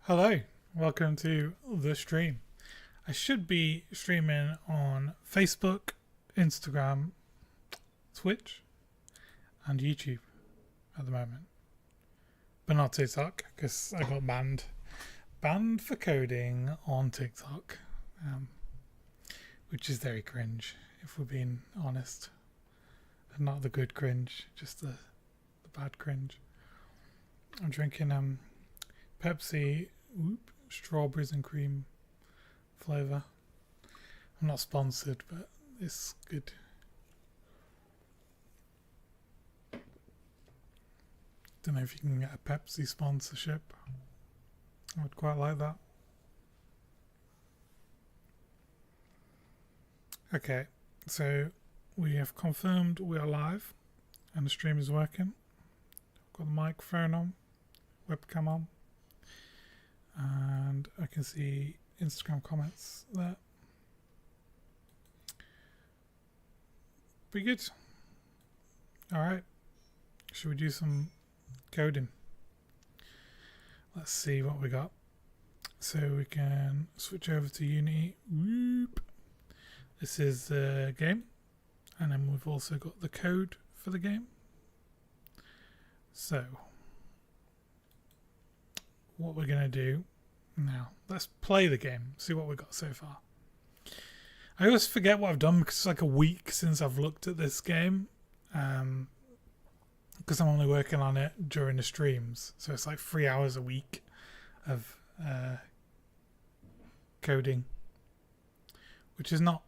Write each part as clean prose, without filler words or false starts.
Hello, welcome to the stream. I should be streaming on Facebook, Instagram, Twitch, and YouTube at the moment, but not TikTok because I got banned for coding on TikTok, which is very cringe if we're being honest. Not the good cringe, just the bad cringe. I'm drinking Pepsi strawberries and cream flavour. I'm not sponsored, but it's good. Don't know if you can get a Pepsi sponsorship. I would quite like that. Okay, so we have confirmed we are live and the stream is working. Got the microphone on, webcam on, and I can see Instagram comments there. Pretty good. Alright, should we do some coding? Let's see what we got. So we can switch over to Unity. Whoop. This is the game, and then we've also got the code for the game. So what we're going to do now, let's play the game, see what we've got so far. I always forget what I've done because it's like a week since I've looked at this game, because I'm only working on it during the streams, so it's like 3 hours a week of coding, which is not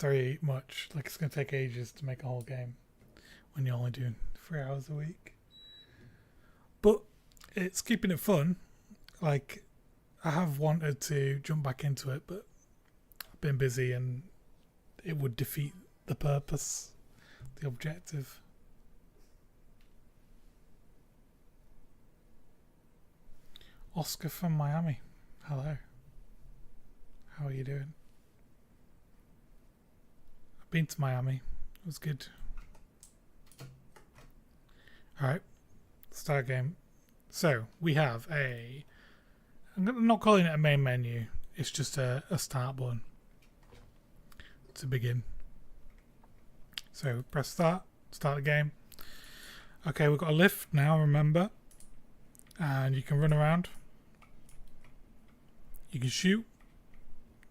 very much. Like, it's going to take ages to make a whole game when you're only doing 3 hours a week, but it's keeping it fun. Like, I have wanted to jump back into it, but I've been busy and it would defeat the purpose, the objective. Oscar from Miami. Hello. How are you doing? I've been to Miami. It was good. Alright. Start game. So, we have I'm not calling it a main menu. It's just a start button to begin. So, press start the game. Okay, we've got a lift now, remember. And you can run around. You can shoot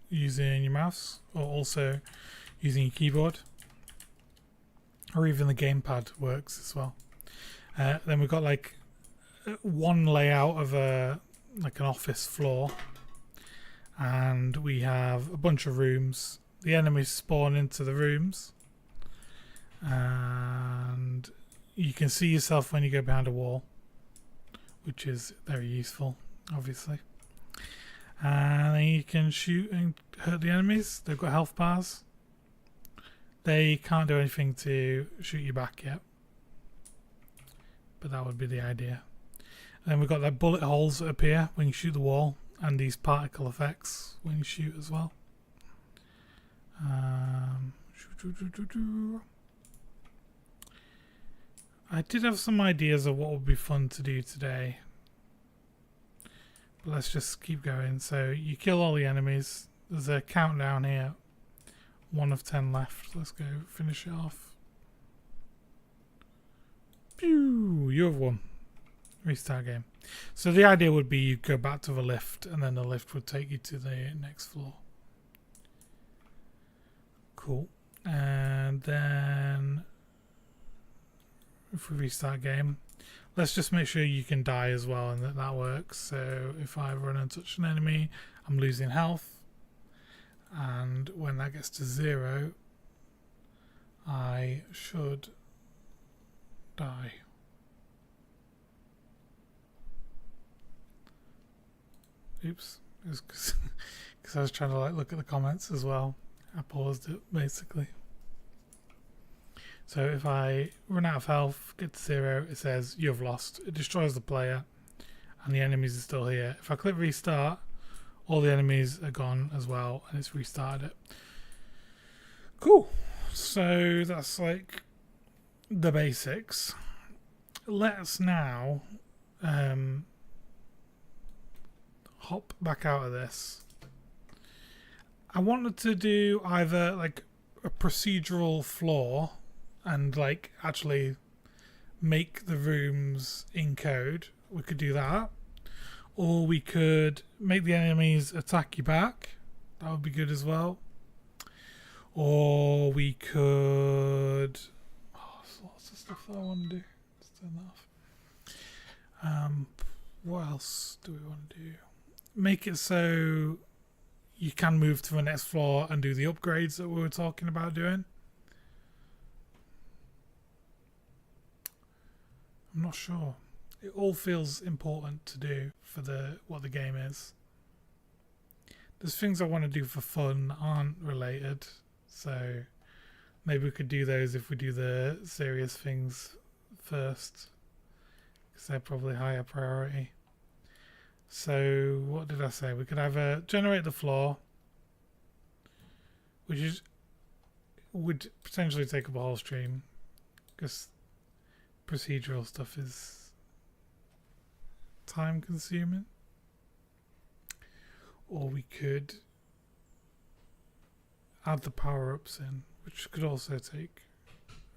using your mouse, or also using your keyboard, or even the gamepad works as well. Then we've got like one layout of an office floor, and we have a bunch of rooms. The enemies spawn into the rooms, and you can see yourself when you go behind a wall, which is very useful, obviously. And then you can shoot and hurt the enemies. They've got health bars. They can't do anything to shoot you back yet, but that would be the idea. And then we've got like bullet holes that appear when you shoot the wall, and these particle effects when you shoot as well. I did have some ideas of what would be fun to do today, but let's just keep going. So you kill all the enemies. There's a countdown here. 1 of 10 left. Let's go finish it off. Pew! You have won. Restart game. So the idea would be you go back to the lift, and then the lift would take you to the next floor. Cool. And then if we restart game, let's just make sure you can die as well, and that works. So if I run and touch an enemy, I'm losing health, and when that gets to 0, I should die. Oops, it was because I was trying to like look at the comments as well. I paused it basically. So if I run out of health, get to 0, it says you've lost. It destroys the player, and the enemies are still here. If I click restart, all the enemies are gone as well, and it's restarted it. Cool. So that's like the basics. Let's now hop back out of this. I wanted to do either like a procedural floor and like actually make the rooms in code. We could do that. Or we could make the enemies attack you back. That would be good as well. Or we could... Oh, there's lots of stuff that I want to do. Let's turn that off. What else do we want to do? Make it so you can move to the next floor and do the upgrades that we were talking about doing. I'm not sure. It all feels important to do for what the game is. There's things I want to do for fun that aren't related, so maybe we could do those if we do the serious things first, because they're probably higher priority. So what did I say? We could either generate the floor, which would potentially take up a whole stream, because procedural stuff is time consuming. Or we could add the power-ups in, which could also take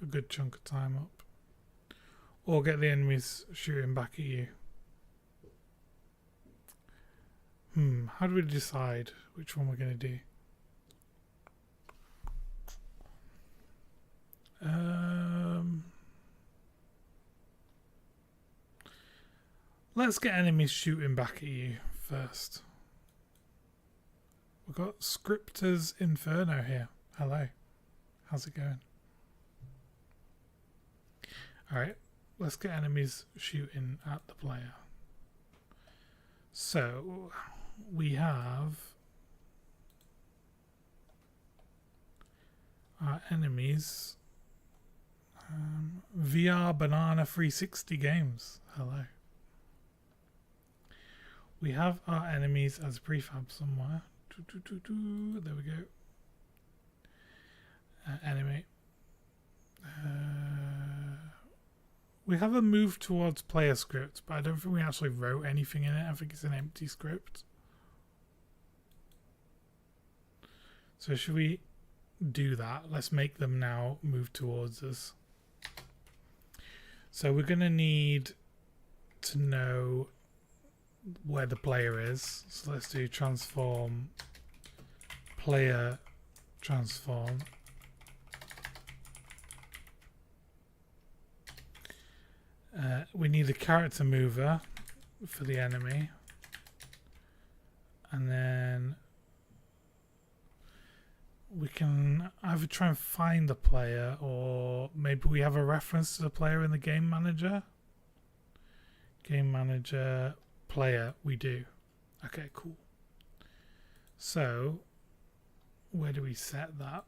a good chunk of time up. Or get the enemies shooting back at you. How do we decide which one we're going to do? Let's get enemies shooting back at you first. We've got Scripters Inferno here. Hello. How's it going? Alright, let's get enemies shooting at the player. So, we have our enemies. VR Banana 360 Games. Hello. We have our enemies as prefab somewhere. There we go. Enemy. We have a move towards player script, but I don't think we actually wrote anything in it. I think it's an empty script. So should we do that? Let's make them now move towards us. So we're going to need to know where the player is. So let's do transform player transform. We need a character mover for the enemy, and then we can either try and find the player, or maybe we have a reference to the player in the game manager. Game manager player, we do. Okay, cool. So where do we set that?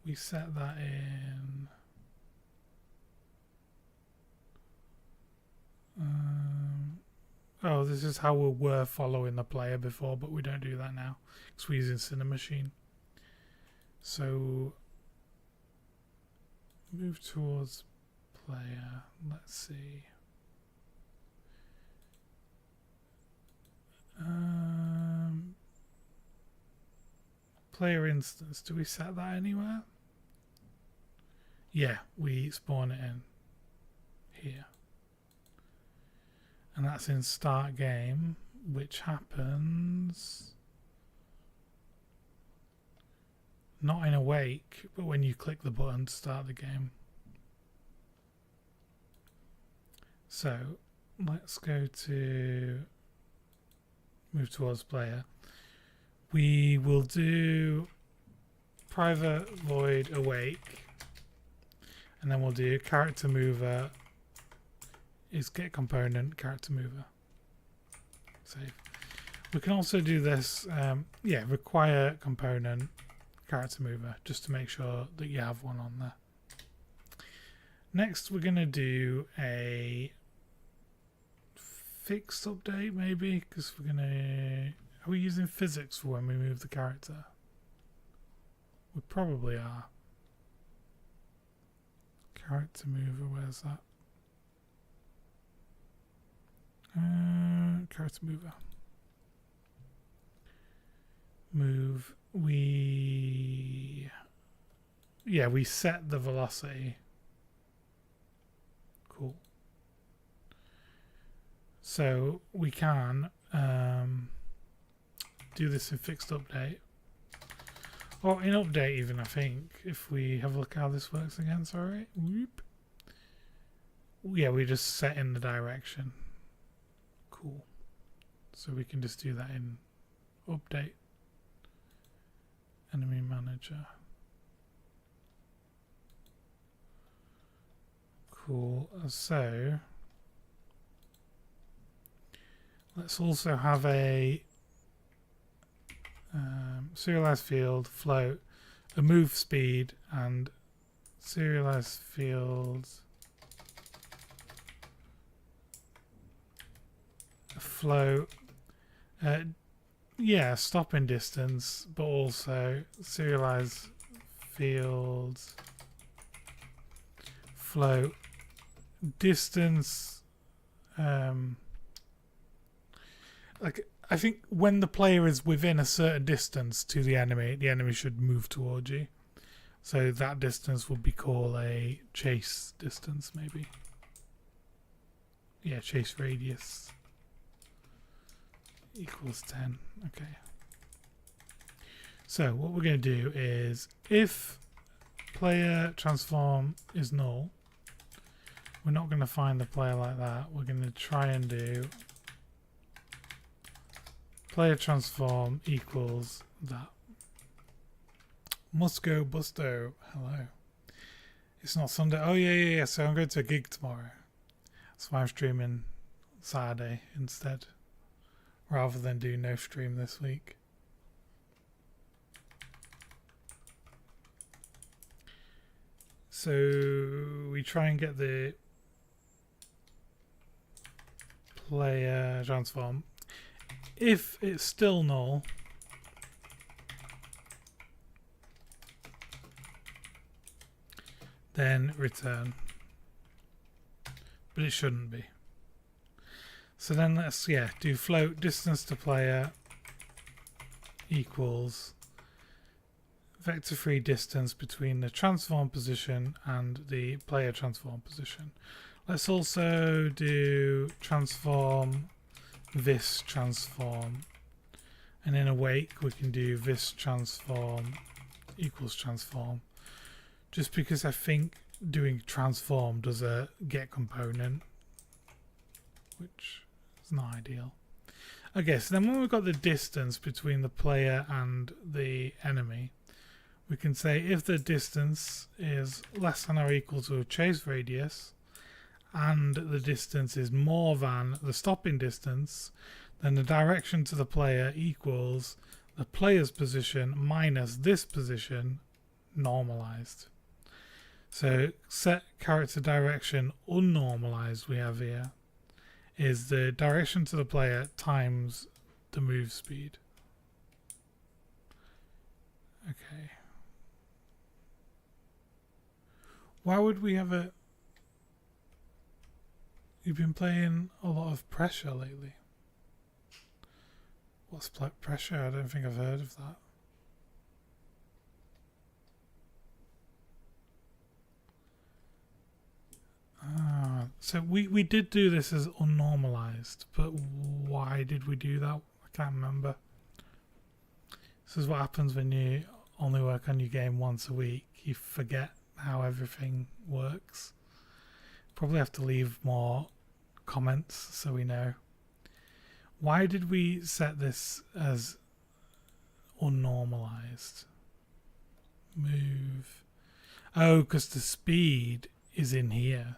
We set that in oh, this is how we were following the player before, but we don't do that now because we're using Cinemachine. So move towards player. Let's see. Player instance. Do we set that anywhere? Yeah, we spawn it in here. And that's in start game, which happens not in awake, but when you click the button to start the game. So let's go to move towards player. We will do private void awake, and then we'll do character mover is get component character mover. Save. We can also do this, yeah, require component character mover, just to make sure that you have one on there. Next, we're going to do a fixed update, maybe, because we're going to... Are we using physics for when we move the character? We probably are. Character mover, where's that? Character mover. move, we set the velocity. Cool. So we can do this in fixed update, or in update even, I think, if we have a look how this works again. Sorry. Whoop. Yeah, we just set in the direction. Cool. So we can just do that in update. Enemy manager. Cool. So let's also have a serialized field, float, a move speed, and serialized fields, a float, yeah, stopping distance, but also serialized fields, float, distance, like I think when the player is within a certain distance to the enemy should move towards you. So that distance would be called a chase distance, maybe. Yeah, chase radius equals 10. Okay. So what we're going to do is, if player transform is null, we're not going to find the player like that. We're going to try and do player transform equals that. Musco Busto, hello. It's not Sunday. Oh yeah. So I'm going to a gig tomorrow. That's why I'm streaming Saturday instead, rather than do no stream this week. So we try and get the player transform. If it's still null, then return. But it shouldn't be. So then let's do float distance to player equals vector free distance between the transform position and the player transform position. Let's also do transform vis transform, and in awake we can do vis transform equals transform, just because I think doing transform does a get component, which is not ideal. Okay, so then when we've got the distance between the player and the enemy, we can say if the distance is less than or equal to a chase radius, and the distance is more than the stopping distance, then the direction to the player equals the player's position minus this position normalized. So set character direction unnormalized we have here is the direction to the player times the move speed. Okay. Why would we have a... You've been playing a lot of pressure lately. What's pressure? I don't think I've heard of that. So we did do this as unnormalized, but why did we do that? I can't remember. This is what happens when you only work on your game once a week. You forget how everything works. Probably have to leave more comments so we know. Why did we set this as unnormalized? Move. Oh, because the speed is in here.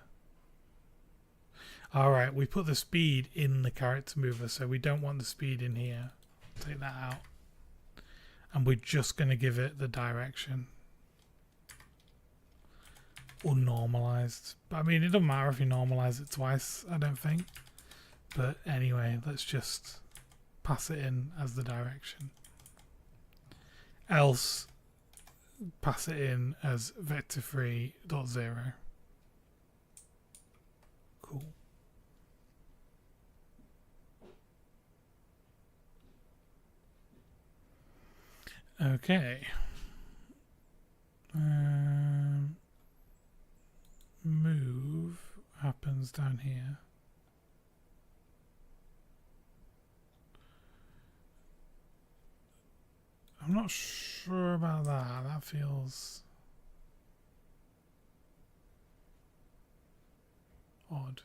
Alright, we put the speed in the character mover, so we don't want the speed in here. Take that out. And we're just going to give it the direction. Unnormalized. But I mean, it doesn't matter if you normalize it twice, I don't think. But anyway, let's just pass it in as the direction. Else, pass it in as vector3.0. Cool. Okay. Move happens down here. I'm not sure about that. That feels odd.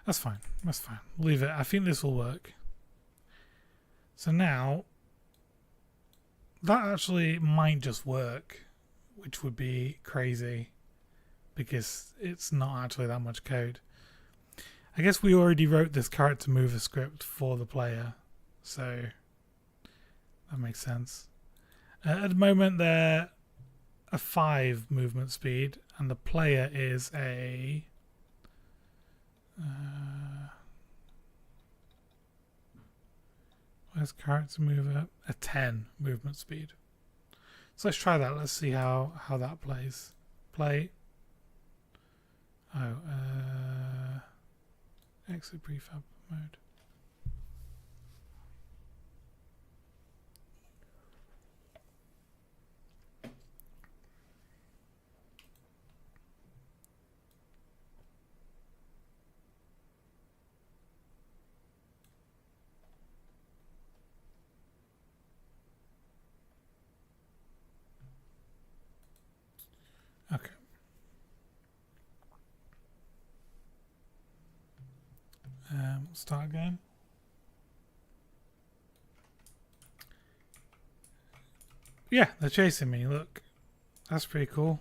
That's fine. That's fine. Leave it. I think this will work. So now, that actually might just work, which would be crazy because it's not actually that much code. I guess we already wrote this character mover script for the player, so that makes sense. At the moment, they're a 5 movement speed, and the player is a where's character mover? A 10 movement speed. So let's try that. Let's see how that plays. Play. Oh, exit prefab mode. Okay. Start again. Yeah, they're chasing me. Look, that's pretty cool.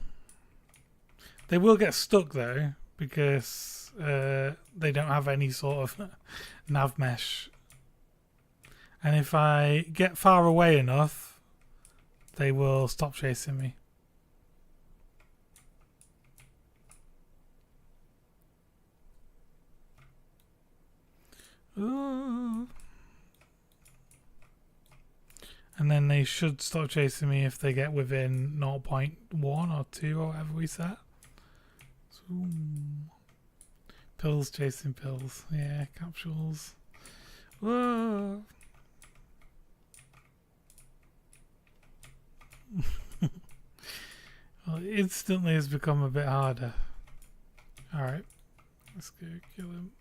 They will get stuck though because they don't have any sort of nav mesh. And if I get far away enough, they will stop chasing me. Ooh. And then they should stop chasing me if they get within 0.1 or 2 or whatever we set. Zoom. Pills chasing pills. Yeah, capsules. Whoa. Well, it instantly has become a bit harder. Alright. Let's go kill him.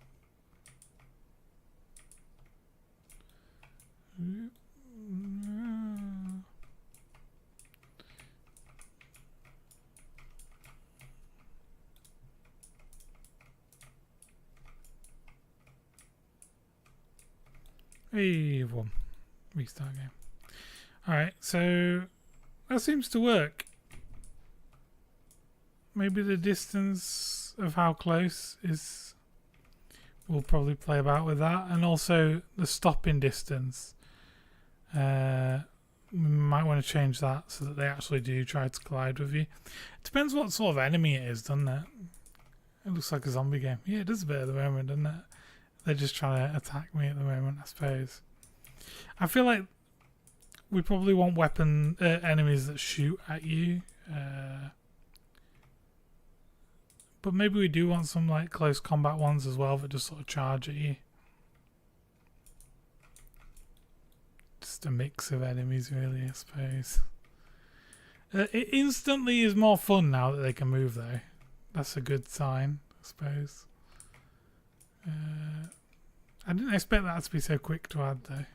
Hey, one. Restart game. Alright, so that seems to work. Maybe the distance of how close is... We'll probably play about with that. And also the stopping distance. We might want to change that so that they actually do try to collide with you. It depends what sort of enemy it is, doesn't it? It looks like a zombie game. Yeah, it does a bit at the moment, doesn't it? They're just trying to attack me at the moment, I suppose. I feel like we probably want enemies that shoot at you. But maybe we do want some like close combat ones as well that just sort of charge at you. Just a mix of enemies really, I suppose. It instantly is more fun now that they can move though. That's a good sign, I suppose. I didn't expect that to be so quick to add though.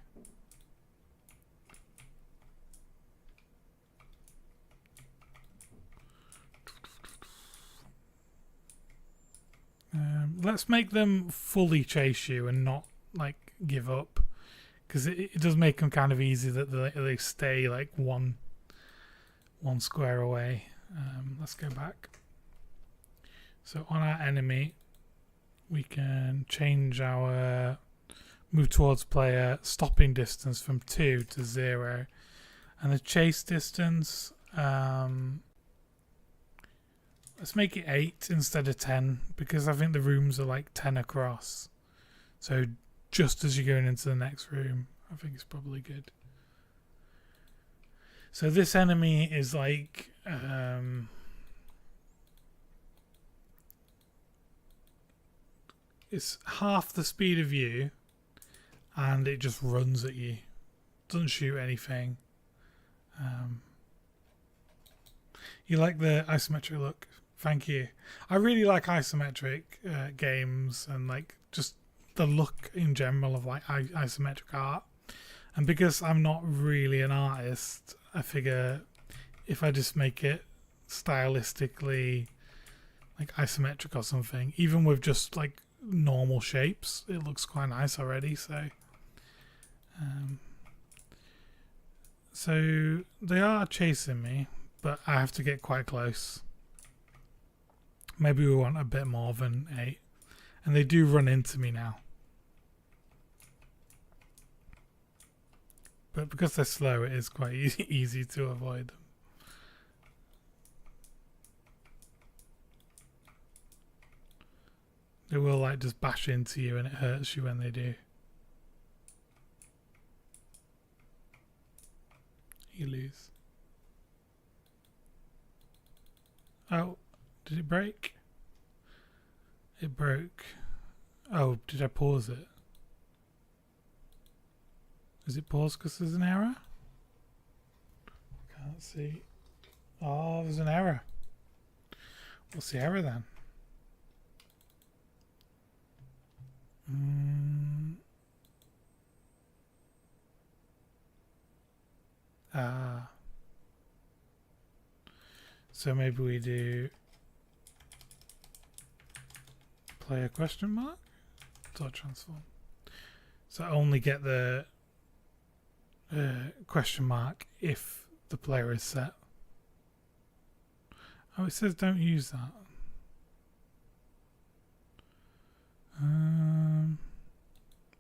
Let's make them fully chase you and not like give up, because it does make them kind of easy that they stay like one square away. Let's go back. So on our enemy, we can change our move towards player stopping distance from 2 to 0, and the chase distance. Let's make it 8 instead of 10, because I think the rooms are like 10 across. So just as you're going into the next room, I think it's probably good. So this enemy is like it's half the speed of you, and it just runs at you. Doesn't shoot anything. You like the isometric look? Thank you. I really like isometric games and like just the look in general of like isometric art. And because I'm not really an artist, I figure if I just make it stylistically like isometric or something, even with just like normal shapes, it looks quite nice already. So they are chasing me, but I have to get quite close. Maybe we want a bit more than 8. And they do run into me now. But because they're slow, it is quite easy to avoid them. They will like just bash into you and it hurts you when they do. You lose. Oh, did it break? It broke. Oh, did I pause it? Is it paused because there's an error? Can't see. Oh, there's an error. What's the error then? So maybe we do player question mark dot transform. So only get the question mark if the player is set. Oh, it says don't use that.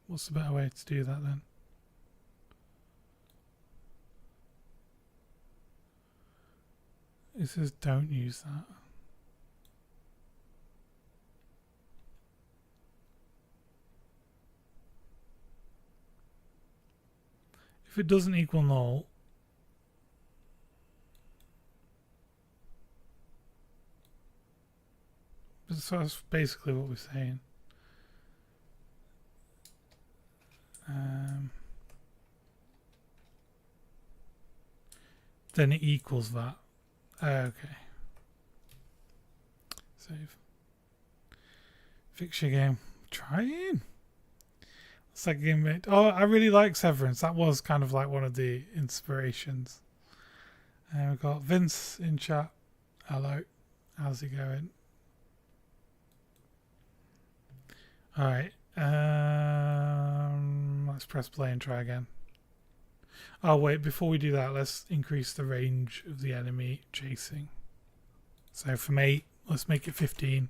What's the better way to do that then? It says don't use that. If it doesn't equal null, so that's basically what we're saying. Then it equals that. Okay. Save. Fix your game. Trying. It's like a game made. Oh, I really like Severance. That was kind of like one of the inspirations. And we've got Vince in chat. Hello. How's it going? Alright. Let's press play and try again. Oh wait, before we do that, let's increase the range of the enemy chasing. So from 8, let's make it 15.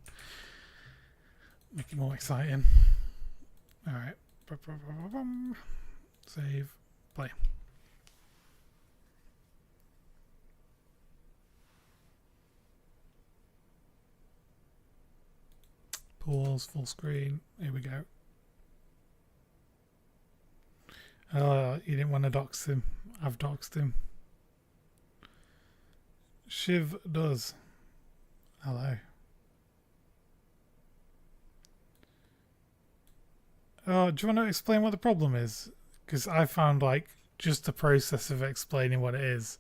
Make it more exciting. Alright. Save. Play. Pause, full screen. Here we go. Oh, you didn't want to dox him. I've doxed him. Shiv does. Hello. Oh, do you want to explain what the problem is? Because I found like just the process of explaining what it is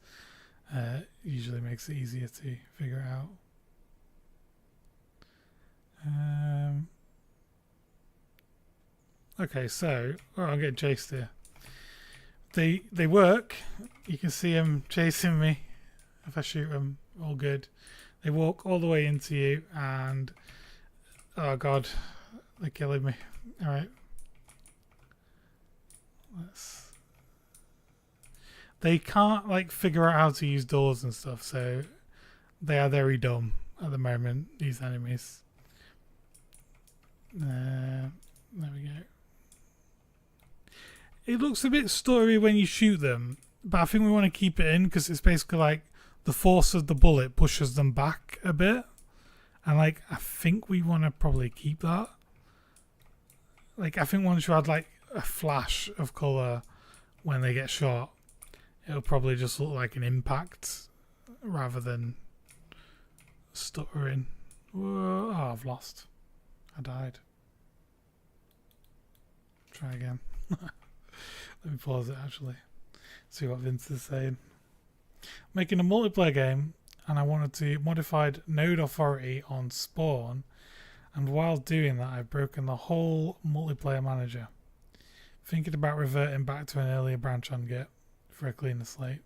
usually makes it easier to figure it out. Okay, so I'm getting chased here. They work. You can see them chasing me. If I shoot them, all good. They walk all the way into you, and oh god, they're killing me. All right. They can't like figure out how to use doors and stuff, so they are very dumb at the moment. These enemies. There we go. It looks a bit stuttery when you shoot them, but I think we want to keep it in because it's basically like the force of the bullet pushes them back a bit, and like I think we want to probably keep that. Like I think once you add like a flash of color when they get shot, it'll probably just look like an impact rather than stuttering. Whoa, oh, I've lost. I died. Try again. Let me pause it actually. See what Vince is saying. Making a multiplayer game, and I wanted to modified node authority on spawn, and while doing that I've broken the whole multiplayer manager. Thinking about reverting back to an earlier branch on Git for a cleaner slate.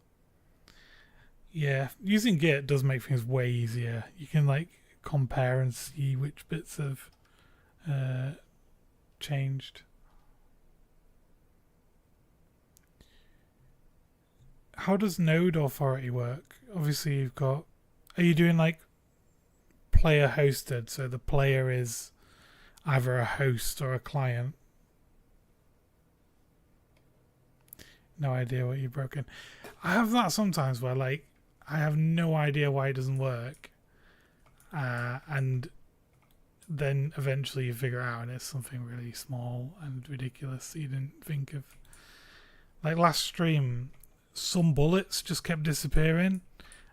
Yeah, using Git does make things way easier. You can like compare and see which bits have changed. How does node authority work? Obviously you've got, are you doing like player hosted, so the player is either a host or a client? No idea what you've broken. I have that sometimes where like I have no idea why it doesn't work, and then eventually you figure it out and it's something really small and ridiculous that you didn't think of. Like last stream, some bullets just kept disappearing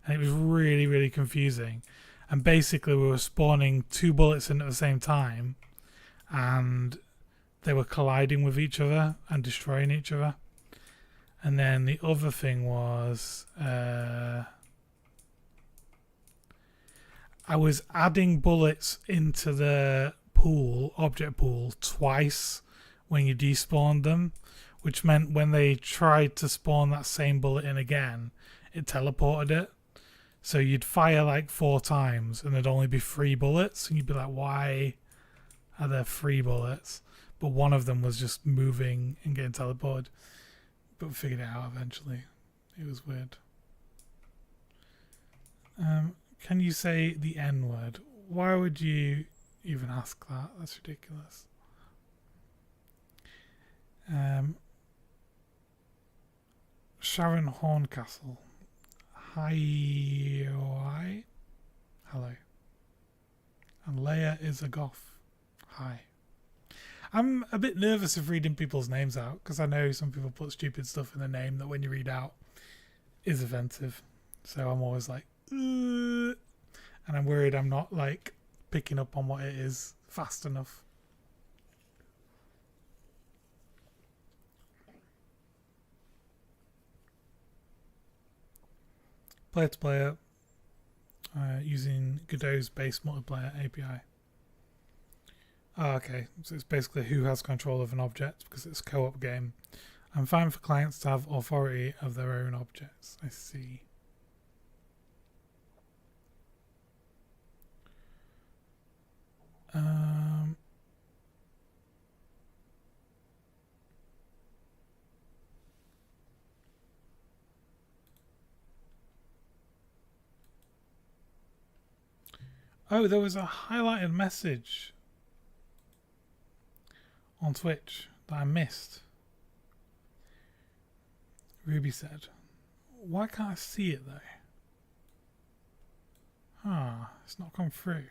and it was really, really confusing. And basically we were spawning 2 bullets in at the same time and they were colliding with each other and destroying each other. And then the other thing was I was adding bullets into the pool, object pool, twice when you despawned them, which meant when they tried to spawn that same bullet in again, it teleported it. So you'd fire like 4 times and there'd only be 3 bullets, and you'd be like, why are there 3 bullets? But one of them was just moving and getting teleported. But we figured it out eventually. It was weird. Can you say the N word? Why would you even ask that? That's ridiculous. Sharon Horncastle. Hi. Hello. And Leia is a goth. Hi. I'm a bit nervous of reading people's names out because I know some people put stupid stuff in the name that when you read out is offensive. So I'm always like, and I'm worried I'm not like picking up on what it is fast enough. Player to player using Godot's base multiplayer API. Oh, okay, so it's basically who has control of an object because it's a co-op game. I'm fine for clients to have authority of their own objects. I see. Oh, there was a highlighted message on Twitch that I missed. Ruby said, why can't I see it though? It's not come through.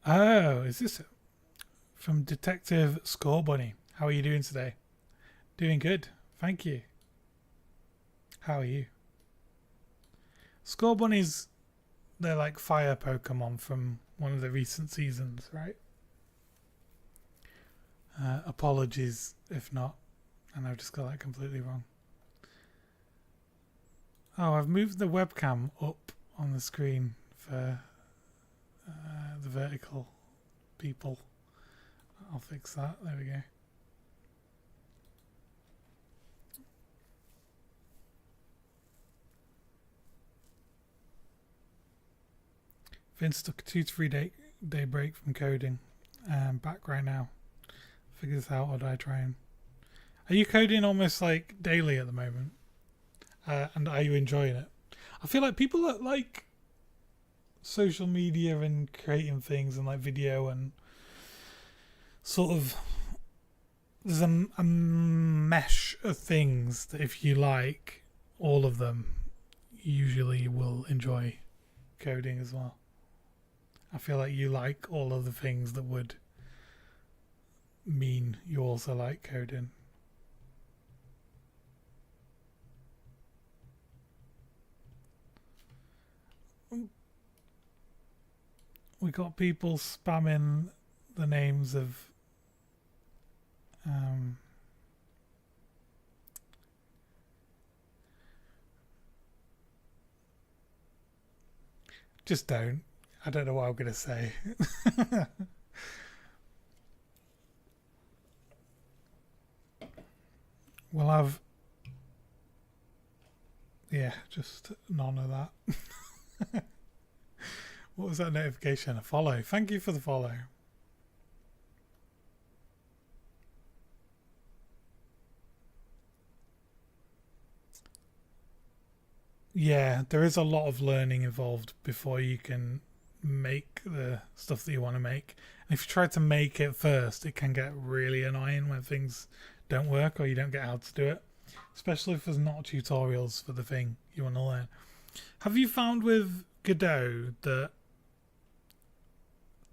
Oh, is this it? From Detective Score Bunny. How are you doing today? Doing good, thank you. How are you? Score Bunnies, they're like fire Pokemon from one of the recent seasons, right? Apologies if not, and I've just got that completely wrong. Oh, I've moved the webcam up on the screen for the vertical people. I'll fix that. There we go. Vince took a 2 to 3 day break from coding. Back right now. Figure this out, or do I try and... Are you coding almost like daily at the moment? And are you enjoying it? I feel like people that like social media and creating things and like video and sort of... There's a mesh of things that if you like all of them, you usually will enjoy coding as well. I feel like you like all of the things that would mean you also like coding. we got people spamming the names of just don't. I don't know what I'm gonna say. We'll have just none of that. What was that notification? A follow. Thank you for the follow. Yeah, there is a lot of learning involved before you can make the stuff that you want to make. And if you try to make it first, it can get really annoying when things don't work or you don't get how to do it. Especially if there's not tutorials for the thing you want to learn. Have you found with Godot that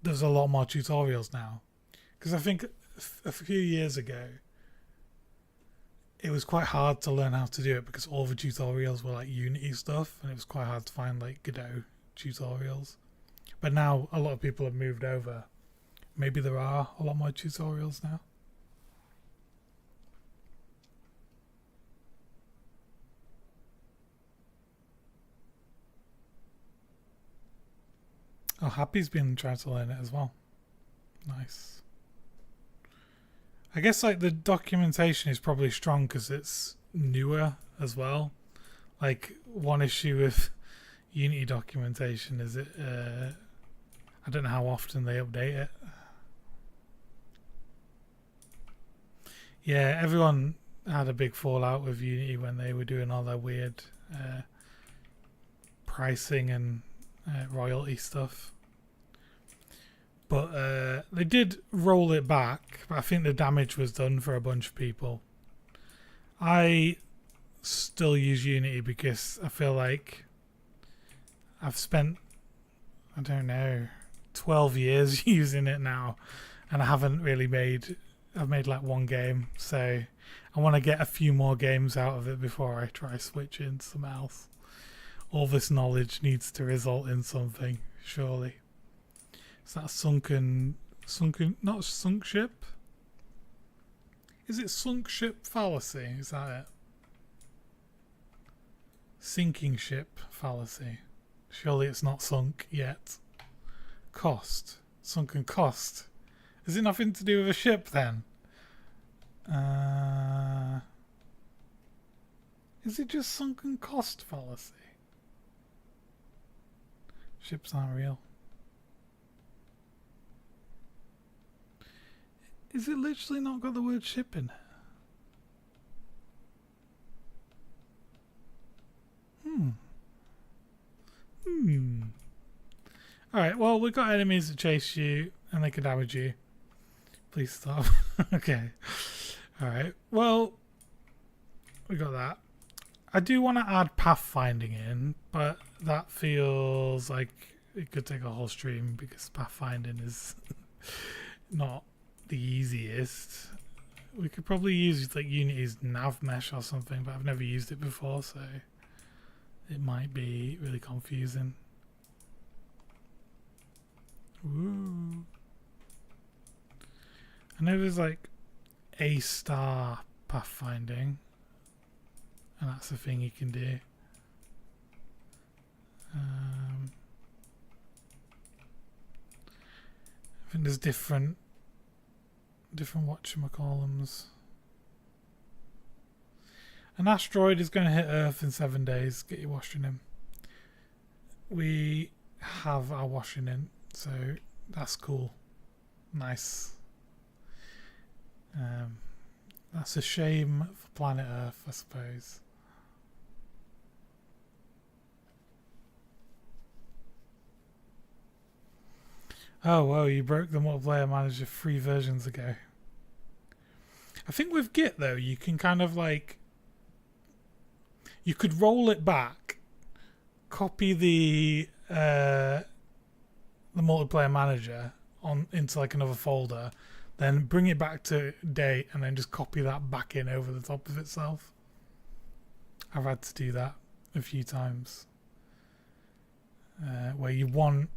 there's a lot more tutorials now? Because I think a few years ago it was quite hard to learn how to do it because all the tutorials were like Unity stuff and it was quite hard to find like Godot tutorials. But now a lot of people have moved over. Maybe there are a lot more tutorials now. Oh, Happy's been trying to learn it as well. Nice. I guess like the documentation is probably strong because it's newer as well. Like one issue with Unity documentation is it I don't know how often they update it. Yeah, everyone had a big fallout with Unity when they were doing all their weird pricing and royalty stuff. But they did roll it back, but I think the damage was done for a bunch of people. I still use Unity because I feel like I've spent, I don't know, 12 years using it now, and I haven't really I've made like one game, so I want to get a few more games out of it before I try switching to something else. All this knowledge needs to result in something, surely. Is that sunken, not sunk ship? Is it sunk ship fallacy? Is that it? Sinking ship fallacy. Surely it's not sunk yet. Cost. Sunken cost. Is it nothing to do with a ship then? Is it just sunken cost fallacy? Ships aren't real. Is it literally not got the word ship in it? Alright, well, we've got enemies that chase you and they can damage you. Please stop. Okay. Alright, well, we got that. I do want to add pathfinding in, but that feels like it could take a whole stream because pathfinding is not the easiest. We could probably use like Unity's nav mesh or something, but I've never used it before, so it might be really confusing. Ooh. I know there's like A star pathfinding, and that's the thing you can do. I think there's different whatchamacallums. An asteroid is going to hit Earth in 7 days. Get your washing in. We have our washing in, so that's cool. Nice. That's a shame for planet Earth, I suppose. Oh, whoa, you broke the multiplayer manager 3 versions ago. I think with Git, though, you can kind of like... You could roll it back, copy the multiplayer manager into like another folder, then bring it back to date, and then just copy that back in over the top of itself. I've had to do that a few times. Where you want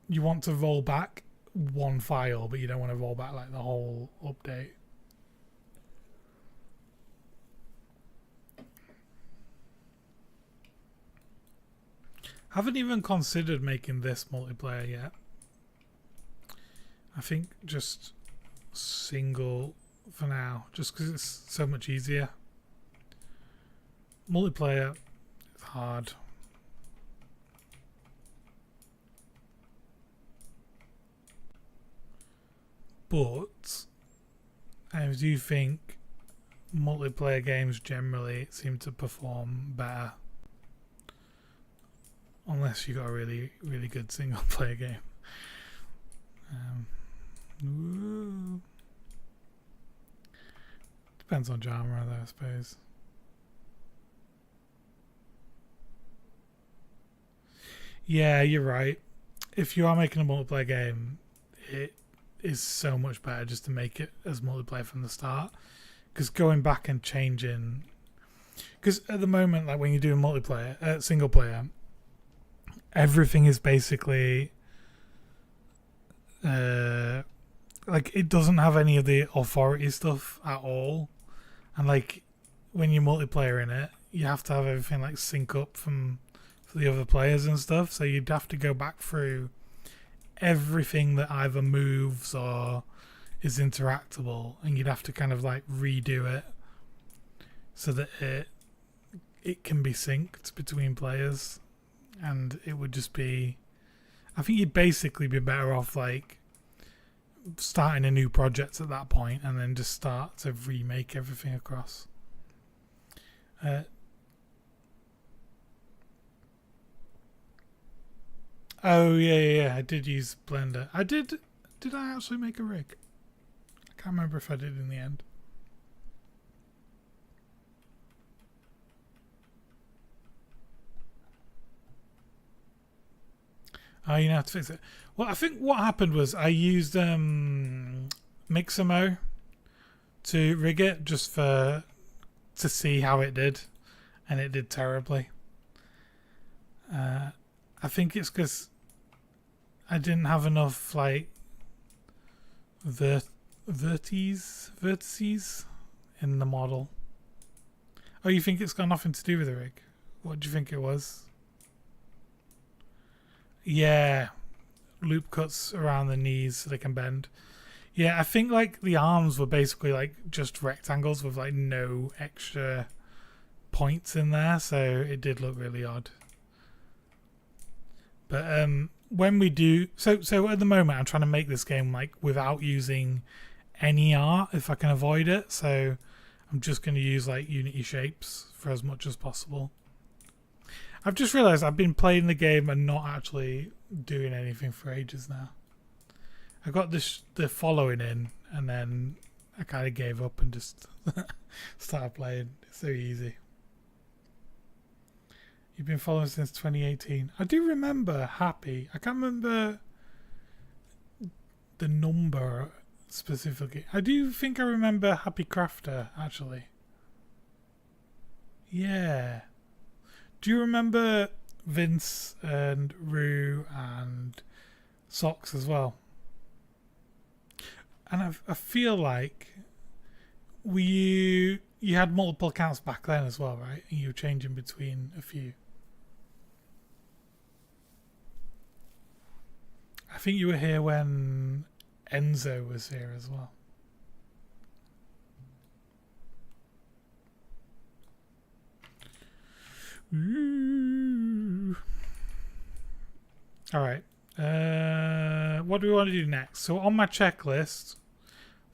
you want to roll back one file, but you don't want to roll back like the whole update. Haven't even considered making this multiplayer yet. I think just single for now, just because it's so much easier. Multiplayer is hard. But I do think multiplayer games generally seem to perform better. Unless you got a really, really good single player game. Depends on genre though, I suppose. Yeah, you're right. If you are making a multiplayer game, it is so much better just to make it as multiplayer from the start. Because going back and changing... Because at the moment, like when you're doing multiplayer, single player, everything is basically... like it doesn't have any of the authority stuff at all. And like when you're multiplayer in it, you have to have everything like sync up for the other players and stuff, so you'd have to go back through everything that either moves or is interactable, and you'd have to kind of like redo it so that it can be synced between players, and it would just be, I think you'd basically be better off like starting a new project at that point and then just start to remake everything across. Oh yeah, I did use Blender. Did I actually make a rig? I can't remember if I did in the end. Oh, you know how to fix it. Well, I think what happened was I used Mixamo to rig it just to see how it did, and it did terribly. I think it's because I didn't have enough like vertices in the model. Oh, you think it's got nothing to do with the rig? What do you think it was? Yeah, loop cuts around the knees so they can bend. Yeah, I think like the arms were basically like just rectangles with like no extra points in there, so it did look really odd. But when we do, so at the moment I'm trying to make this game like without using any art if I can avoid it. So I'm just going to use like Unity shapes for as much as possible. I've just realised I've been playing the game and not actually doing anything for ages now. I got the following in, and then I kind of gave up and just started playing. It's so easy. You've been following since 2018. I do remember Happy. I can't remember the number specifically. I do think I remember Happy Crafter, actually. Yeah. Do you remember Vince and Rue and Socks as well? And I feel like you had multiple accounts back then as well, right? And you were changing between a few. I think you were here when Enzo was here as well. Ooh. All right. What do we want to do next? So on my checklist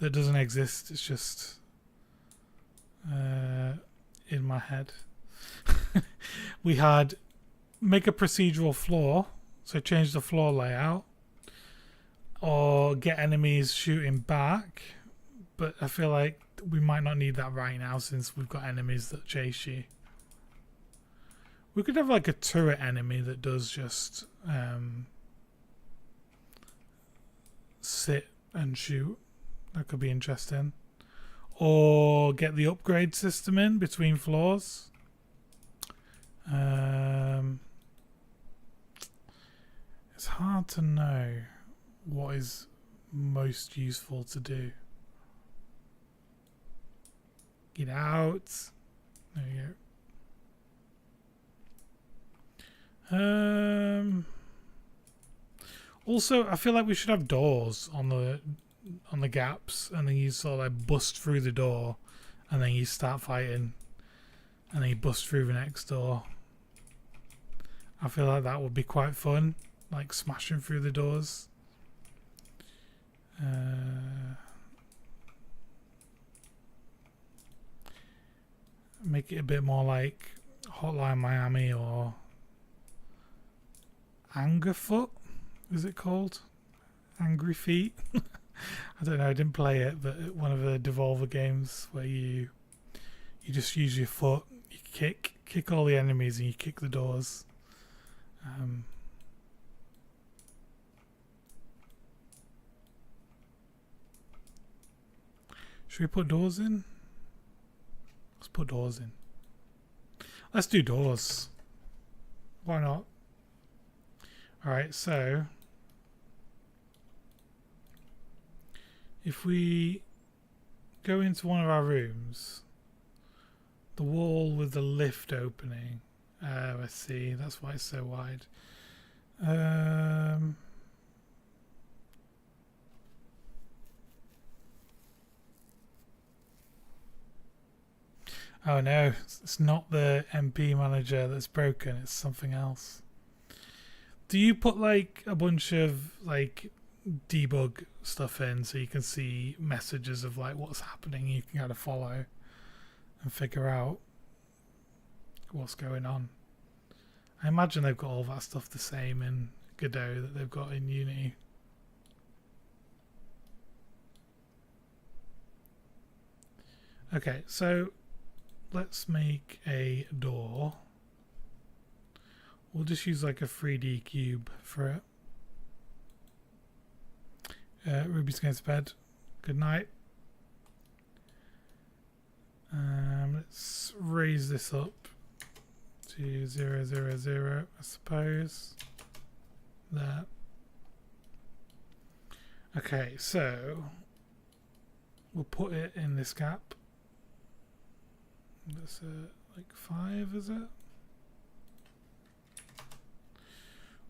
that doesn't exist, it's just in my head. We had make a procedural floor, so change the floor layout, or get enemies shooting back, but I feel like we might not need that right now since we've got enemies that chase you. We could have like a turret enemy that does just sit and shoot. That could be interesting. Or get the upgrade system in between floors. It's hard to know what is most useful to do. Get out. There you go. Also, I feel like we should have doors on the gaps, and then you sort of like bust through the door, and then you start fighting, and then you bust through the next door. I feel like that would be quite fun, like smashing through the doors. Make it a bit more like Hotline Miami or Angerfoot, is it called? Angry Feet? I don't know, I didn't play it, but one of the Devolver games where you just use your foot, you kick all the enemies and you kick the doors. Should we put doors in? Let's put doors in. Let's do doors. Why not? Alright, so if we go into one of our rooms, the wall with the lift opening, let's see, that's why it's so wide. Oh no, it's not the MP manager that's broken, it's something else. Do you put like a bunch of like debug stuff in so you can see messages of like what's happening, you can kind of follow and figure out what's going on? I imagine they've got all that stuff the same in Godot that they've got in Unity. Okay, so let's make a door. We'll just use like a 3D cube for it. Ruby's going to bed. Good night. Let's raise this up to 0, 0, 0, I suppose. There. Okay, so we'll put it in this gap. That's like 5, is it?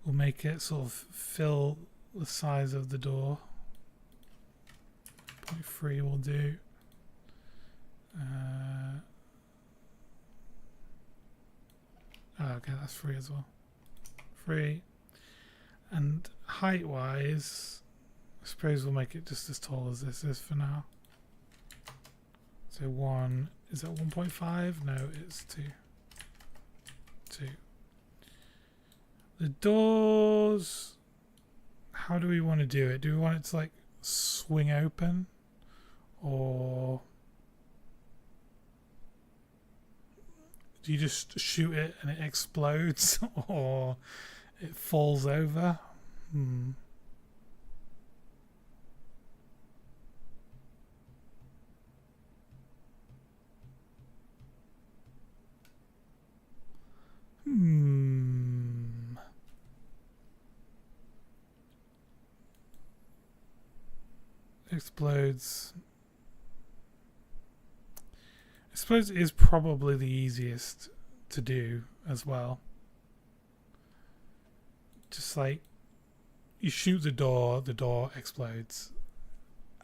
We'll make it sort of fill the size of the door. 0.3 will do. Okay, that's 3 as well. 3. And height-wise, I suppose we'll make it just as tall as this is for now. So 1, is that 1.5? No, it's 2. 2. The doors, how do we want to do it? Do we want it to like swing open, or do you just shoot it and it explodes, or it falls over? Explodes. I suppose it is probably the easiest to do as well. Just like you shoot the door explodes,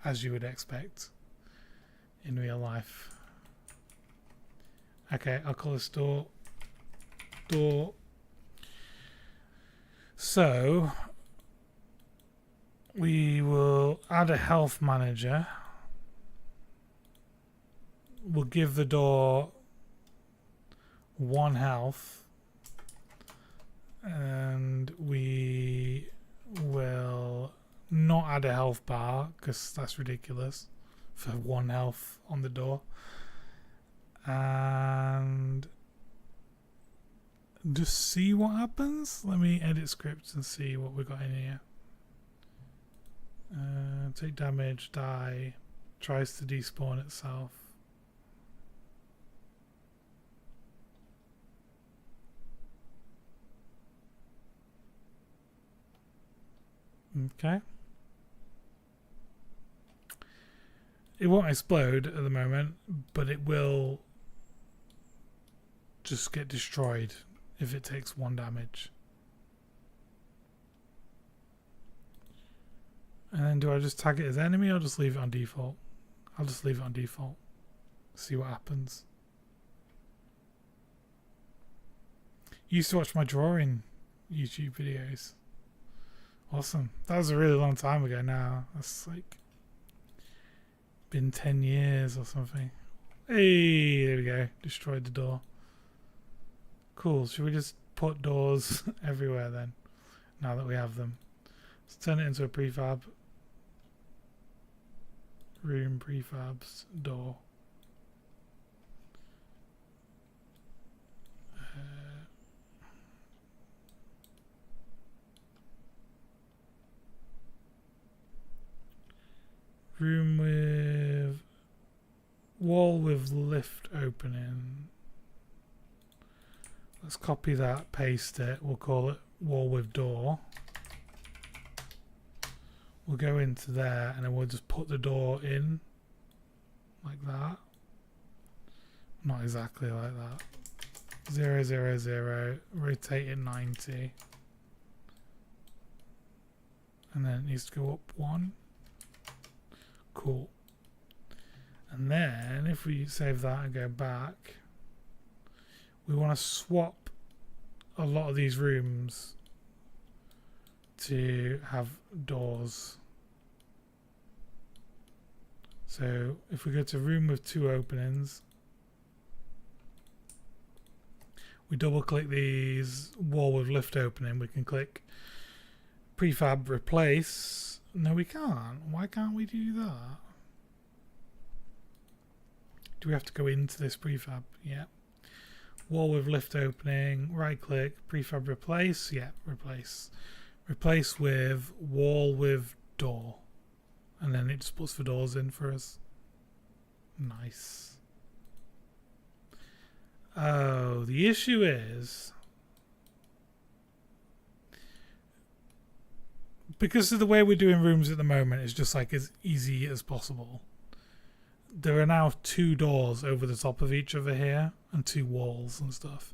as you would expect in real life. Okay, I'll call this door. So we will add a health manager. We'll give the door 1 health, and we will not add a health bar because that's ridiculous for 1 health on the door. And just see what happens. Let me edit scripts and see what we got in here. Take damage, die, tries to despawn itself. Okay. It won't explode at the moment, but it will just get destroyed if it takes 1 damage. And then do I just tag it as enemy or just leave it on default? I'll just leave it on default. See what happens. Used to watch my drawing YouTube videos. Awesome. That was a really long time ago now. That's like been 10 years or something. Hey, there we go. Destroyed the door. Cool. Should we just put doors everywhere then? Now that we have them. Let's turn it into a prefab. Room prefabs door. Room with wall with lift opening. Let's copy that, paste it. We'll call it wall with door. We'll go into there and then we'll just put the door in like that. Not exactly like that. 0, 0, 0. Rotate it 90. And then it needs to go up 1. Cool. And then if we save that and go back, we want to swap a lot of these rooms to have doors. So if we go to room with 2 openings, we double click these wall with lift opening, we can click prefab replace. No, we can't. Why can't we do that? Do we have to go into this prefab? Yeah. Wall with lift opening, right click, prefab replace. Yeah, replace. Replace with wall with door. And then it just puts the doors in for us. Nice. Oh, the issue is, because of the way we're doing rooms at the moment, it's just like as easy as possible. There are now 2 doors over the top of each other here and 2 walls and stuff.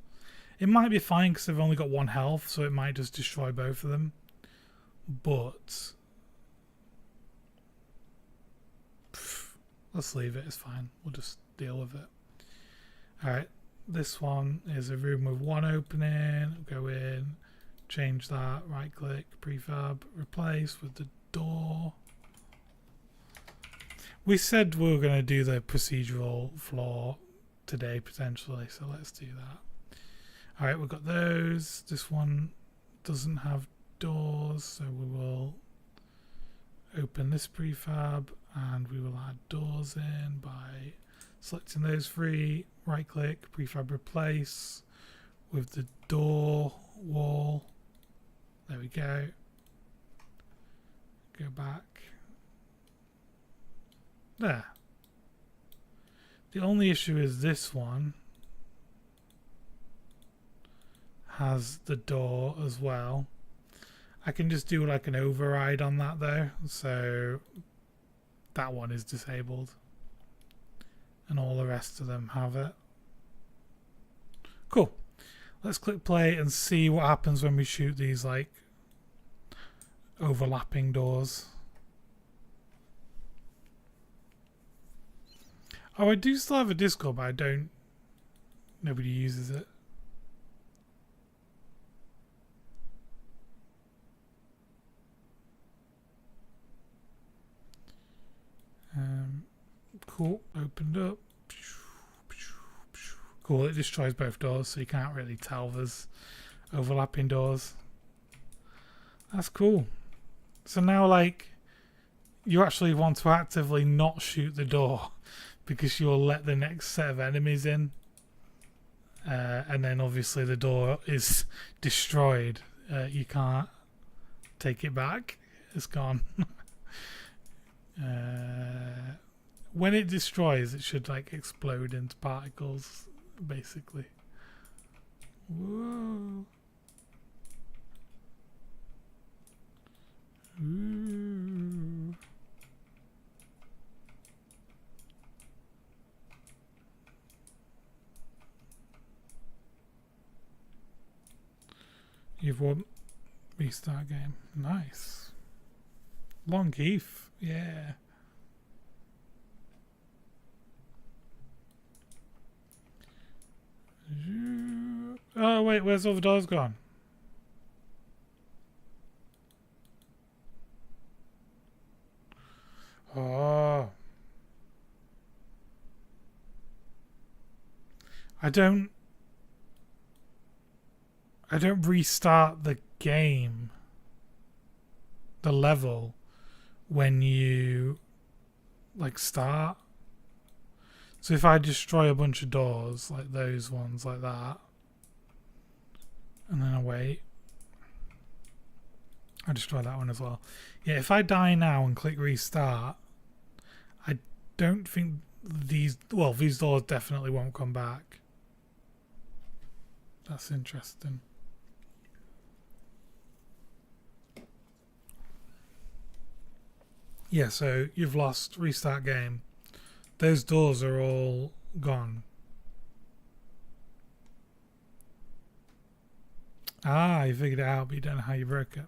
It might be fine because they've only got 1 health, so it might just destroy both of them. But let's leave it, it's fine. We'll just deal with it. Alright, this one is a room with 1 opening. Go in, change that, right click, prefab, replace with the door. We said we were going to do the procedural floor today potentially, so let's do that. Alright, we've got those. This one doesn't have doors, so we will open this prefab and we will add doors in by selecting those 3, right click, prefab replace with the door wall. There we go. Go back. There. The only issue is this one has the door as well. I can just do like an override on that though, so that one is disabled and all the rest of them have it. Cool. Let's click play and see what happens when we shoot these like overlapping doors. Oh, I do still have a Discord, but I don't. Nobody uses it. Cool. Opened up. Cool. It destroys both doors, so you can't really tell there's overlapping doors. That's cool. So now, like, you actually want to actively not shoot the door because you'll let the next set of enemies in. And then obviously the door is destroyed. You can't take it back. It's gone. When it destroys, it should like explode into particles, basically. Whoa. Ooh. You've won. Restart game. Nice. Long Heath. Yeah. Oh wait, where's all the doors gone? Oh. I don't restart the game, the level, when you like start. So if I destroy a bunch of doors, like those ones like that, and then I wait, I destroy that one as well. Yeah, if I die now and click restart, I don't think these doors definitely won't come back. That's interesting. Yeah, so you've lost, restart game. Those doors are all gone. Ah, you figured it out, but you don't know how you broke it.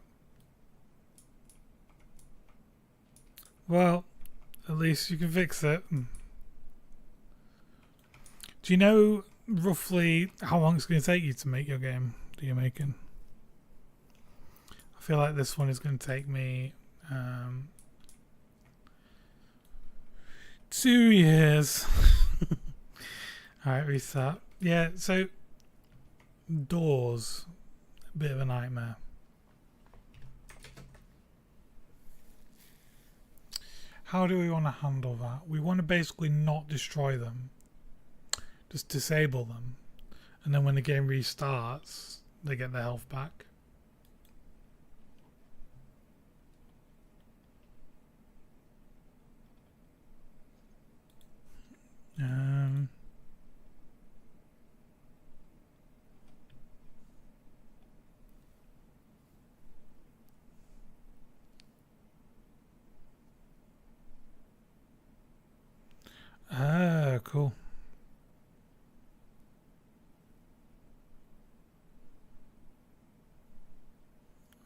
Well, at least you can fix it. Do you know roughly how long it's going to take you to make your game that you're making? I feel like this one is going to take me 2 years. Alright, restart. Yeah, so doors, a bit of a nightmare. How do we want to handle that? We want to basically not destroy them, just disable them, and then when the game restarts they get their health back. Cool.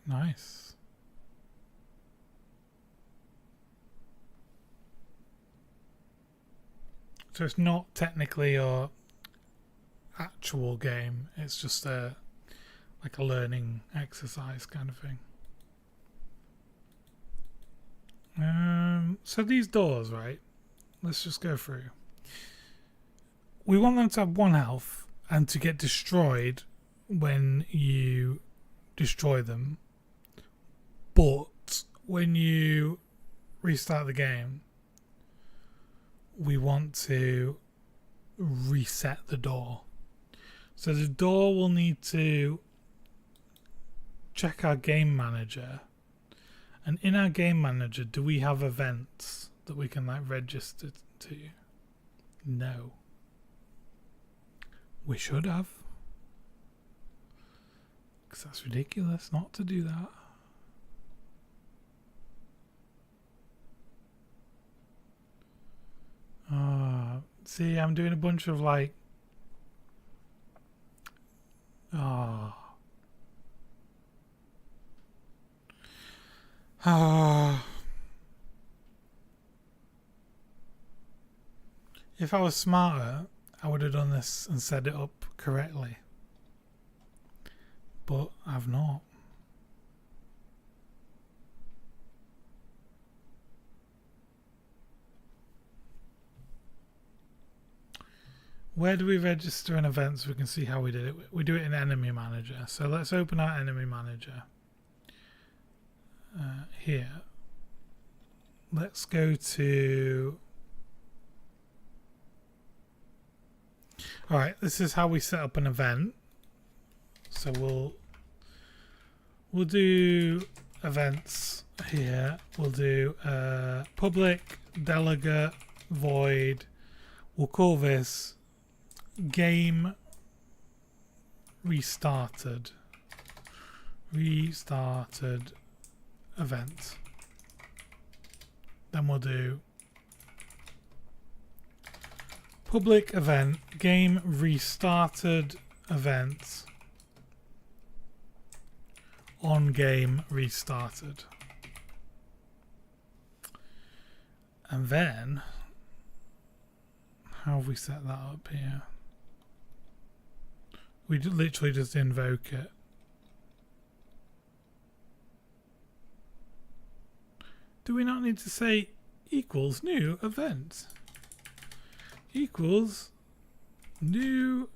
Nice. So it's not technically your actual game, it's just like a learning exercise kind of thing. So these doors, right? Let's just go through. We want them to have 1 health and to get destroyed when you destroy them. But when you restart the game, we want to reset the door. So the door will need to check our game manager. And in our game manager, do we have events that we can like register to? No. We should have. Because that's ridiculous not to do that. See, I'm doing a bunch of like... If I was smarter, I would have done this and set it up correctly. But I've not. Where do we register an event so we can see how we did it? We do it in Enemy Manager. So let's open our Enemy Manager. Here. Let's go to... Alright, this is how we set up an event. So we'll do events here. We'll do public, delegate, void. We'll call this game restarted event. Then we'll do public event game restarted event on game restarted. And then how have we set that up here? We literally just invoke it. Do we not need to say equals new event? Equals new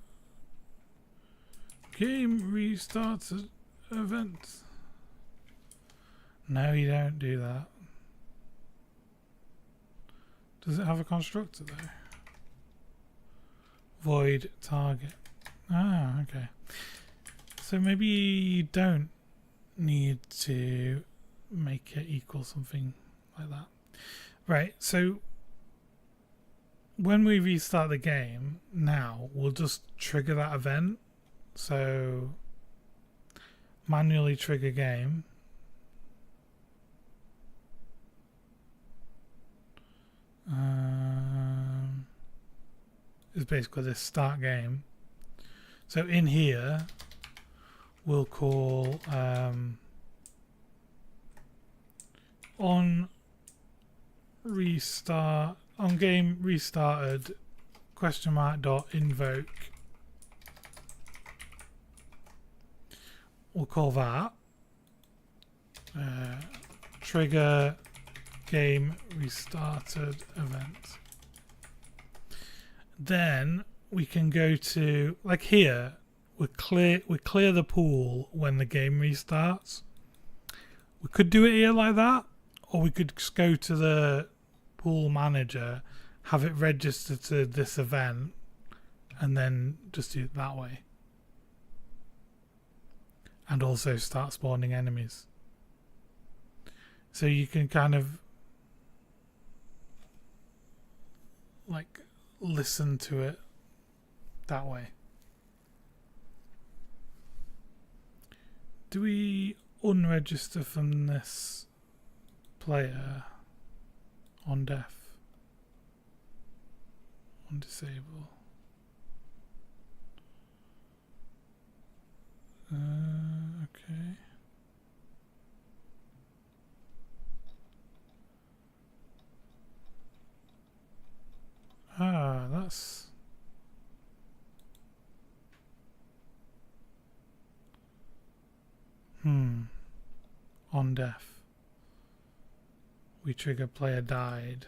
game restarted event. No, you don't do that. Does it have a constructor though? Void target. Ah, okay. So maybe you don't need to make it equal something like that. Right, so when we restart the game now, we'll just trigger that event. So manually trigger game. Is basically this start game. So in here we'll call on restart on game restarted question mark dot invoke. We'll call that trigger game restarted event. Then we can go to, like here, we clear the pool when the game restarts. We could do it here like that, or we could just go to the pool manager, have it register to this event, and then just do it that way. And also start spawning enemies. So you can kind of like listen to it that way. Do we unregister from this player on def? On disable? Okay. Ah, that's on def. We trigger player died.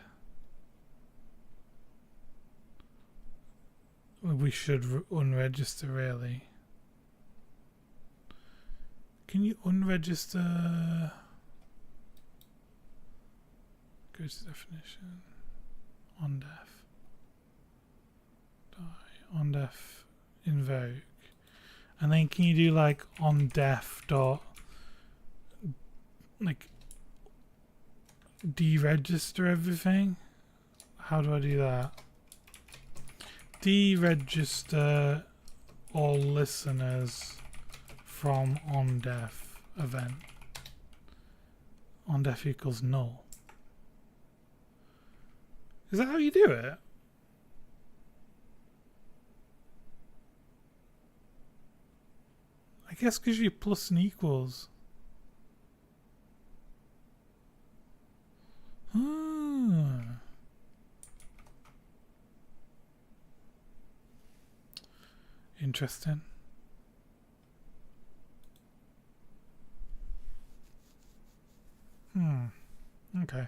We should unregister really. Can you unregister? Go to definition. On def. Die. On def invoke. And then can you do like on def dot like deregister everything? How do I do that? Deregister all listeners from on def event. On def equals null. Is that how you do it? I guess because you plus and equals. Interesting. Okay.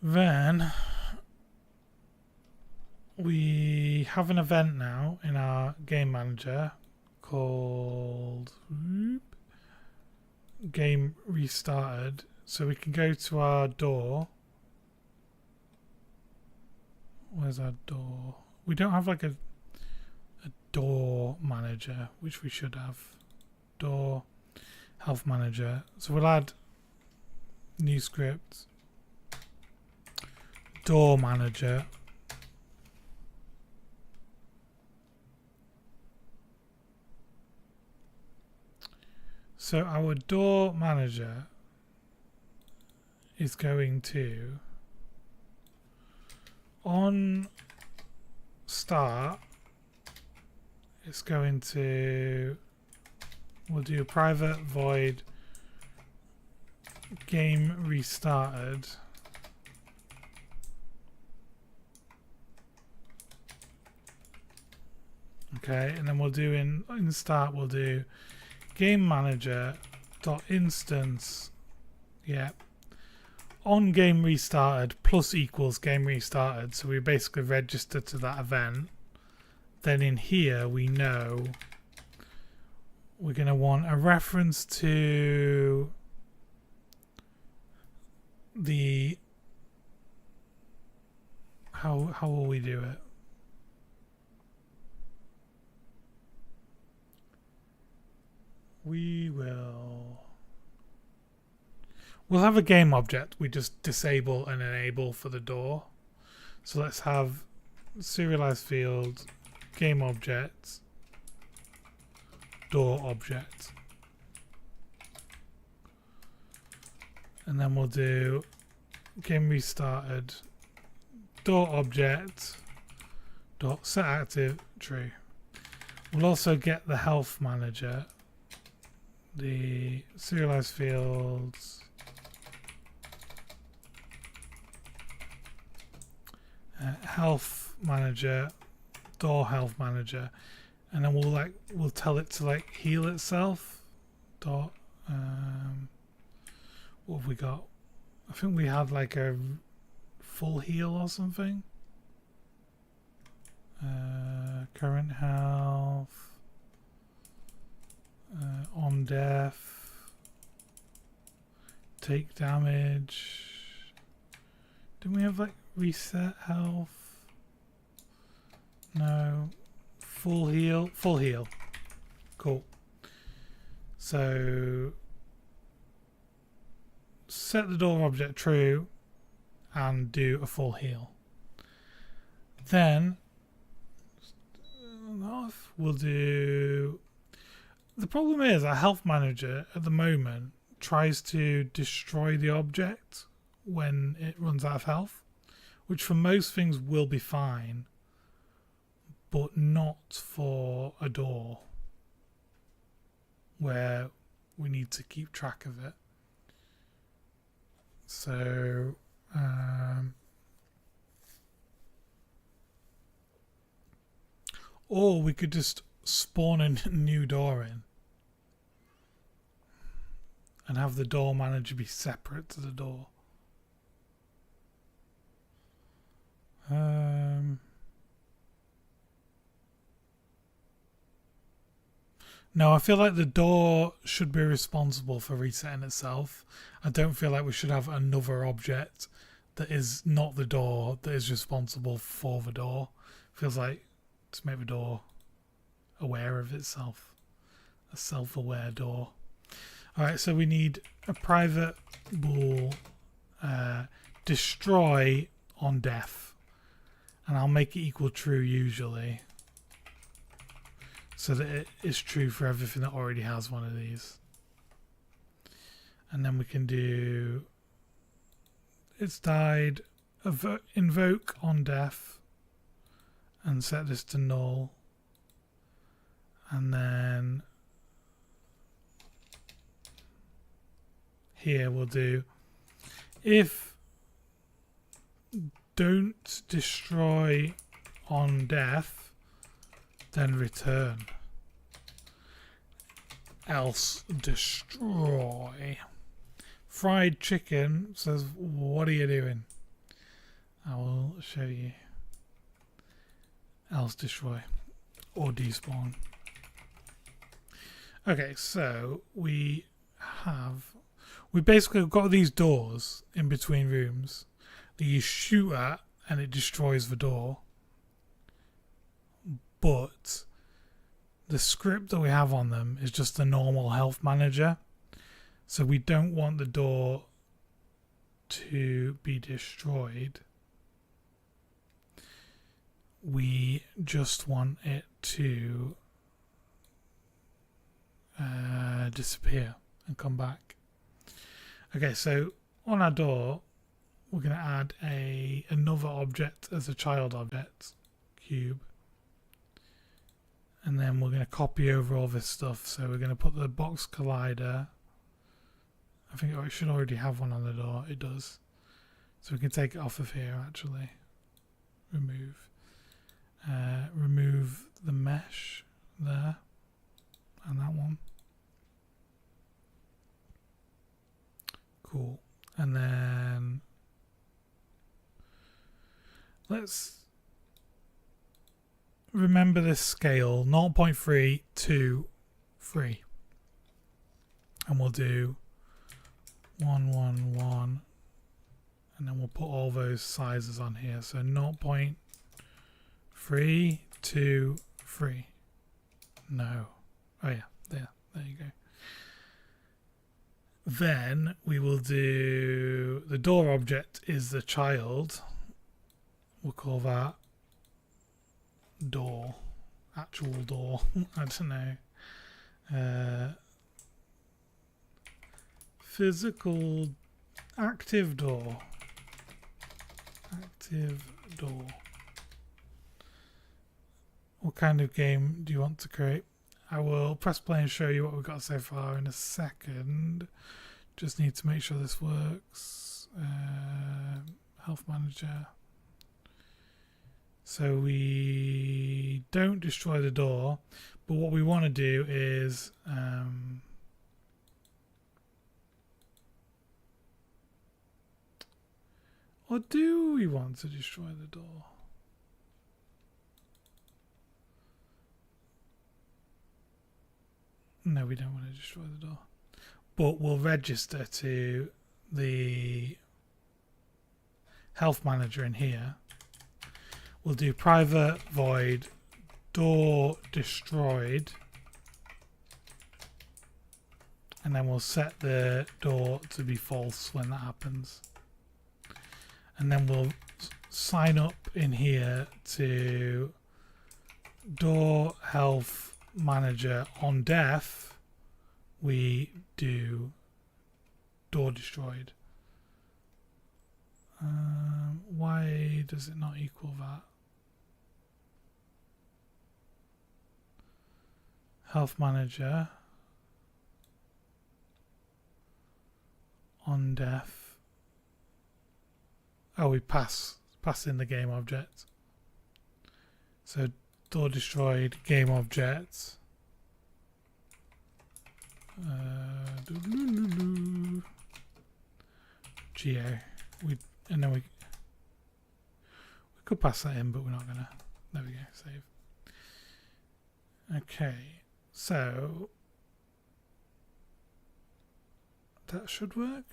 Then we have an event now in our game manager called game restarted. So we can go to our door. Where's our door? We don't have like a door manager, which we should have. Door health manager. So we'll add new script. Door manager. So our door manager is going to, on start, it's going to, we'll do a private void game restarted. Okay, and then we'll do in start, we'll do game manager dot instance, yeah, on game restarted plus equals game restarted. So we basically register to that event. Then in here we know we're going to want a reference to the how will we do it? We'll have a game object we just disable and enable for the door. So let's have serialized field, game object, door object. And then we'll do game restarted, door object, dot set active true. We'll also get the health manager, the serialized fields, health manager, door health manager, and then we'll tell it to like heal itself. Dot what have we got? I think we had like a full heal or something. Current health, on death, take damage. Didn't we have like reset health? No. Full heal. Full heal. Cool. So set the door object true and do a full heal. Then we'll do, the problem is our health manager at the moment tries to destroy the object when it runs out of health, which for most things will be fine, but not for a door where we need to keep track of it. So or we could just spawn a new door in and have the door manager be separate to the door. No, I feel like the door should be responsible for resetting itself. I don't feel like we should have another object that is not the door that is responsible for the door. Feels like to make the door aware of itself. A self-aware door. Alright, so we need a private bool destroy on death. And I'll make it equal true usually, so that it is true for everything that already has one of these. And then we can do it's died, invoke on death, and set this to null. And then here we'll do if don't destroy on death, then return, else destroy. Fried chicken says, what are you doing? I will show you. Else destroy or despawn. Okay, so we basically got these doors in between rooms that you shoot at and it destroys the door. But the script that we have on them is just a normal health manager. So we don't want the door to be destroyed. We just want it to disappear. and come back. Okay, so on our door, we're going to add another object as a child object, cube. And then we're going to copy over all this stuff. So we're going to put the box collider. I think it should already have one on the door. It does. So we can take it off of here actually. Remove. Remove the mesh there. And that one. Cool. And then let's remember this scale, 0.3 to 3. And we'll do 1, 1, 1. And then we'll put all those sizes on here. So 0.3 to 3. No. Oh yeah, there you go. Then we will do the door object is the child. We'll call that door, actual door. I don't know. Physical active door. Active door. What kind of game do you want to create? I will press play and show you what we've got so far in a second. Just need to make sure this works. Health manager. So we don't destroy the door, but what we want to do is or do we want to destroy the door? No, we don't want to destroy the door. But we'll register to the health manager in here. We'll do private void door destroyed. And then we'll set the door to be false when that happens. And then we'll sign up in here to door health manager on death. We do door destroyed. Why does it not equal that? Health manager on death. Oh, we pass in the game object. So door destroyed game object. Geo. And then we could pass that in, but we're not gonna. There we go. Save. Okay, so that should work.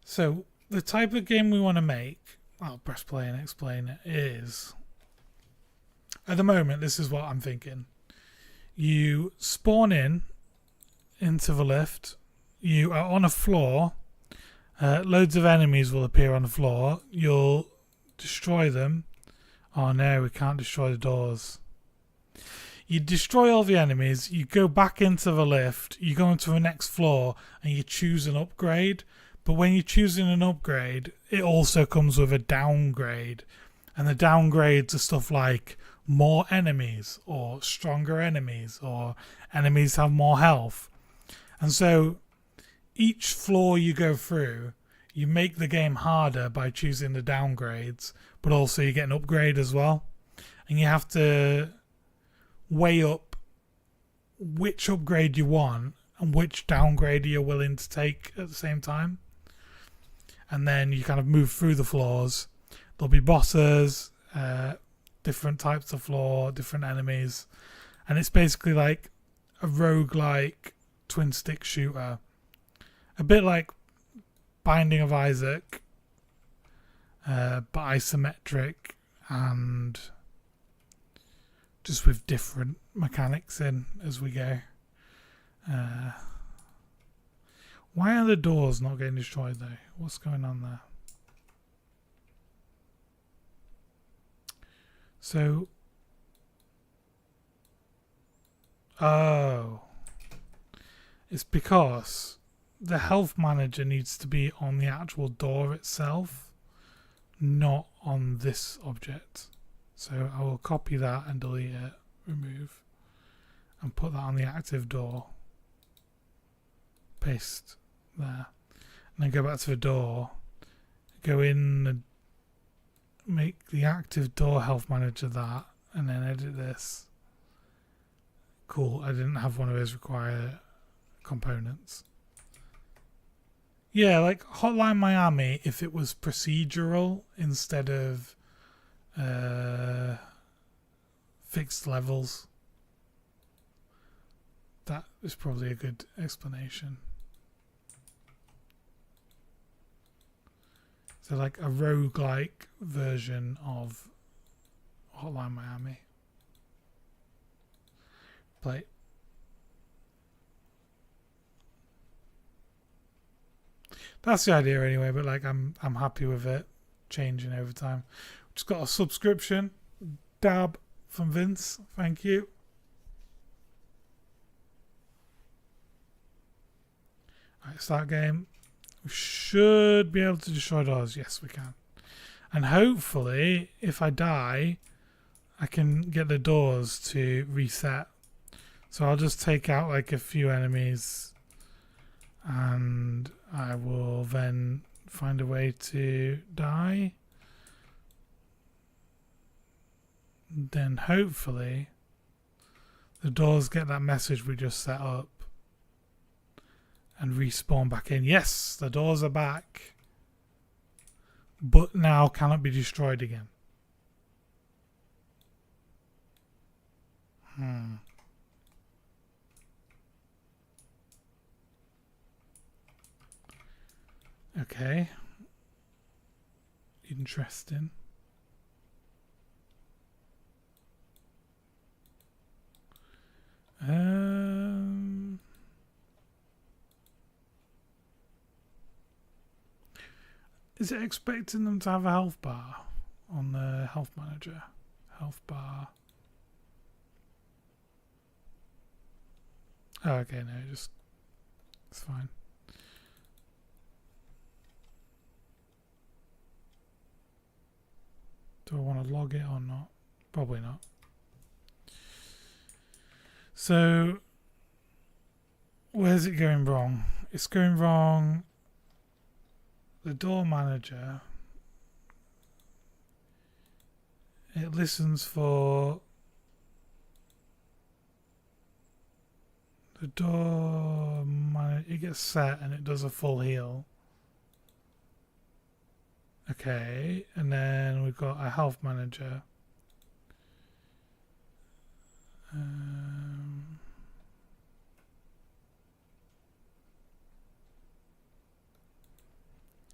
So the type of game we want to make, I'll press play and explain it, is at the moment this is what I'm thinking. You spawn into the lift, you are on a floor, loads of enemies will appear on the floor, you'll destroy them. Oh no, we can't destroy the doors. You destroy all the enemies, you go back into the lift, you go into the next floor and you choose an upgrade. But when you're choosing an upgrade, it also comes with a downgrade. And the downgrades are stuff like more enemies or stronger enemies or enemies have more health. And so each floor you go through, you make the game harder by choosing the downgrades, but also you get an upgrade as well. And you have to weigh up which upgrade you want and which downgrade you're willing to take at the same time. And then you kind of move through the floors. There'll be bosses, different types of floor, different enemies. And it's basically like a roguelike twin stick shooter. A bit like Binding of Isaac, but isometric and just with different mechanics in as we go. Why are the doors not getting destroyed though? What's going on there? So, oh, it's because the health manager needs to be on the actual door itself, not on this object. So I will copy that and delete it, remove, and put that on the active door. Paste there. And then go back to the door, go in and make the active door health manager that, and then edit this. Cool, I didn't have one of those require components. Yeah, like Hotline Miami, if it was procedural instead of fixed levels, that is probably a good explanation. So like a roguelike version of Hotline Miami. Play. That's the idea anyway, but like I'm happy with it changing over time. Just got a subscription. Dab from Vince. Thank you. Alright, start game. We should be able to destroy doors. Yes, we can. And hopefully, if I die, I can get the doors to reset. So I'll just take out like a few enemies and I will then find a way to die. Then hopefully the doors get that message we just set up and respawn back in. Yes, the doors are back, but now cannot be destroyed again. Okay. Interesting. Is it expecting them to have a health bar on the health manager? Health bar. Oh, okay, no, just it's fine. Do I want to log it or not? Probably not. So, where's it going wrong? It's going wrong. The door manager, it listens for the door manager. It gets set and it does a full heal. Okay, and then we've got a health manager.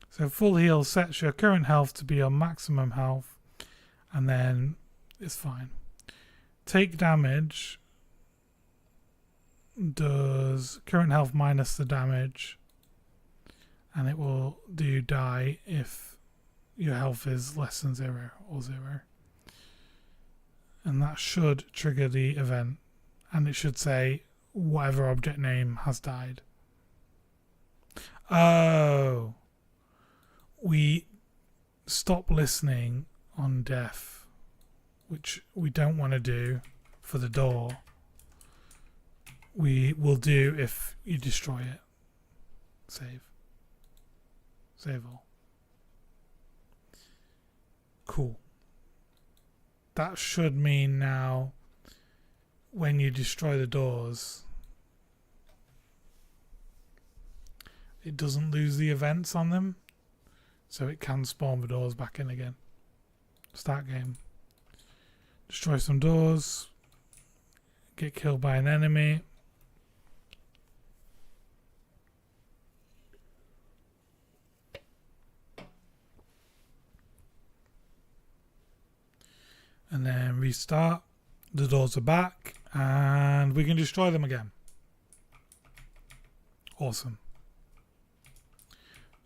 So full heal sets your current health to be your maximum health, and then it's fine. Take damage does current health minus the damage, and it will do die if your health is less than 0 or 0. And that should trigger the event, and it should say whatever object name has died. Oh, we stop listening on death, which we don't want to do for the door. We will do if you destroy it. Save. Save all. Cool. That should mean now when you destroy the doors, it doesn't lose the events on them, so it can spawn the doors back in again. Start game. Destroy some doors. Get killed by an enemy. And then restart. The doors are back and we can destroy them again. Awesome.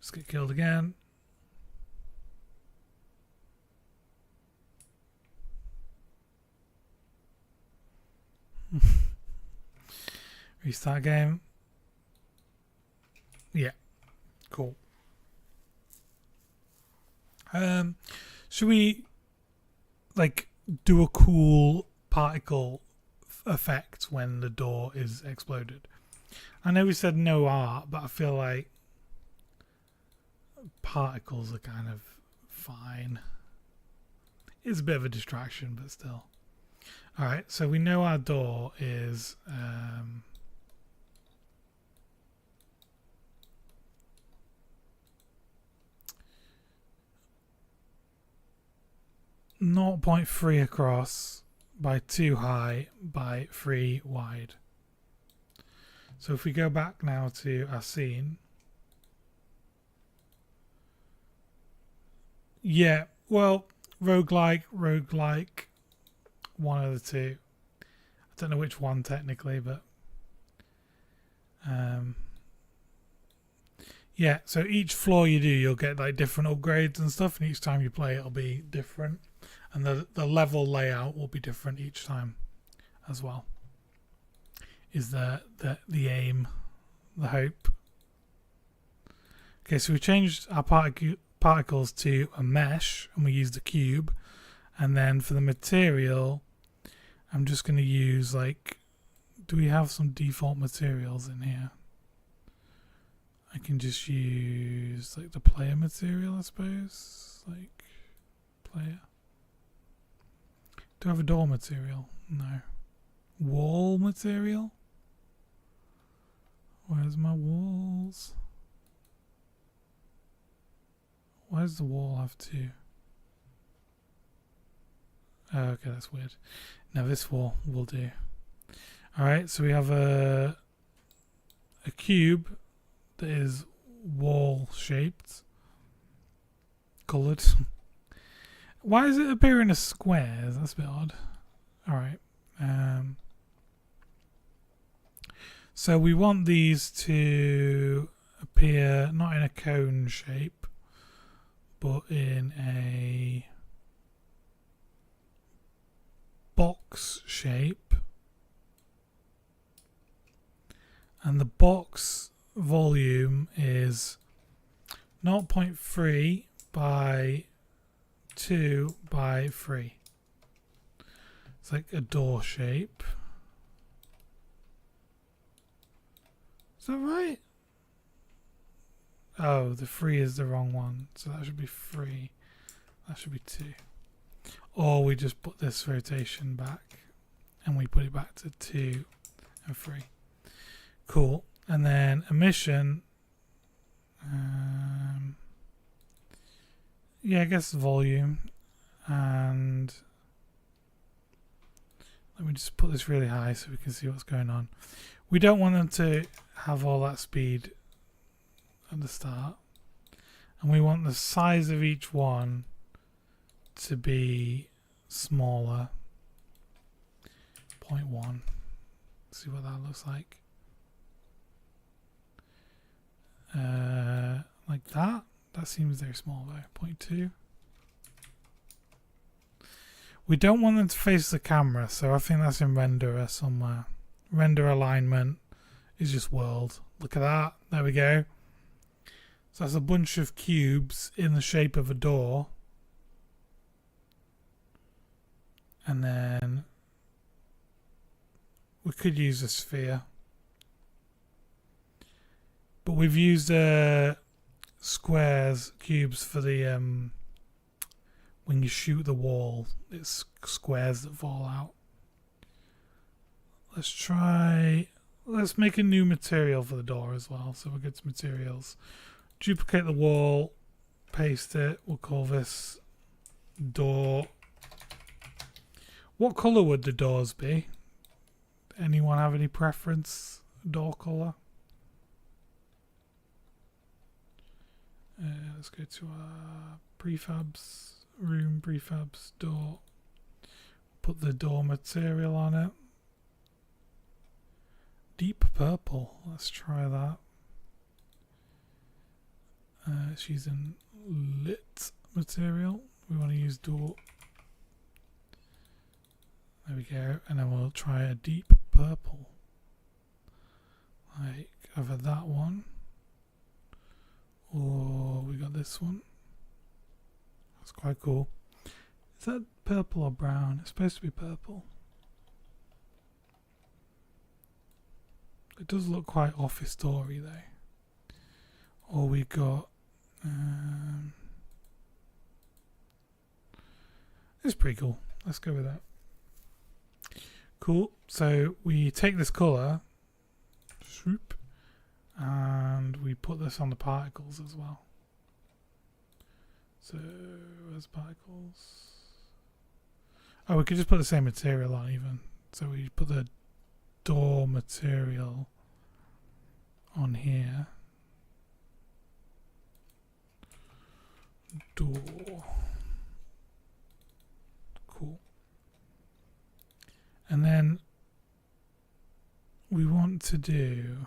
Just get killed again. Restart game. Yeah, cool. Should we like do a cool particle effect when the door is exploded? I know we said no art, but I feel like particles are kind of fine. It's a bit of a distraction, but still. Alright, so we know our door is 0.3 across by 2 high by 3 wide. So if we go back now to our scene, yeah, well, roguelike, one of the two. I don't know which one technically, but yeah, so each floor you do, you'll get like different upgrades and stuff, and each time you play it'll be different, and the level layout will be different each time as well. Is the aim, the hope. Okay, so we changed our particles to a mesh, and we used the cube, and then for the material I'm just going to use like, do we have some default materials in here? I can just use like the player material, I suppose. Like player. Do I have a door material? No. Wall material? Where's my walls? Why does the wall have two? Oh, okay, that's weird. Now this wall will do. Alright, so we have a cube that is wall shaped, coloured. Why is it appearing as squares? That's a bit odd. Alright. So we want these to appear not in a cone shape, but in a box shape, and the box volume is 0.3 by 2 by 3. It's like a door shape. Is that right? Oh, the 3 is the wrong one, so that should be 3. That should be 2. Or we just put this rotation back and we put it back to 2 and 3. Cool. And then emission, yeah, I guess volume, and let me just put this really high so we can see what's going on. We don't want them to have all that speed at the start, and we want the size of each one to be smaller. 0.1. See what that looks like. Like that. That seems very small though. 0.2. We don't want them to face the camera, so I think that's in renderer somewhere. Render alignment is just world. Look at that. There we go. So that's a bunch of cubes in the shape of a door. And then we could use a sphere. But we've used squares, cubes for the when you shoot the wall, it's squares that fall out. Let's make a new material for the door as well. So we'll get to materials. Duplicate the wall, paste it. We'll call this door. What colour would the doors be? Anyone have any preference? Door colour? Let's go to our prefabs, room prefabs, door. Put the door material on it. Deep purple. Let's try that. It's using lit material. We want to use door. There we go. And then we'll try a deep purple. Like either that one or we got this one. That's quite cool. Is that purple or brown? It's supposed to be purple. It does look quite Office Story though. Or we got it's pretty cool. Let's go with that. Cool. So we take this colour, swoop, and we put this on the particles as well. So where's particles? Oh, we could just put the same material on even. So we put the door material on here. Door. Cool. And then we want to do,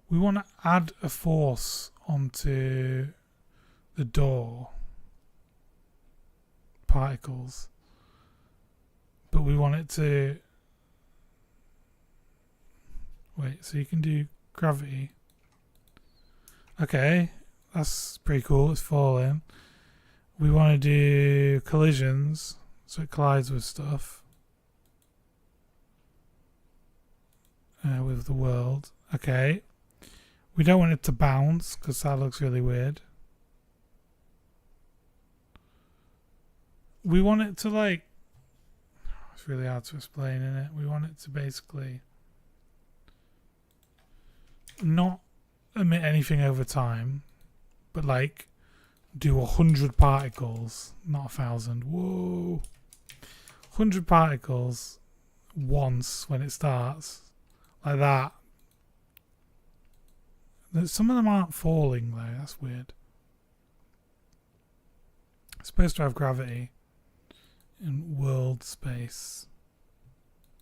we want to add a force onto the door particles, but we want it to, wait, so you can do gravity. Okay, that's pretty cool. It's falling. We want to do collisions, so it collides with stuff, with the world. Okay. We don't want it to bounce because that looks really weird. We want it to like, it's really hard to explain, isn't it? We want it to basically not emit anything over time, but like do 100 particles, not 1,000. Whoa. 100 particles once when it starts, like that. Some of them aren't falling though, that's weird. It's supposed to have gravity in world space.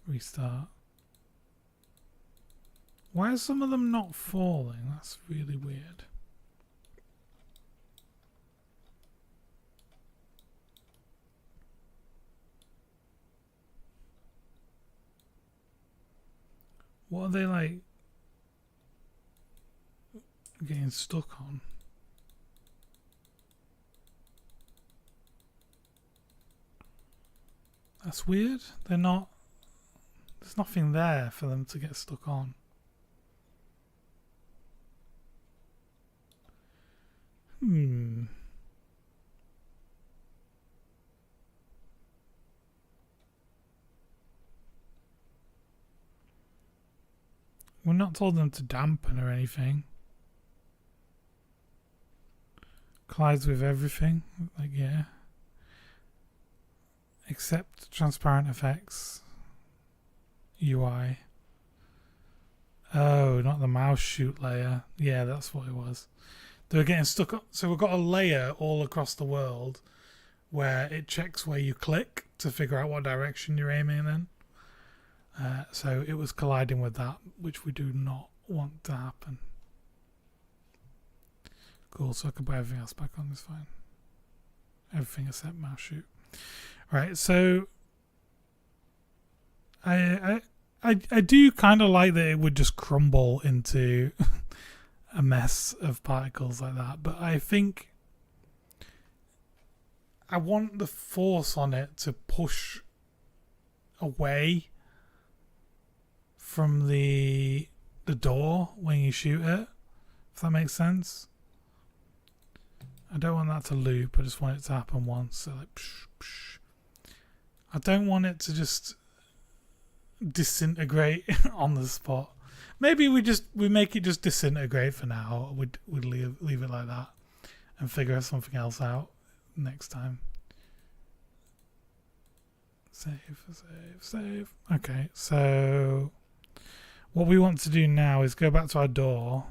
Restart. Why are some of them not falling? That's really weird. What are they like getting stuck on? That's weird. They're not, there's nothing there for them to get stuck on. We're not told them to dampen or anything. Collides with everything. Like, yeah. Except transparent effects. UI. Oh, not the mouse shoot layer. Yeah, that's what it was. They were getting stuck up. So we've got a layer all across the world where it checks where you click to figure out what direction you're aiming in. So it was colliding with that, which we do not want to happen. Cool, so I can put everything else back on, it's fine. Everything except mouse shoot. Right, so I do kind of like that it would just crumble into a mess of particles like that, but I think I want the force on it to push away from the door when you shoot it, if that makes sense. I don't want that to loop, I just want it to happen once. So like, psh, psh. I don't want it to just disintegrate on the spot. Maybe we make it just disintegrate for now. We'd leave it like that and figure something else out next time. Save. Okay, so what we want to do now is go back to our door.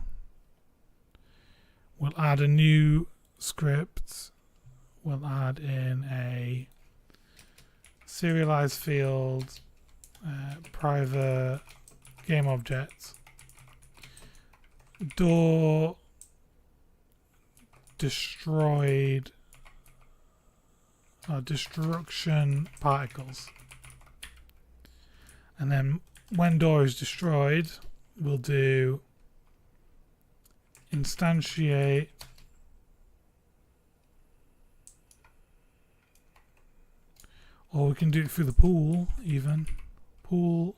We'll add a new script. We'll add in a serialized field, private game object, door destroyed destruction particles. And then when door is destroyed, we'll do instantiate or we can do it through the pool even. Pool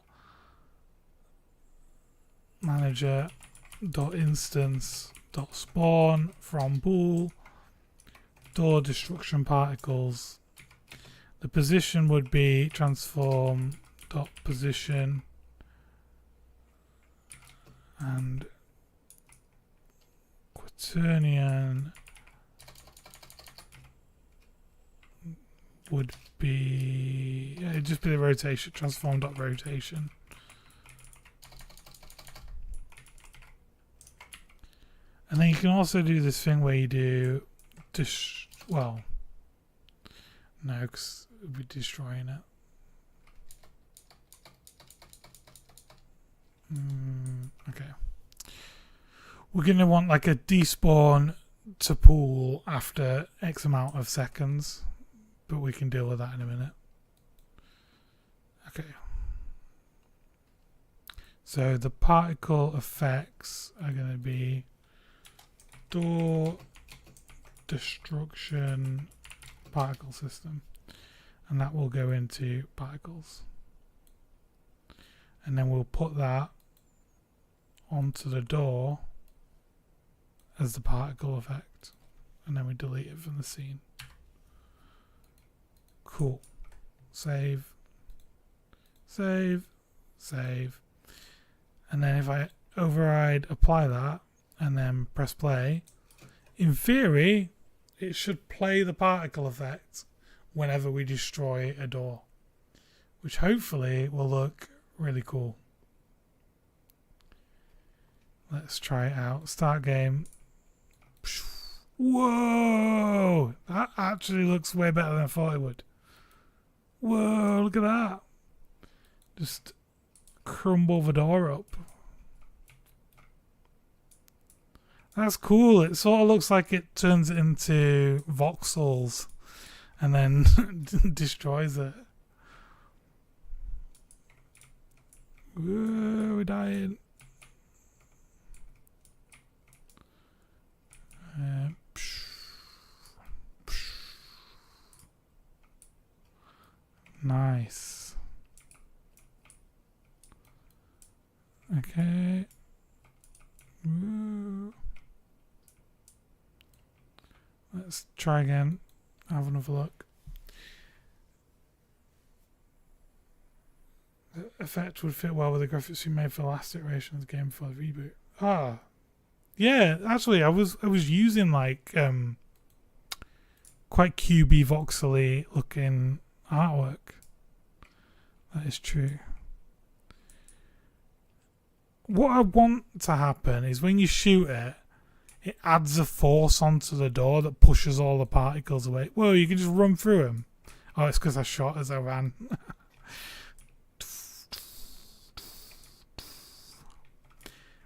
manager dot instance dot spawn from pool door destruction particles. The position would be transform dot position and quaternion would be it'd just be the rotation transform dot rotation. And then you can also do this thing where you do well, no, because we're destroying it. Okay. We're going to want like a despawn to pool after X amount of seconds, but we can deal with that in a minute. Okay. So the particle effects are going to be door destruction particle system, and that will go into particles, and then we'll put that onto the door as the particle effect, and then we delete it from the scene. Cool. Save, save, save, and then if I override apply that and then press play, in theory it should play the particle effect whenever we destroy a door, which hopefully will look really cool. Let's try it out. Start game. Whoa! That actually looks way better than I thought it would. Whoa, look at that. Just crumble the door up. That's cool. It sort of looks like it turns it into voxels and then destroys it. Whoa, we're dying. Nice. Okay. Woo. Let's try again. Have another look. The effect would fit well with the graphics you made for the last iteration of the game for the reboot. Ah, yeah. Actually, I was using like quite QB voxely looking artwork. That is true. What I want to happen is when you shoot it, it adds a force onto the door that pushes all the particles away. Whoa, you can just run through them. Oh, it's because I shot as I ran.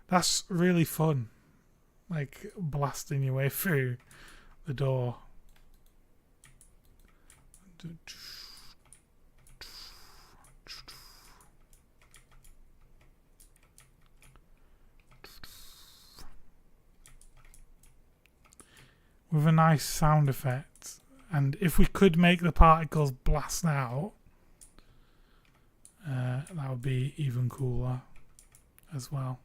That's really fun. Like blasting your way through the door. With a nice sound effect, and if we could make the particles blast out, that would be even cooler as well.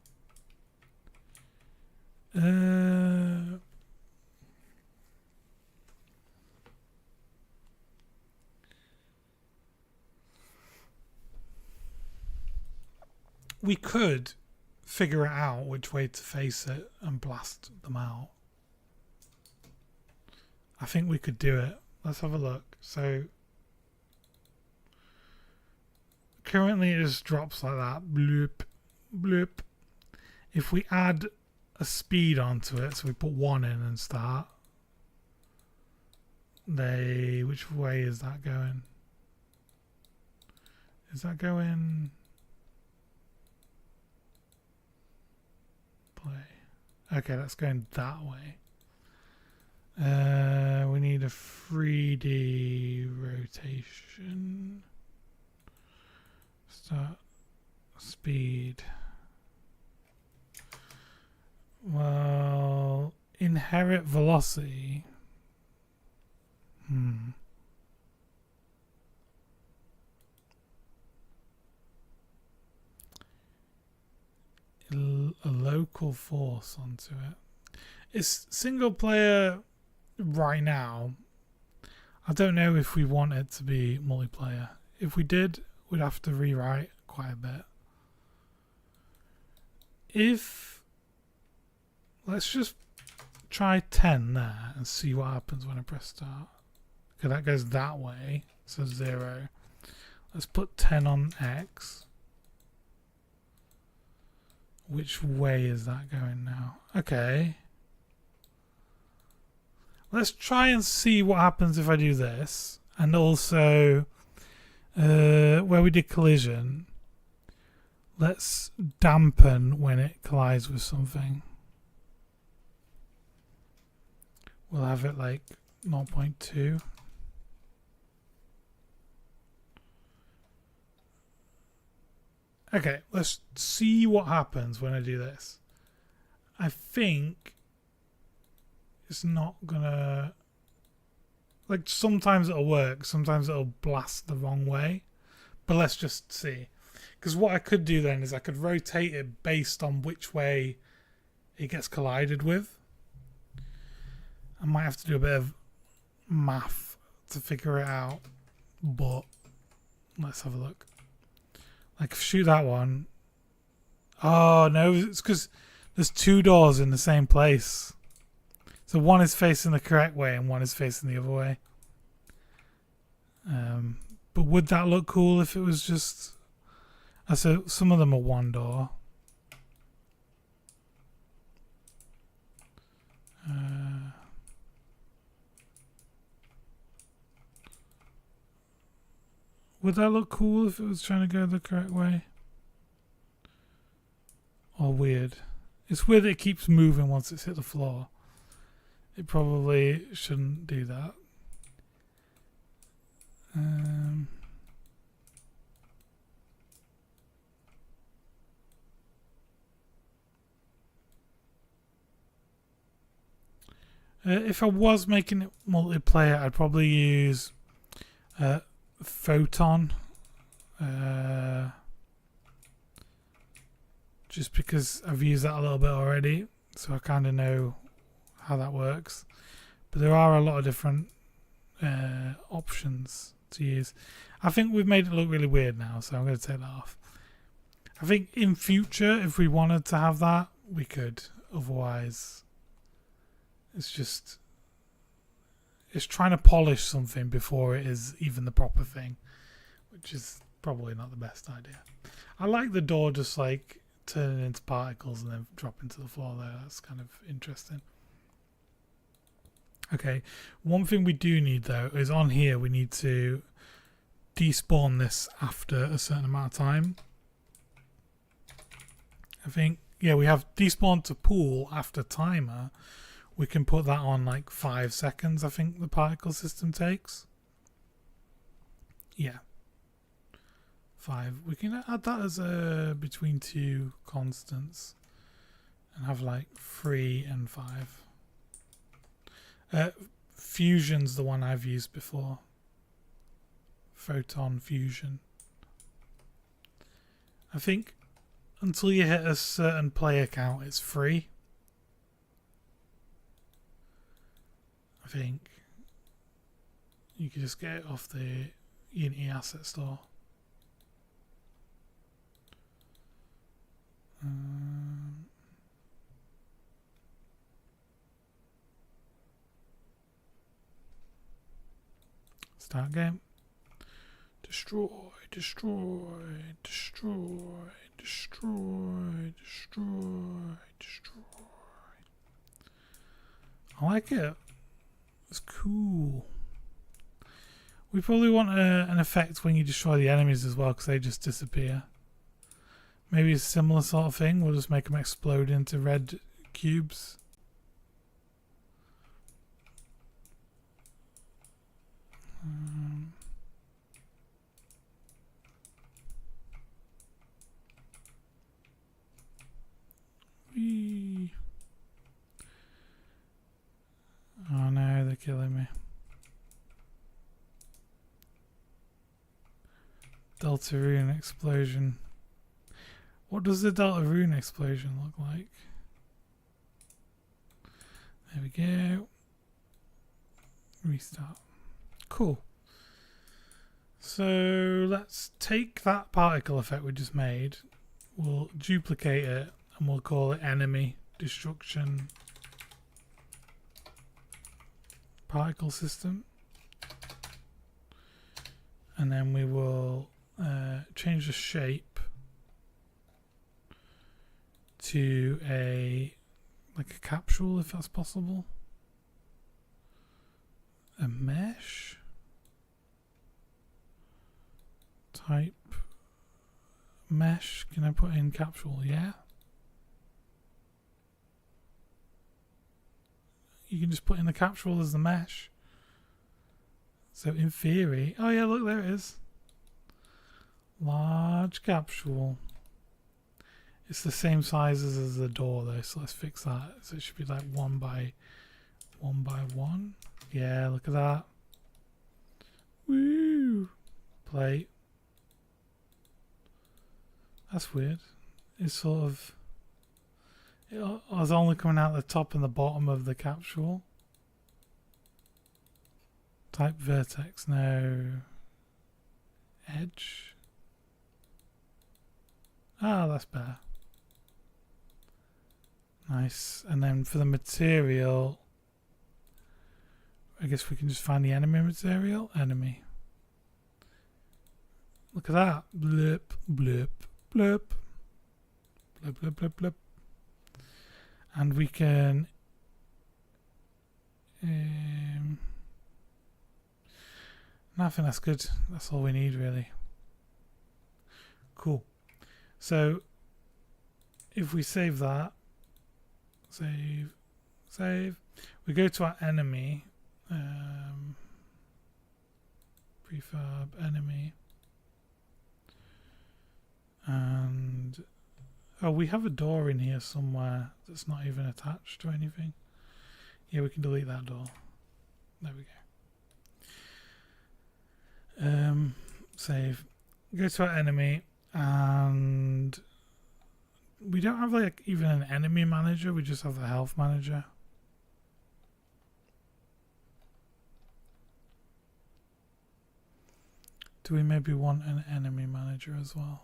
We could figure it out which way to face it and blast them out. I think we could do it. Let's have a look. So currently it just drops like that. Bloop, bloop. If we add a speed onto it, so we put 1 in and start. Which way is that going? Is that going? Play. Okay, that's going that way. We need a 3D rotation. Start speed. Well, inherit velocity. A local force onto it. It's single player right now. I don't know if we want it to be multiplayer. If we did, we'd have to rewrite quite a bit. Let's just try 10 there and see what happens when I press start. Okay, that goes that way, so 0. Let's put 10 on X. Which way is that going now? Okay. Let's try and see what happens if I do this. And also, where we did collision, let's dampen when it collides with something. We'll have it like 0.2. Okay, let's see what happens when I do this. I think it's not gonna... Like, sometimes it'll work, sometimes it'll blast the wrong way. But let's just see. Because what I could do then is I could rotate it based on which way it gets collided with. I might have to do a bit of math to figure it out. But let's have a look. Like, shoot that one. Oh, no, it's because there's 2 doors in the same place. So one is facing the correct way and one is facing the other way. But would that look cool if it was just... So some of them are 1 door. Would that look cool if it was trying to go the correct way? Or weird? It's weird that it keeps moving once it's hit the floor. It probably shouldn't do that. If I was making it multiplayer, I'd probably use Photon. Just because I've used that a little bit already, so I kind of know how that works. But there are a lot of different options to use. I think we've made it look really weird now, so I'm going to take that off. I think in future, if we wanted to have that, we could. Otherwise, it's trying to polish something before it is even the proper thing, which is probably not the best idea. I like the door just like turning into particles and then dropping to the floor there. That's kind of interesting. Okay, one thing we do need though is on here we need to despawn this after a certain amount of time. I think, yeah, we have despawn to pool after timer. We can put that on like 5 seconds, I think the particle system takes. Yeah. 5. We can add that as a between 2 constants and have like 3 and 5. Fusion's the one I've used before. Photon fusion. I think until you hit a certain player count, it's free. I think you can just get it off the Unity asset store. Start game. Destroy, destroy, destroy, destroy, destroy, destroy. I like it. It's cool. We probably want an effect when you destroy the enemies as well, because they just disappear. Maybe a similar sort of thing. We'll just make them explode into red cubes. Whee. Oh no, they're killing me. Deltarune explosion. What does the Deltarune explosion look like? There we go. Restart. Cool. So let's take that particle effect we just made. We'll duplicate it and we'll call it enemy destruction particle system. And then we will change the shape to like a capsule if that's possible. A mesh type mesh. Can I put in capsule? Yeah. You can just put in the capsule as the mesh. So in theory, oh yeah, look, there it is. Large capsule. It's the same size as the door though, so let's fix that. So it should be like 1 by 1. Yeah, look at that. Woo! Plate. That's weird. It's sort of... It was only coming out the top and the bottom of the capsule. Type vertex, no. Edge. Ah, that's better. Nice. And then for the material, I guess we can just find the enemy material. Enemy. Look at that. Blip, blip, blip. Blip, blip, blip, blip. And we can... I think that's good. That's all we need, really. Cool. So, if we save that, save, we go to our enemy, prefab enemy, and oh, we have a door in here somewhere that's not even attached to anything. Yeah, we can delete that door. There we go. Save. Go to our enemy, and we don't have like even an enemy manager. We just have the health manager. Do we maybe want an enemy manager as well?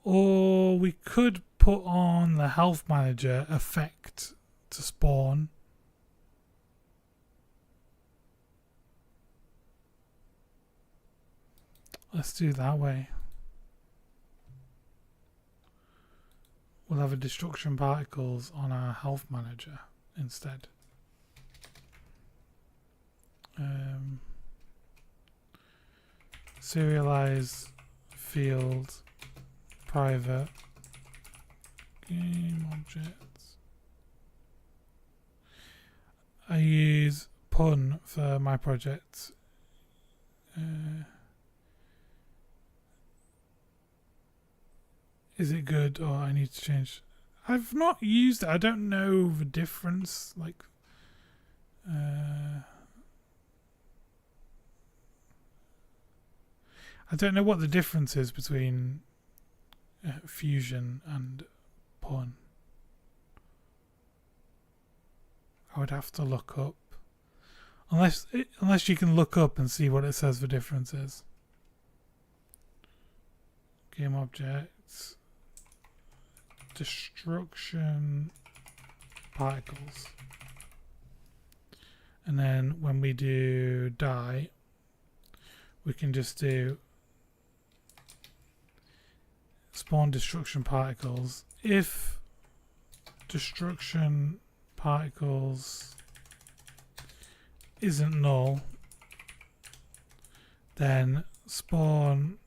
Or we could put on the health manager effect to spawn. Let's do it that way. We'll have a destruction particles on our health manager instead. Serialize field private game objects. I use pun for my project. Is it good or I need to change? I've not used it. I don't know the difference. Like, I don't know what the difference is between fusion and pun. I would have to look up. Unless you can look up and see what it says the difference is. Game objects. Destruction particles. And then when we do die, we can just do spawn destruction particles. If destruction particles isn't null, then spawn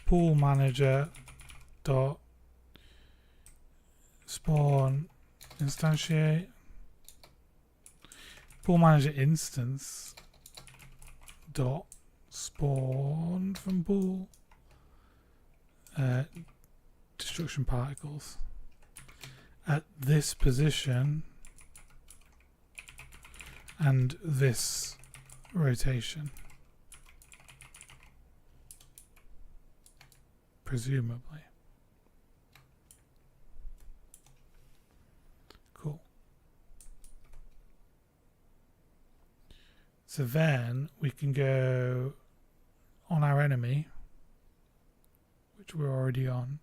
pool manager dot spawn instantiate Pool manager instance dot spawn from pool destruction particles at this position and this rotation, presumably. Cool. So then we can go on our enemy, which we're already on.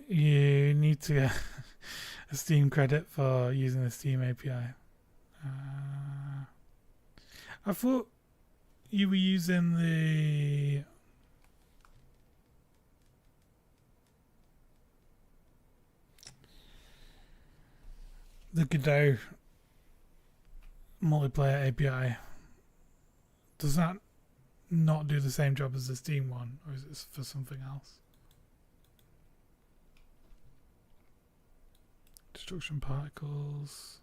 You need to get a Steam credit for using the Steam API. I thought you were using the Godot multiplayer API. Does that not do the same job as the Steam one, or is it for something else? Destruction particles,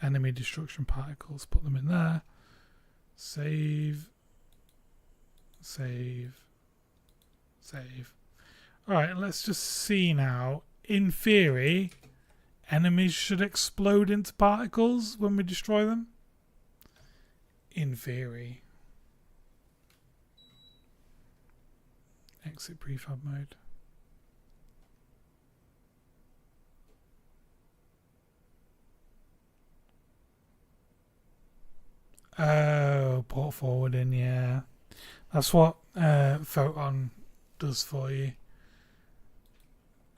enemy destruction particles, put them in there. Save. Alright, let's just see now. In theory, enemies should explode into particles when we destroy them. In theory. Exit prefab mode. Oh, port forwarding, yeah. That's what Photon does for you.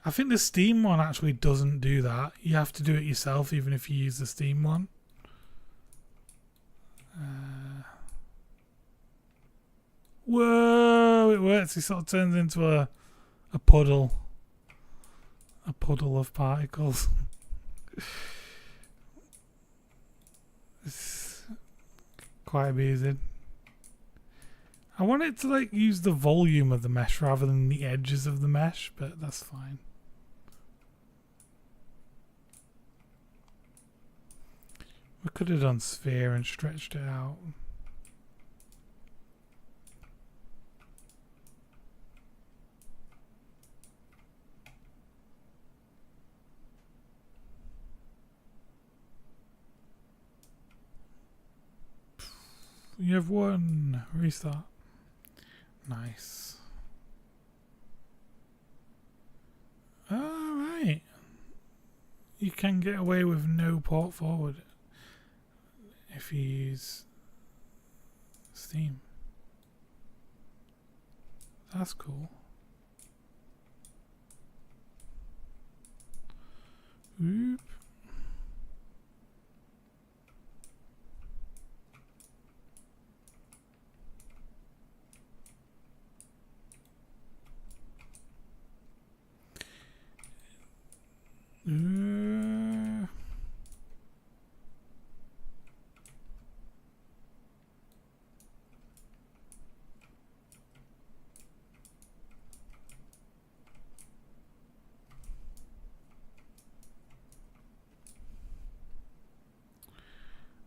I think the Steam one actually doesn't do that. You have to do it yourself even if you use the Steam one. Whoa, it works. It sort of turns into a puddle. A puddle of particles. It's quite amusing. I want it to like use the volume of the mesh rather than the edges of the mesh, but that's fine. We could have done sphere and stretched it out. You have one. Restart. Nice. Alright. You can get away with no port forward if you use Steam. That's cool. Oop.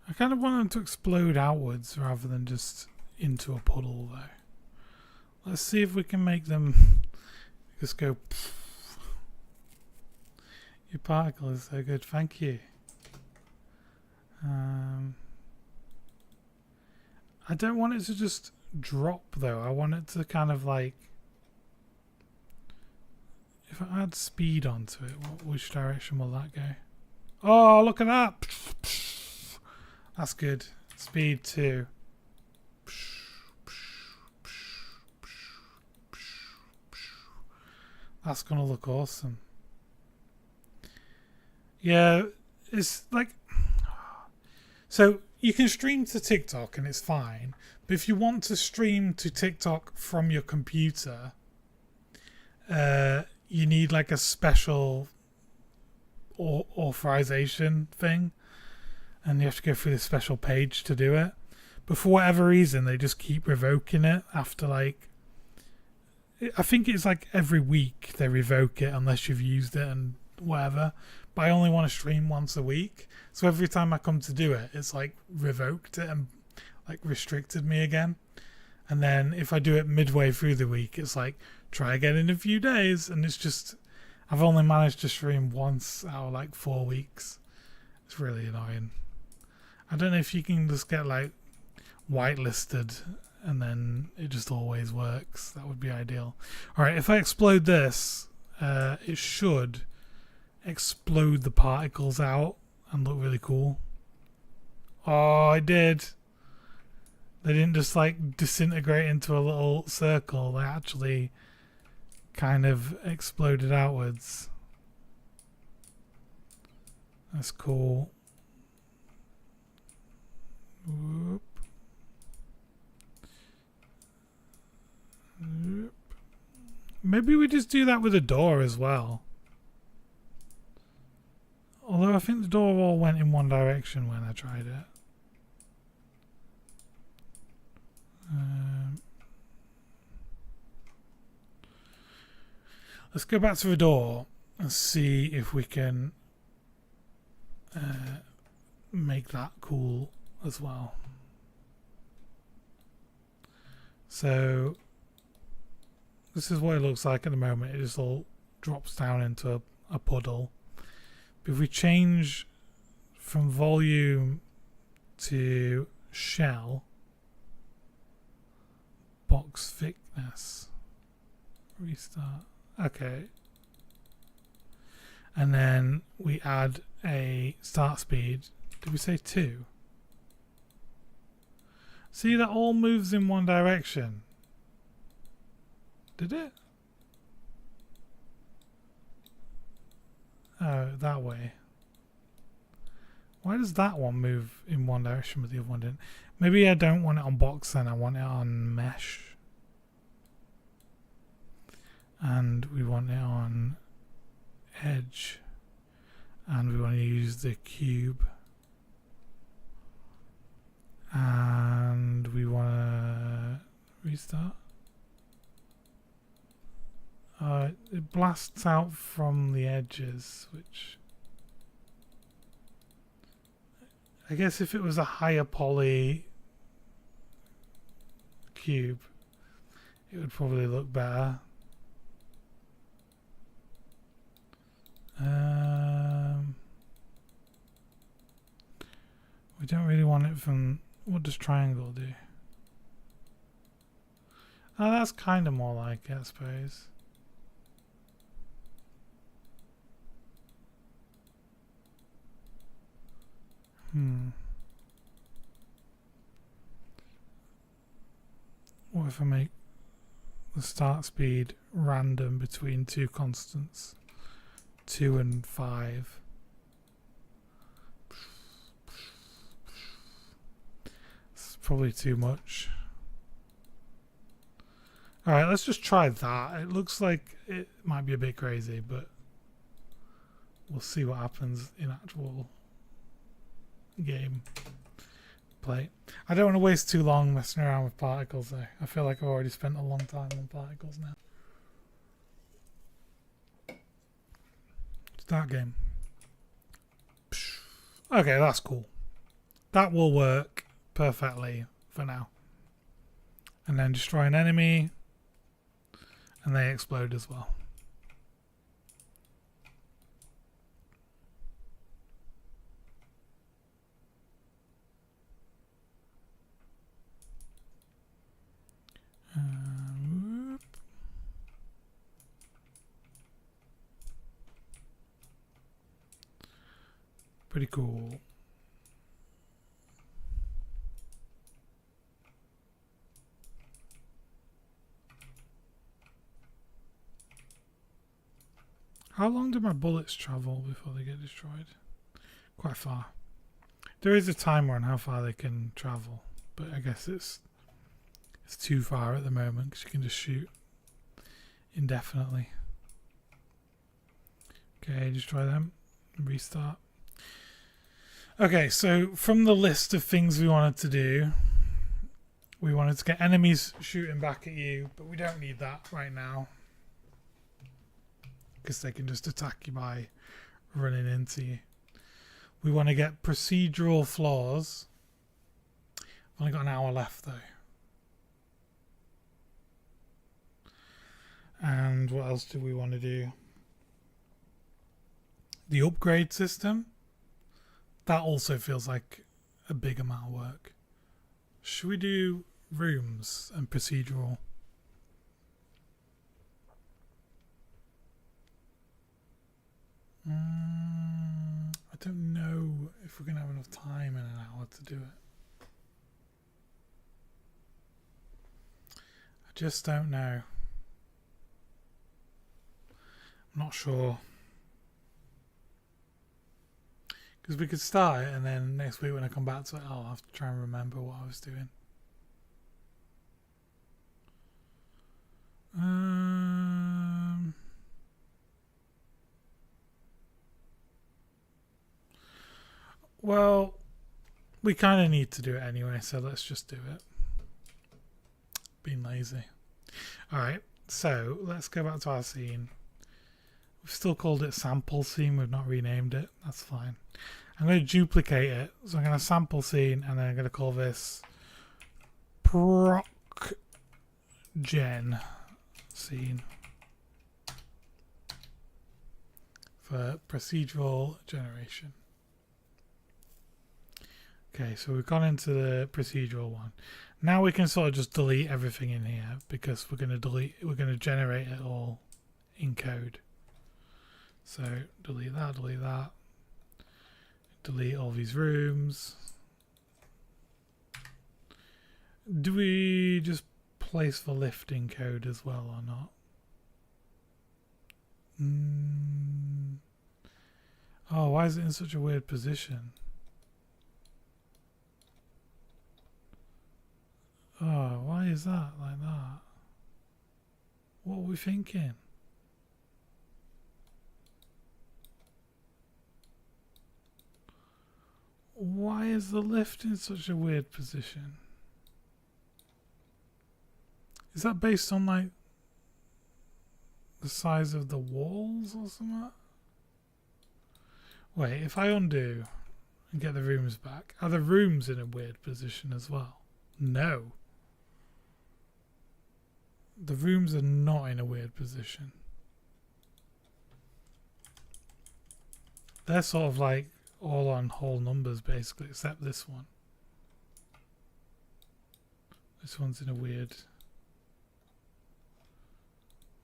I kind of want them to explode outwards rather than just into a puddle though. Let's see if we can make them just go. Your particle is so good, thank you. I don't want it to just drop though. I want it to kind of like, if I add speed onto it, which direction will that go? Oh, look at that! That's good. Speed 2. That's gonna look awesome. Yeah, it's like, so you can stream to TikTok and it's fine, but if you want to stream to TikTok from your computer, you need like a special authorization thing. and you have to go through this special page to do it. But for whatever reason, they just keep revoking it after like, I think it's like every week they revoke it unless you've used it and whatever. But I only want to stream once a week, so every time I come to do it, it's like revoked it and like restricted me again. And then if I do it midway through the week, it's like try again in a few days, and it's just I've only managed to stream once out of like 4 weeks. It's really annoying. I don't know if you can just get like whitelisted and then it just always works. That would be ideal. Alright, if I explode this, it should explode the particles out and look really cool. Oh, I did. They didn't just like disintegrate into a little circle. They actually kind of exploded outwards. That's cool. Whoop. Whoop. Maybe we just do that with a door as well. Although I think the door all went in one direction when I tried it. Let's go back to the door and see if we can make that cool as well. So this is what it looks like at the moment. It just all drops down into a puddle. But if we change from volume to shell, box thickness, restart. Okay. And then we add a start speed. Did we say 2? See, that all moves in one direction. Did it? Oh, that way. Why does that one move in one direction but the other one didn't? Maybe I don't want it on box then, I want it on mesh. And we want it on edge. And we want to use the cube. And we want to restart. It blasts out from the edges, which I guess if it was a higher poly cube, it would probably look better. We don't really want it from... What does triangle do? Oh, that's kind of more like it, I suppose. What if I make the start speed random between 2 constants? 2 and 5. It's probably too much. Alright, let's just try that. It looks like it might be a bit crazy, but we'll see what happens in actual game play. I don't want to waste too long messing around with particles though. I feel like I've already spent a long time on particles now. Start game. Okay, that's cool. That will work perfectly for now. And then destroy an enemy, and they explode as well. Pretty cool. How long do my bullets travel before they get destroyed? Quite far. There is a timer on how far they can travel, but I guess it's too far at the moment because you can just shoot indefinitely. Okay, destroy them. Restart. Okay, so from the list of things we wanted to do, we wanted to get enemies shooting back at you, but we don't need that right now. Because they can just attack you by running into you. We want to get procedural floors. I've only got an hour left though. And what else do we want to do? The upgrade system. That also feels like a big amount of work. Should we do rooms and procedural? I don't know if we're going to have enough time in an hour to do it. I just don't know. I'm not sure. Because we could start it and then next week when I come back to it, I'll have to try and remember what I was doing. Well, we kind of need to do it anyway, so let's just do it. Being lazy. Alright, so let's go back to our scene. We've still called it sample scene, we've not renamed it. That's fine. I'm going to duplicate it. So I'm going to sample scene and then I'm going to call this proc gen scene for procedural generation. Okay, so we've gone into the procedural one. Now we can sort of just delete everything in here because we're going to generate it all in code. So delete that, delete all these rooms. Do we just place the lift in code as well or not? Oh, why is it in such a weird position? Oh, why is that like that? What are we thinking? Why is the lift in such a weird position? Is that based on like the size of the walls or something? Wait, if I undo and get the rooms back, are the rooms in a weird position as well? No. The rooms are not in a weird position. They're sort of like all on whole numbers basically, except this one. This one's in a weird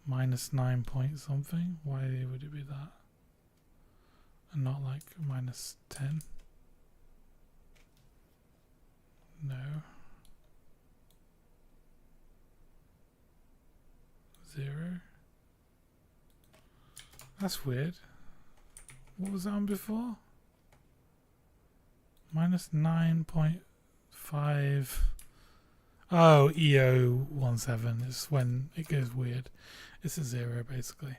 -9 point something. Why would it be that? And not like -10? No. 0. That's weird. What was that on before? -9.5. Oh, EO17 is when it goes weird. It's a 0 basically.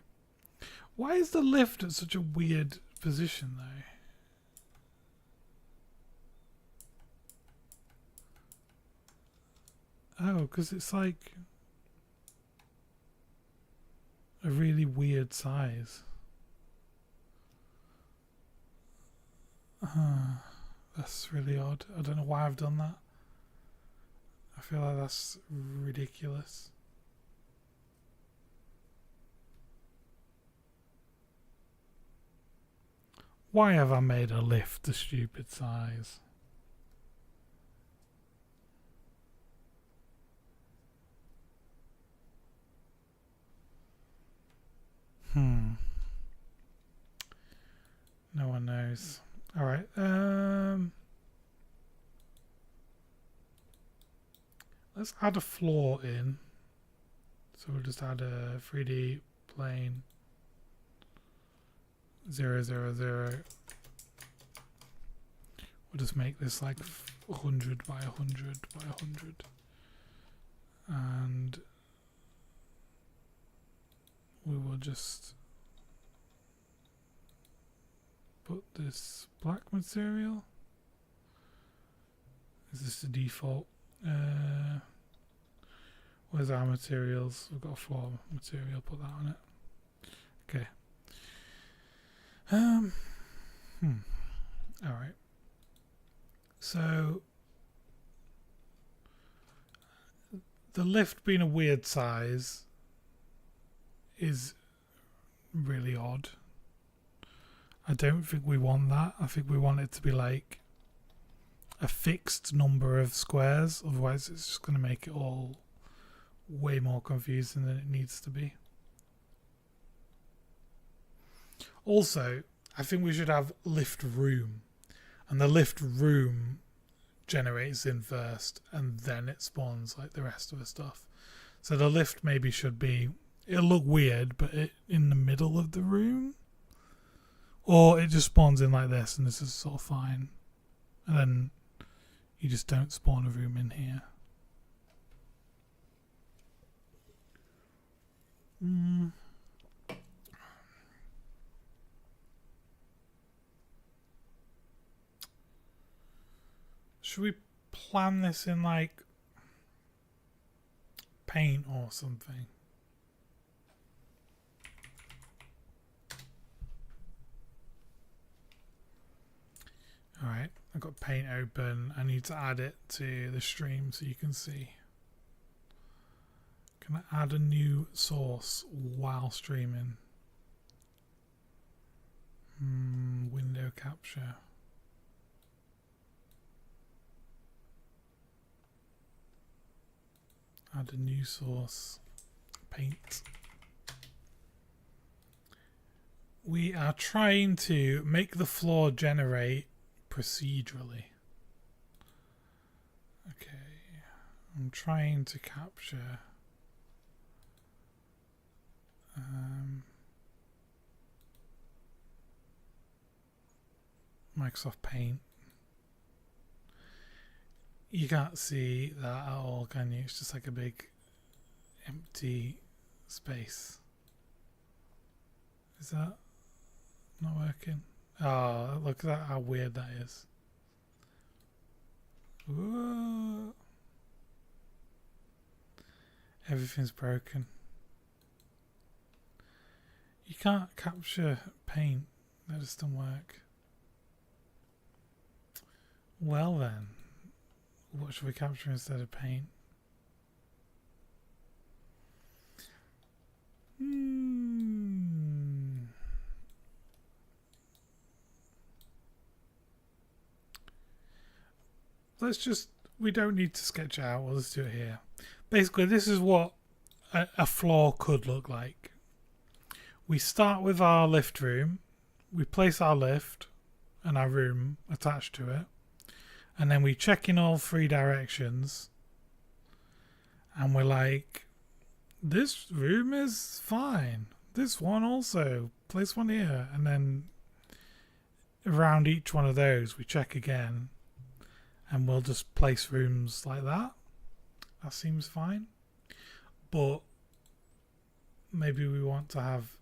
Why is the lift at such a weird position though? Oh, because it's like a really weird size. That's really odd. I don't know why I've done that. I feel like that's ridiculous. Why have I made a lift a stupid size? No one knows. Alright, let's add a floor in. So we'll just add a 3D plane 0, 0, 0. We'll just make this like 100 by 100 by 100. And we will just put this black material. Is this the default? Where's our materials? We've got a floor material, put that on it. Okay. Alright. So the lift being a weird size is really odd. I don't think we want that. I think we want it to be like a fixed number of squares, otherwise it's just going to make it all way more confusing than it needs to be. Also, I think we should have lift room, and the lift room generates in first and then it spawns like the rest of the stuff. So the lift maybe should be, it'll look weird, but in the middle of the room, or it just spawns in like this and this is sort of fine, and then you just don't spawn a room in here. Should we plan this in like paint or something? Alright, I've got paint open. I need to add it to the stream so you can see. Can I add a new source while streaming? Window capture. Add a new source. Paint. We are trying to make the floor generate procedurally. Okay. I'm trying to capture Microsoft Paint. You can't see that at all, can you? It's just like a big empty space. Is that not working? Oh, look at that, how weird that is. Whoa. Everything's broken. You can't capture paint. That just doesn't work. Well then, what should we capture instead of paint? Let's just, we don't need to sketch it out, we'll just do it here. Basically, this is what a floor could look like. We start with our lift room, we place our lift and our room attached to it, and then we check in all three directions, and we're like, this room is fine, this one also, place one here, and then around each one of those we check again, and we'll just place rooms like that. That seems fine, but maybe we want to have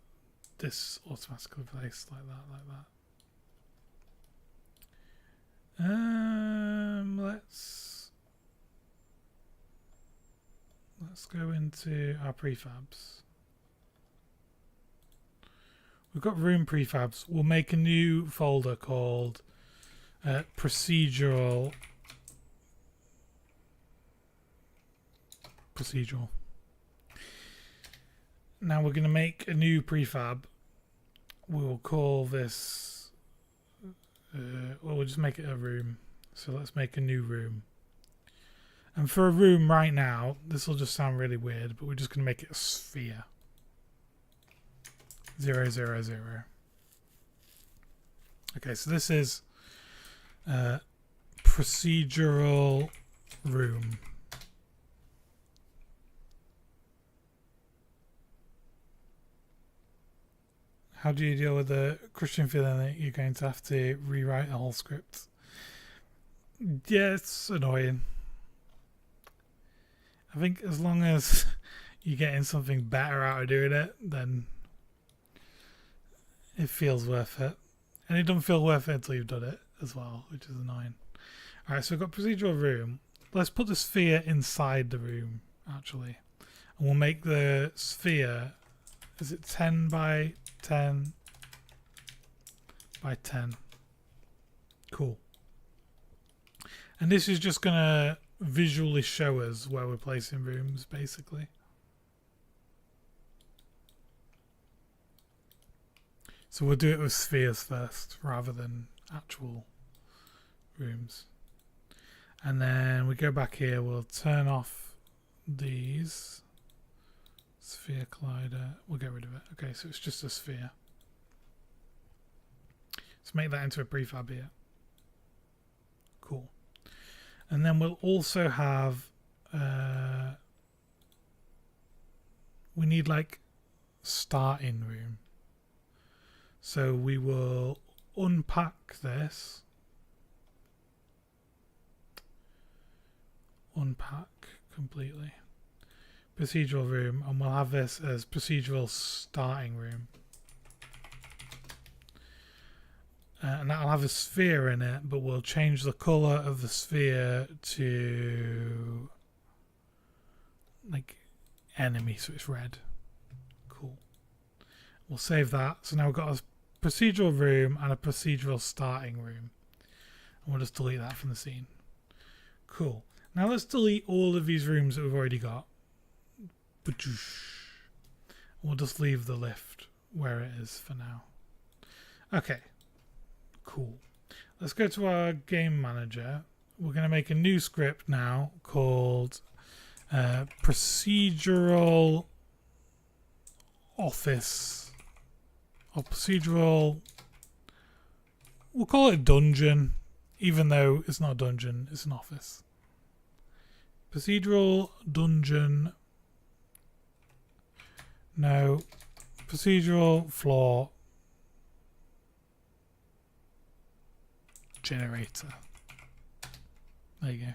this automatically placed like that, let's go into our prefabs. We've got room prefabs. We'll make a new folder called procedural. Now we're going to make a new prefab. We will call this, well, we'll just make it a room. So let's make a new room. And for a room right now, this will just sound really weird, but we're just going to make it a sphere. 0, 0, 0. Okay, so this is procedural room. How do you deal with the Christian feeling that you're going to have to rewrite the whole script? Yeah, it's annoying. I think as long as you're getting something better out of doing it, then it feels worth it. And it doesn't feel worth it until you've done it as well, which is annoying. Alright, so we've got procedural room. Let's put the sphere inside the room, actually. And we'll make the sphere, is it 10 by 10 by 10? Cool. And this is just going to visually show us where we're placing rooms, basically. So we'll do it with spheres first, rather than actual rooms. And then we go back here, we'll turn off these. Sphere collider, we'll get rid of it. Okay, so it's just a sphere. Let's make that into a prefab here. Cool. And then we'll also have, we need like starting room. So we will unpack this. Unpack completely. Procedural room, and we'll have this as procedural starting room. And that'll have a sphere in it, but we'll change the color of the sphere to like enemy, so it's red. Cool. We'll save that. So now we've got a procedural room and a procedural starting room. And we'll just delete that from the scene. Cool. Now let's delete all of these rooms that we've already got. We'll just leave the lift where it is for now. Okay. Cool. Let's go to our game manager. We're going to make a new script now called procedural office or procedural. We'll call it dungeon, even though it's not a dungeon, it's an office. Procedural dungeon. No. Procedural floor generator. There you go.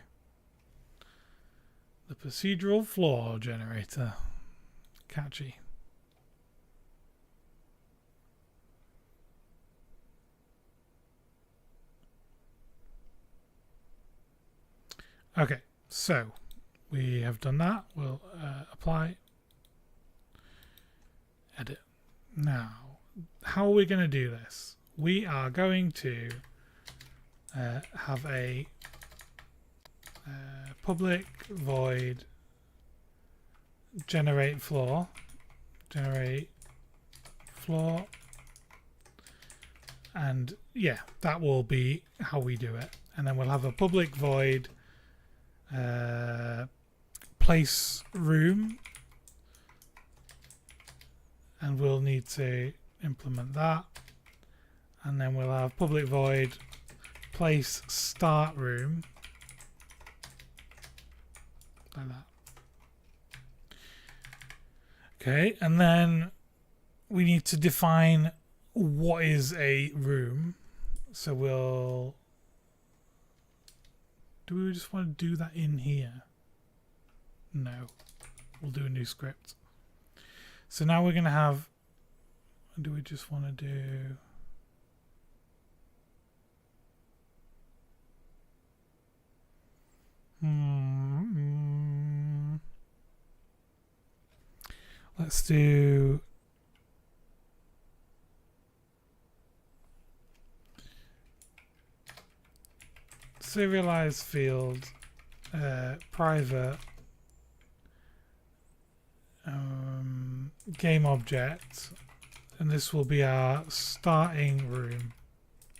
The procedural floor generator. Catchy. Okay, so we have done that. We'll apply. Edit. Now, how are we going to do this? We are going to have a public void generate floor, and yeah, that will be how we do it. And then we'll have a public void place room, and we'll need to implement that. And then we'll have public void place start room, like that. Okay, and then we need to define what is a room. So we'll, do we just want to do that in here? No, we'll do a new script. So now we're going to have, do we just want to do, let's do serialized field, private game object, and this will be our starting room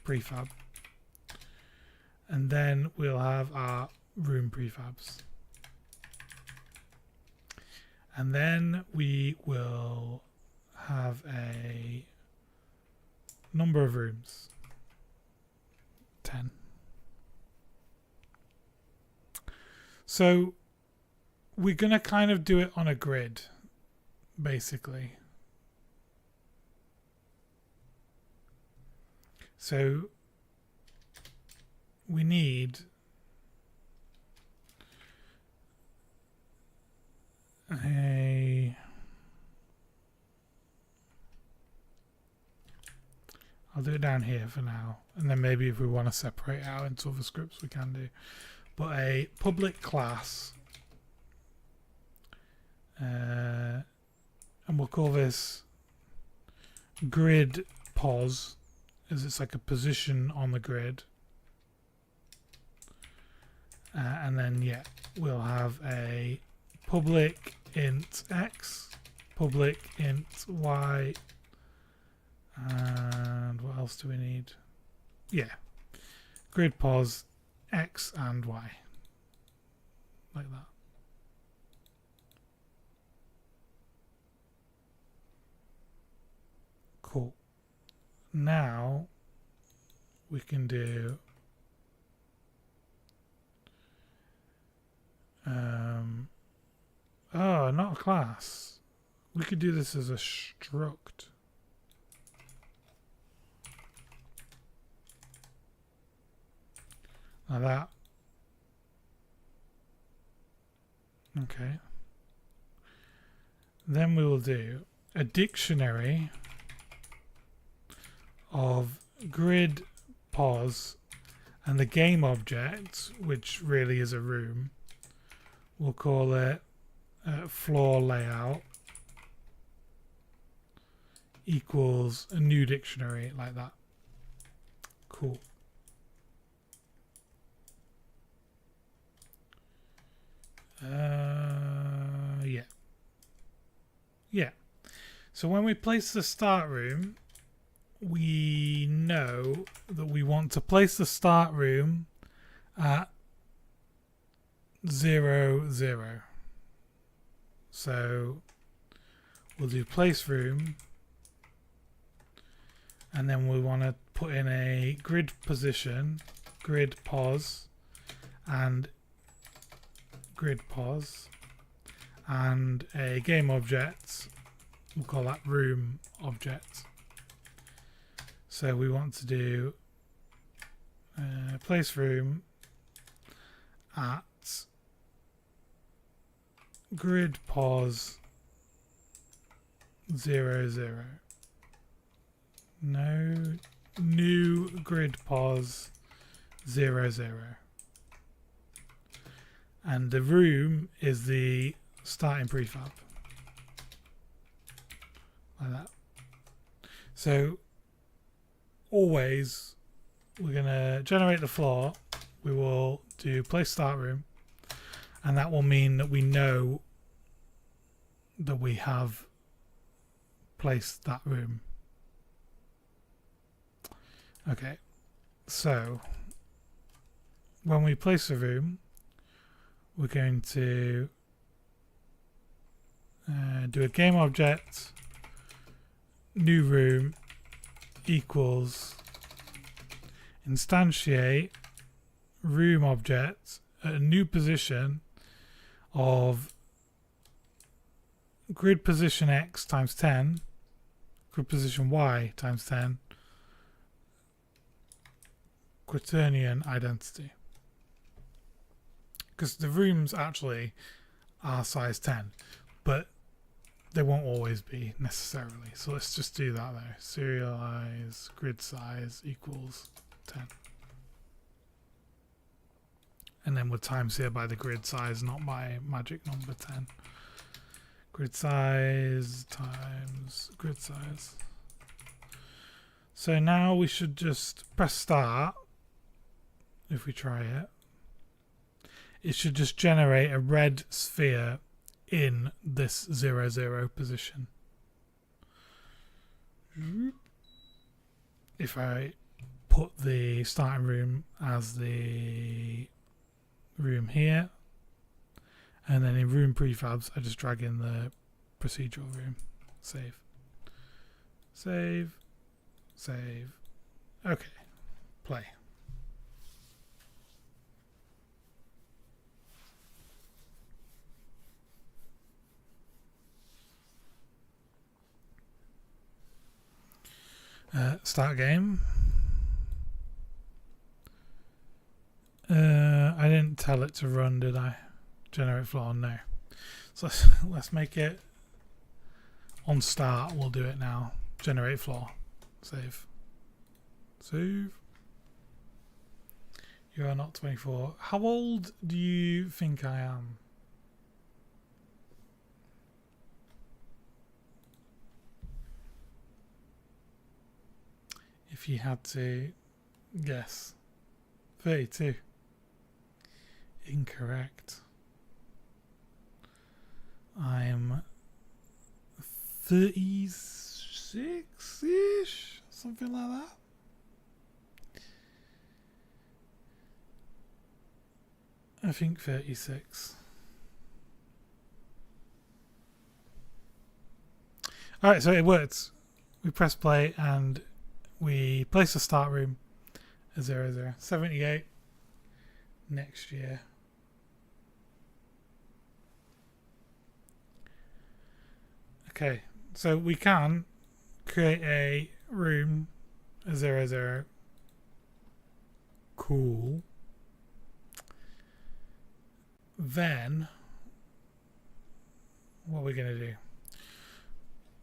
prefab, and then we'll have our room prefabs, and then we will have a number of rooms, 10. So we're going to kind of do it on a grid, basically. So we need I'll I'll do it down here for now, and then maybe if we want to separate out into other scripts we can do. But a public class, and we'll call this grid pos, as it's like a position on the grid. And then yeah, we'll have a public int x, public int y, and what else do we need? Yeah, grid pos x and y, like that. Cool. Now we can do oh, not a class. We could do this as a struct. Like that. Okay. Then we will do a dictionary of grid pos and the game object, which really is a room. We'll call it floor layout equals a new dictionary, like that. Cool. Yeah. Yeah. So when we place the start room, we know that we want to place the start room at 0, 0. So we'll do place room, and then we want to put in a grid position, grid pos, and grid pos, and a game object. We'll call that room object. So we want to do place room at grid pos 0, 0. No, new grid pos 0, 0. And the room is the starting prefab. Like that. So always we're going to generate the floor. We will do place start room, and that will mean that we know that we have placed that room. Okay, so when we place a room, we're going to do a game object, new room equals instantiate room object at a new position of grid position x times 10, grid position y times 10, quaternion identity. Because the rooms actually are size 10, but they won't always be necessarily. So let's just do that though. Serialize grid size equals 10. And then we're times here by the grid size, not by magic number 10. Grid size times grid size. So now we should just press start. If we try it, it should just generate a red sphere in this 0, 0 position. If I put the starting room as the room here, and then in room prefabs I just drag in the procedural room. Save, save, save. Okay, play. Start game. I didn't tell it to run, did I? Generate floor, no. So let's make it on start. We'll do it now. Generate floor. Save. Save. You are not 24. How old do you think I am? If you had to guess. 32. Incorrect. I'm 36-ish? Something like that. I think 36. Alright, so it works. We press play and we place the start room at 00. 78 next year. Okay, so we can create a room at 00. Cool. Then, what are we going to do?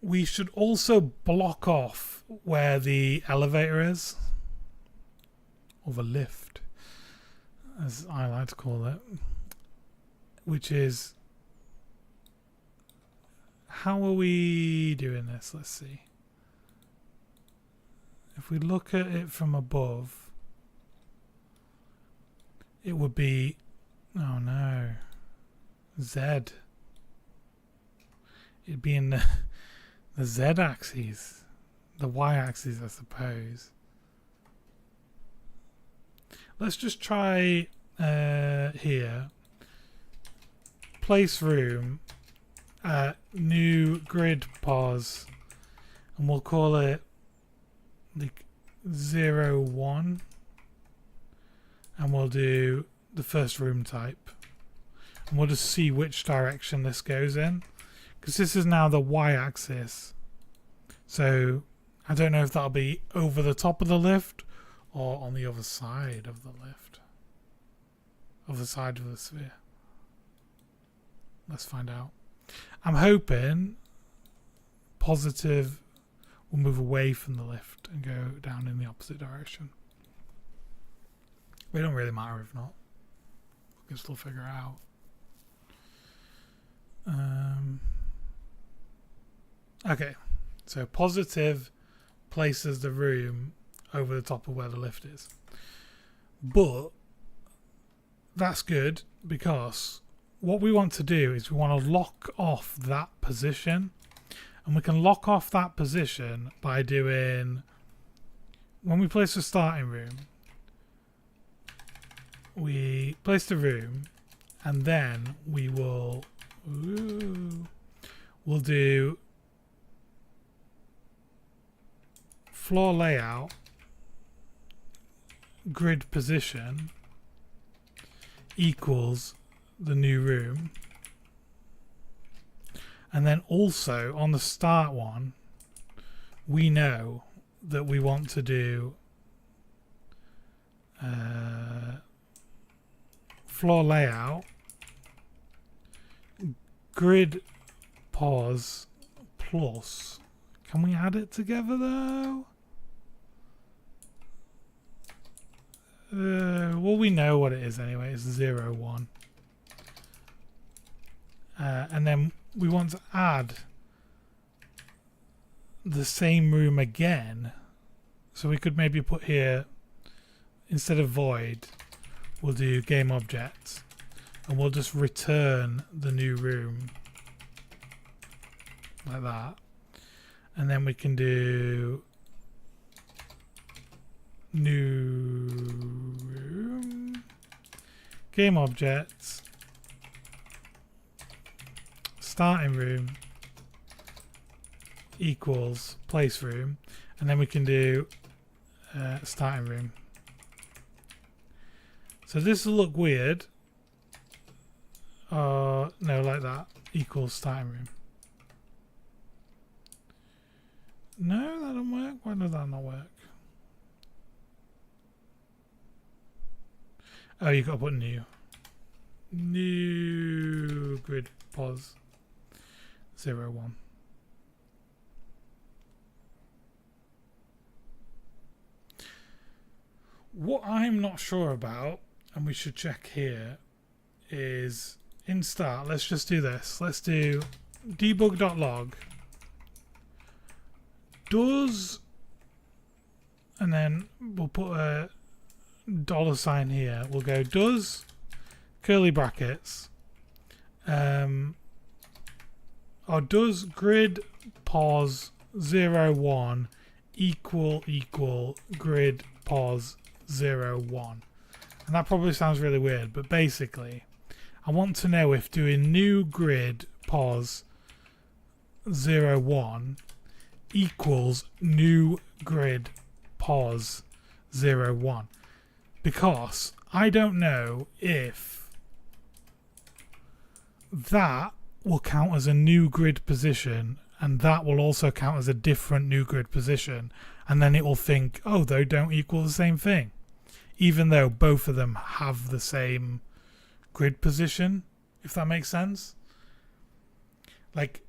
We should also block off where the elevator is, or the lift, as I like to call it, which is, how are we doing this? Let's see. If we look at it from above, it would be, oh no, Z. It'd be in the Z-axis, the Y-axis, I suppose. Let's just try here. Place room, new grid pause, and we'll call it like 01, and we'll do the first room type, and we'll just see which direction this goes in, because this is now the Y-axis. So I don't know if that'll be over the top of the lift or on the other side of the lift, of the side of the sphere. Let's find out. I'm hoping positive will move away from the lift and go down in the opposite direction. It don't really matter if not. We can still figure it out. Okay, so positive places the room over the top of where the lift is. But that's good, because what we want to do is we want to lock off that position. And we can lock off that position by doing, when we place the starting room, we place the room, and then we will, we'll do floor layout, grid position equals the new room. And then also on the start one, we know that we want to do floor layout, grid pause plus. Can we add it together though? Well, we know what it is anyway. It's 01. And then we want to add the same room again. So we could maybe put here, instead of void, we'll do game object, and we'll just return the new room like that. And then we can do new room, game object, starting room equals place room, and then we can do starting room. So this will look weird. No, like that, equals starting room. No, that don't work. Why does that not work? Oh, you got to put new. New grid pause 01. What I'm not sure about, and we should check here, is in start. Let's just do this. Let's do debug.log. Does, and then we'll put a $sign here. We'll go does curly brackets, or does grid pos 01 equal grid pos 01. And that probably sounds really weird, but basically I want to know if doing new grid pos 01 equals new grid pos 01, because I don't know if that will count as a new grid position and that will also count as a different new grid position, and then it will think, oh, they don't equal the same thing, even though both of them have the same grid position, if that makes sense. Like,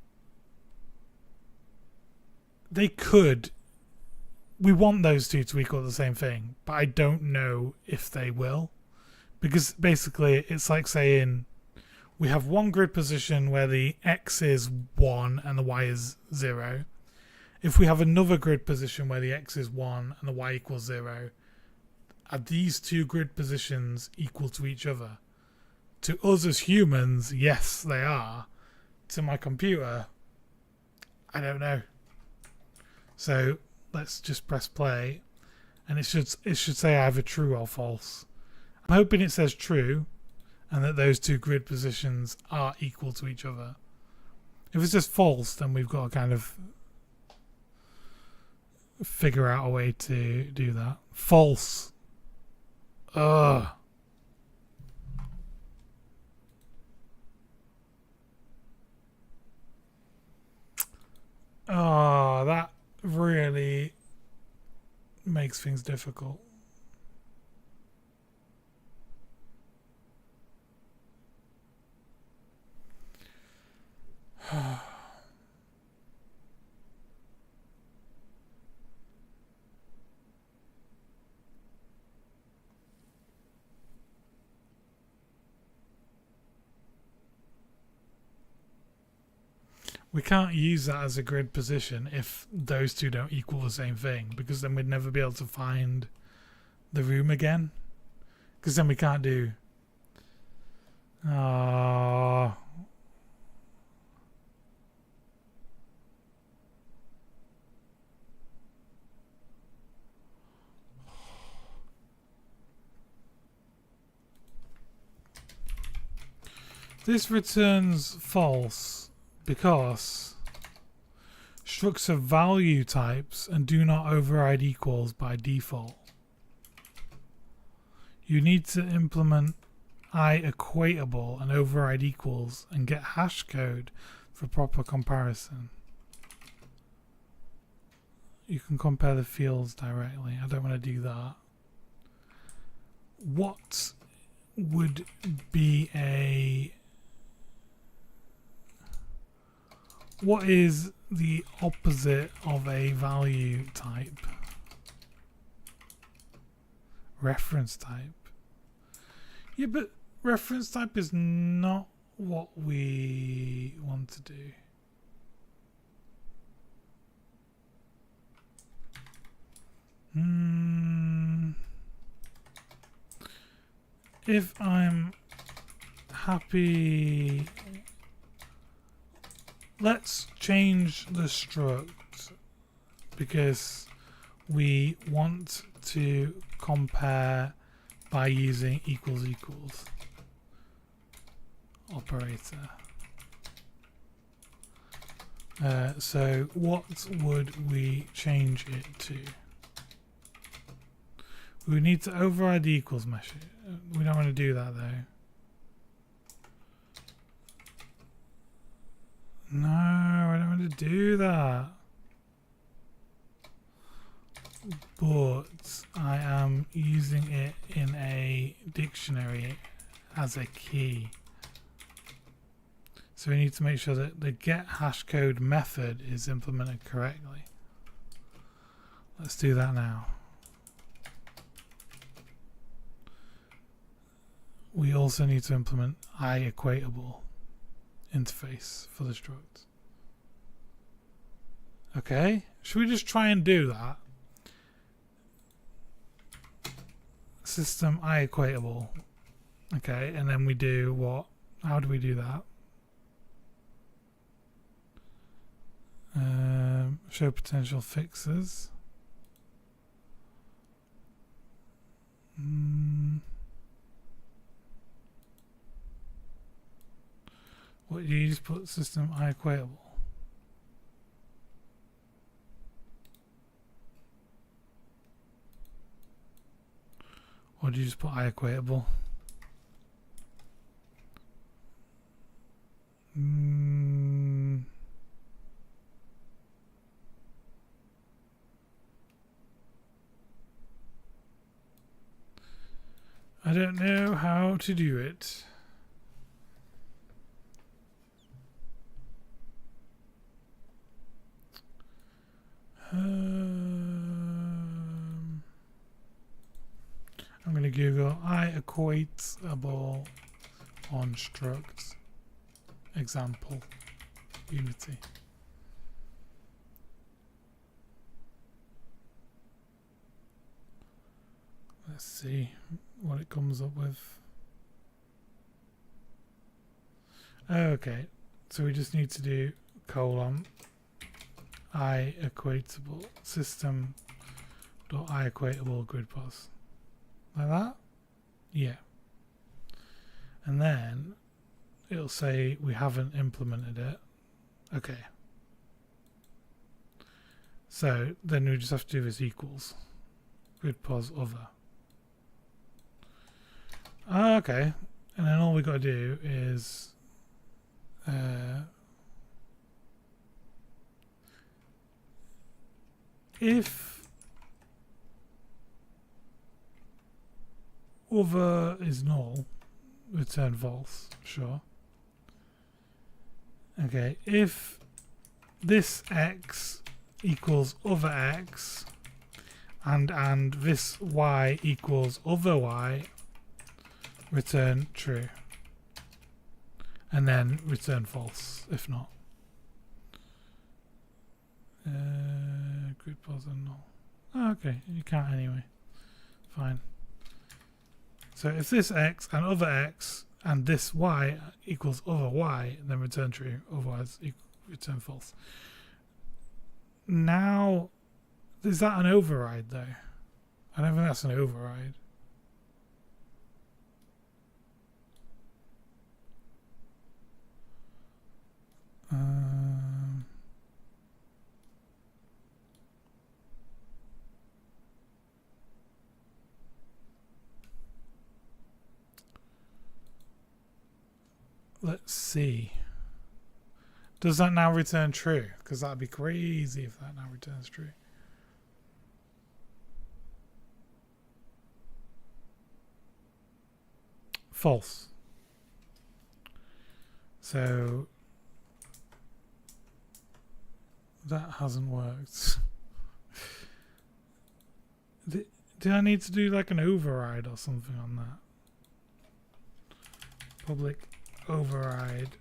they could, we want those two to equal the same thing, but I don't know if they will, because basically it's like saying we have one grid position where the x is 1 and the y is 0. If we have another grid position where the x is 1 and the y equals 0, are these two grid positions equal to each other? To us as humans, yes, they are. To my computer, I don't know. So let's just press play, and it should say either true or false. I'm hoping it says true, and that those two grid positions are equal to each other. If it's just false, then we've got to kind of figure out a way to do that. False. Ugh. Oh, that really makes things difficult. We can't use that as a grid position if those two don't equal the same thing, because then we'd never be able to find the room again. Because then we can't do... This returns false because structs are value types and do not override equals by default. You need to implement IEquatable and override equals and get hash code for proper comparison. You can compare the fields directly. I don't want to do that. What would be a... What is the opposite of a value type? Reference type. Yeah, but reference type is not what we want to do. If I'm happy... Let's change the struct because we want to compare by using equals equals operator. So what would we change it to? We need to override the equals measure. We don't want to do that though. No, I don't want to do that. But I am using it in a dictionary as a key. So we need to make sure that the get hashcode method is implemented correctly. Let's do that now. we also need to implement iEquatable interface for the struct. Okay, should we just try and do that? System iEquatable. Okay, and then we do what? How do we do that? Show potential fixes. What do you just put system iEquatable? Or do you just put iEquatable? I don't know how to do it. I'm going to Google iEquatable on struct example Unity. Let's see what it comes up with. Okay, so we just need to do colon iEquatable system dot iEquatable grid pos. Like that? Yeah. And then it'll say we haven't implemented it. Okay. So then we just have to do this equals grid pos other. Okay. And then all we got to do is if other is null, return false. Sure. Okay, if this x equals other x and this y equals other y, return true. And then return false if not. Grid pos and null. Oh, okay, you can't anyway. Fine. So if this x and other x and this y equals other y, then return true. Otherwise, return false. Now, is that an override though? I don't think that's an override. Let's see. Does that now return true? Because that'd be crazy if that now returns true. False. So that hasn't worked. Did I need to do like an override or something on that? Public override.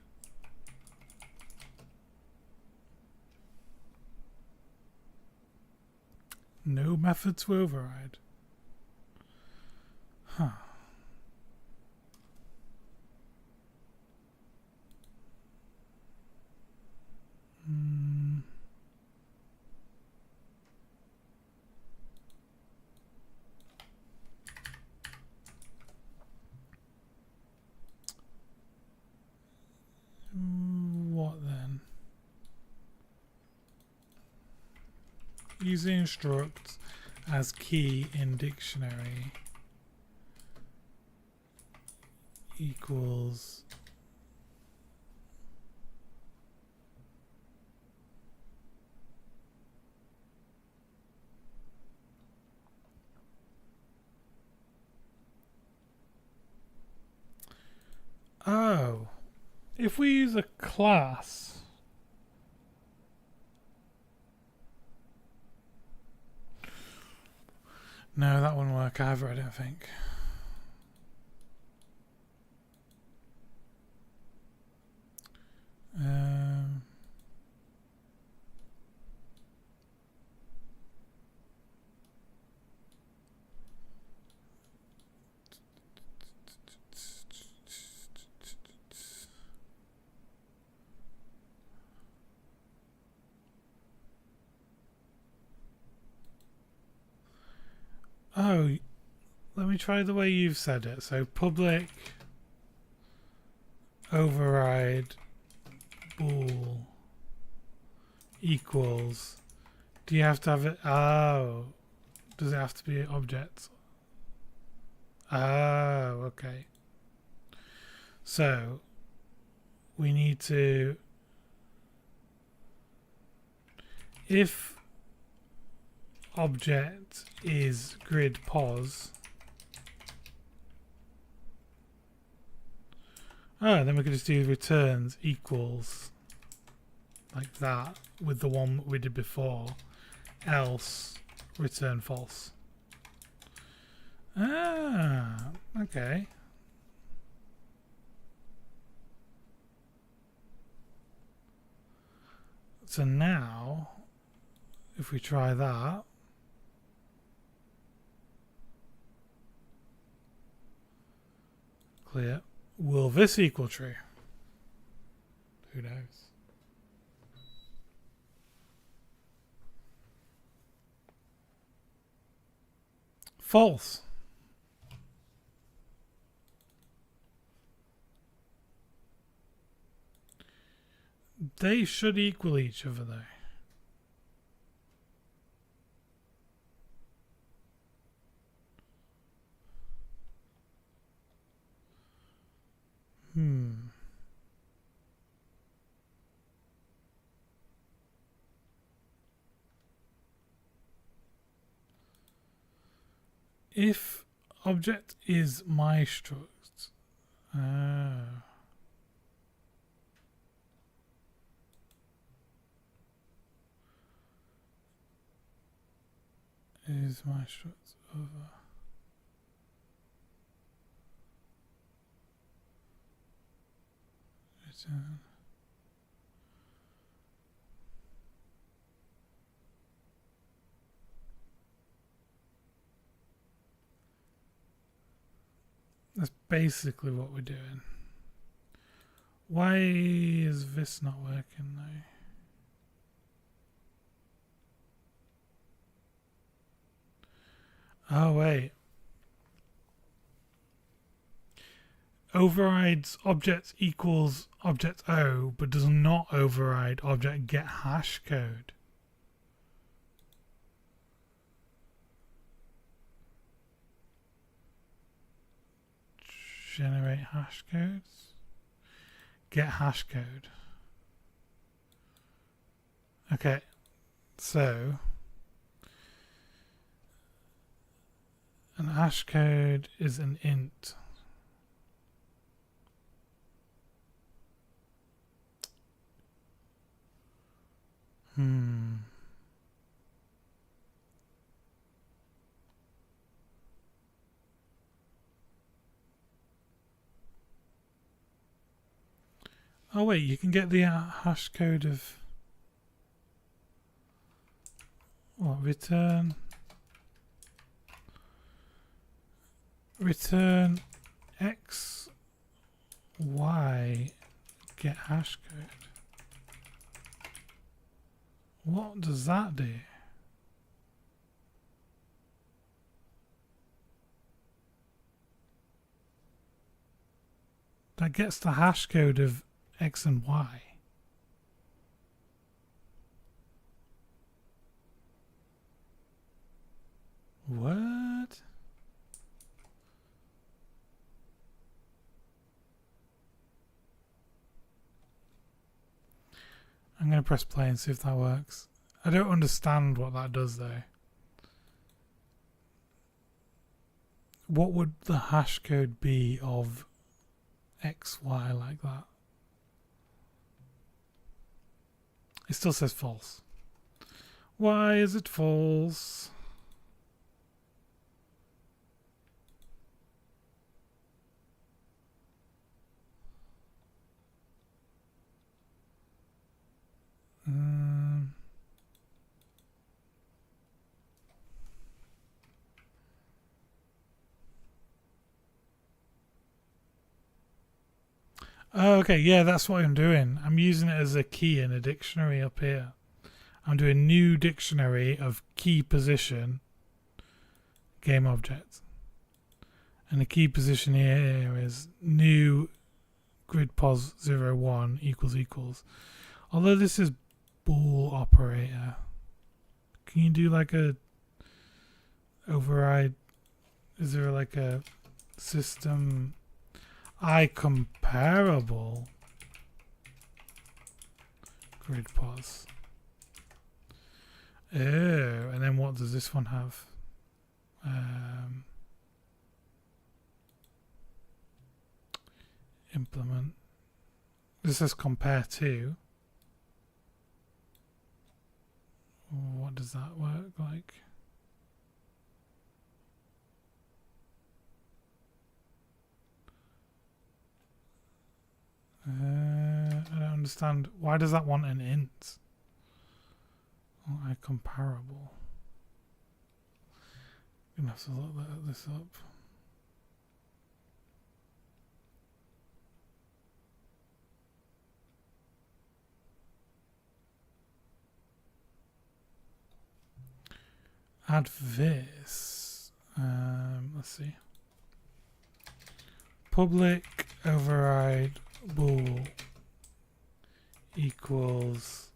No method to override. Huh. What then? Using struct as key in dictionary equals oh, if we use a class, no, that wouldn't work either, I don't think. Oh, let me try the way you've said it. So public override bool equals. Do you have to have it? Oh, does it have to be an object? Oh, okay. So we need to, if object is grid pos, then we can just do returns equals like that with the one we did before, else return false. Okay. So now, if we try that, clear, will this equal true? Who knows? False. They should equal each other though. If object is my struct, is my struct over return. That's basically what we're doing. Why is this not working though? Oh wait. Overrides object equals object O, but does not override object get hash code. Generate hash codes. Get hash code. Okay, so an hash code is an int. Oh wait, you can get the hash code of what? Return x y get hash code. What does that do? That gets the hash code of X and Y. What? I'm going to press play and see if that works. I don't understand what that does though. What would the hash code be of X, Y like that? It still says false. Why is it false? Oh, okay, yeah, that's what I'm doing. I'm using it as a key in a dictionary up here. I'm doing new dictionary of key position, game object. And the key position here is new grid pos 01 equals equals. Although this is bool operator, can you do like a override? Is there like a system comparable grid pos? Oh, and then what does this one have? Implement. This says compare to. What does that work like? I don't understand. Why does that want an int? Oh, comparable. I'm gonna have to look this up. Add this. Let's see. Public override bool equals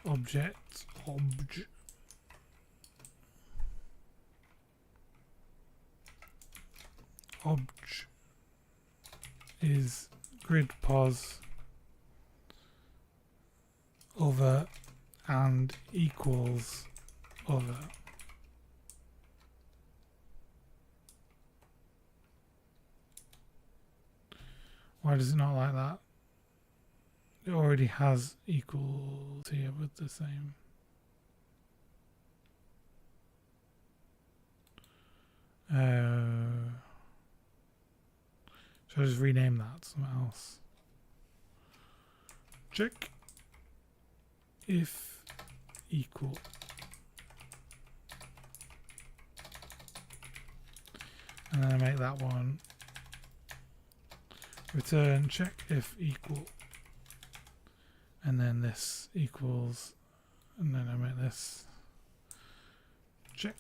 object is grid pos other and equals other. Why does it not like that? It already has equals here with the same. Should I just rename that to something else? Check if equal. And then I make that one return check if equal. And then this equals, and then I make this check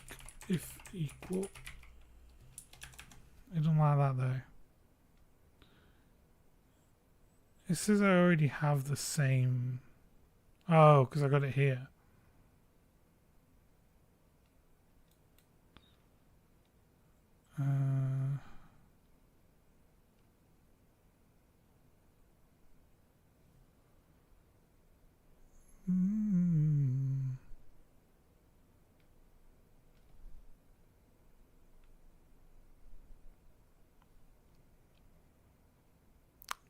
if equal. I don't like that though. It says I already have the same. Oh, because I got it here.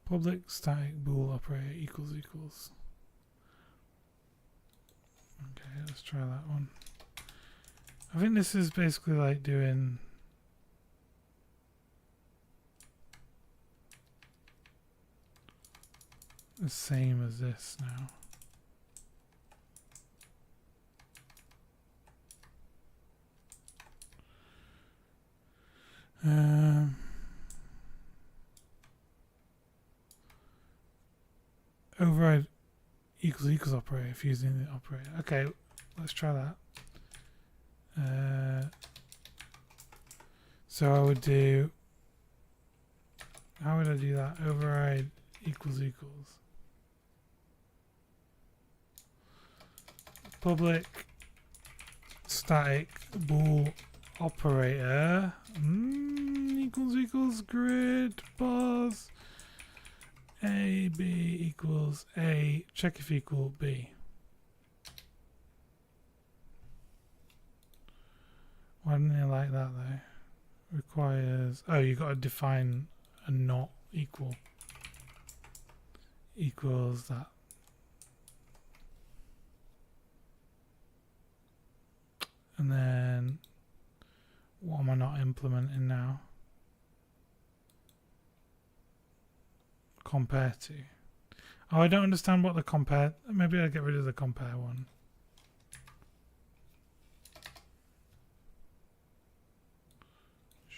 Public static bool operator equals equals. Okay, let's try that one. I think this is basically like doing the same as this now. Override equals equals operator if using the operator. Okay, let's try that. So I would do. How would I do that? Override equals equals. Public static bool operator equals equals grid pos a b equals a check if equal b. Why didn't it like that though? Requires, oh, you got to define a not equal equals that. And then what am I not implementing now? Compare to. Oh, I don't understand what the compare. Maybe I'll get rid of the compare one.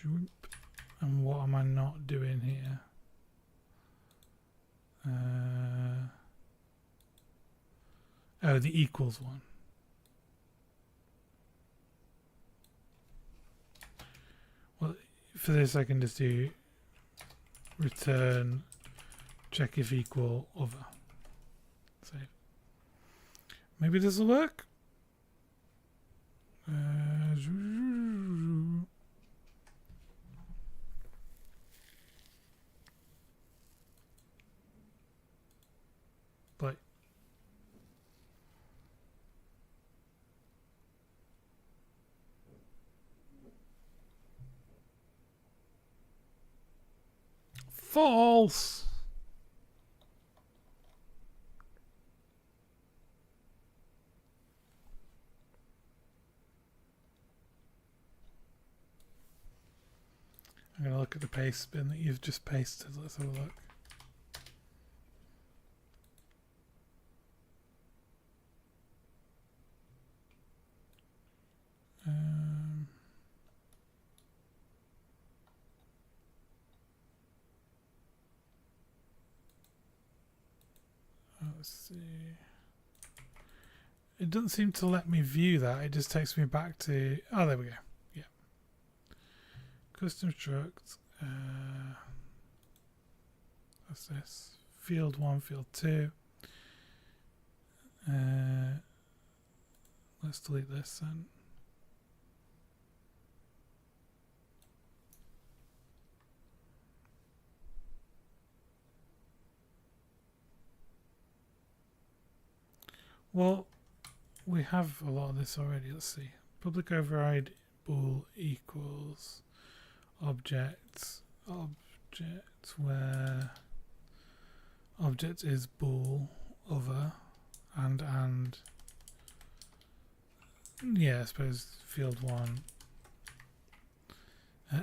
And what am I not doing here? Oh, the equals one. Well, for this I can just do return check if equal other. Save. Maybe this will work. But false. I'm going to look at the paste bin that you've just pasted. Let's have a look. Let's see. It doesn't seem to let me view that. It just takes me back to... Oh, there we go. Yeah. Custom struct. What's this? Field 1, field 2. Let's delete this then. Well, we have a lot of this already. Let's see. Public override bool equals objects where object is bool other and yeah, I suppose field 1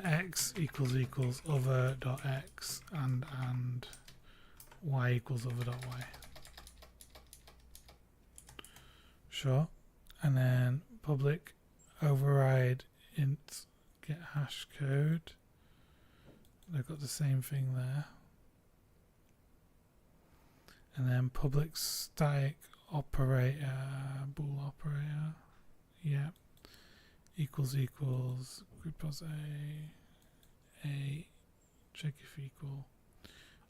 x equals other dot x and y equals other dot y. Sure. And then public override int get hash code. They've got the same thing there. And then public static operator, bool operator. Yeah. Equals group pos a check if equal.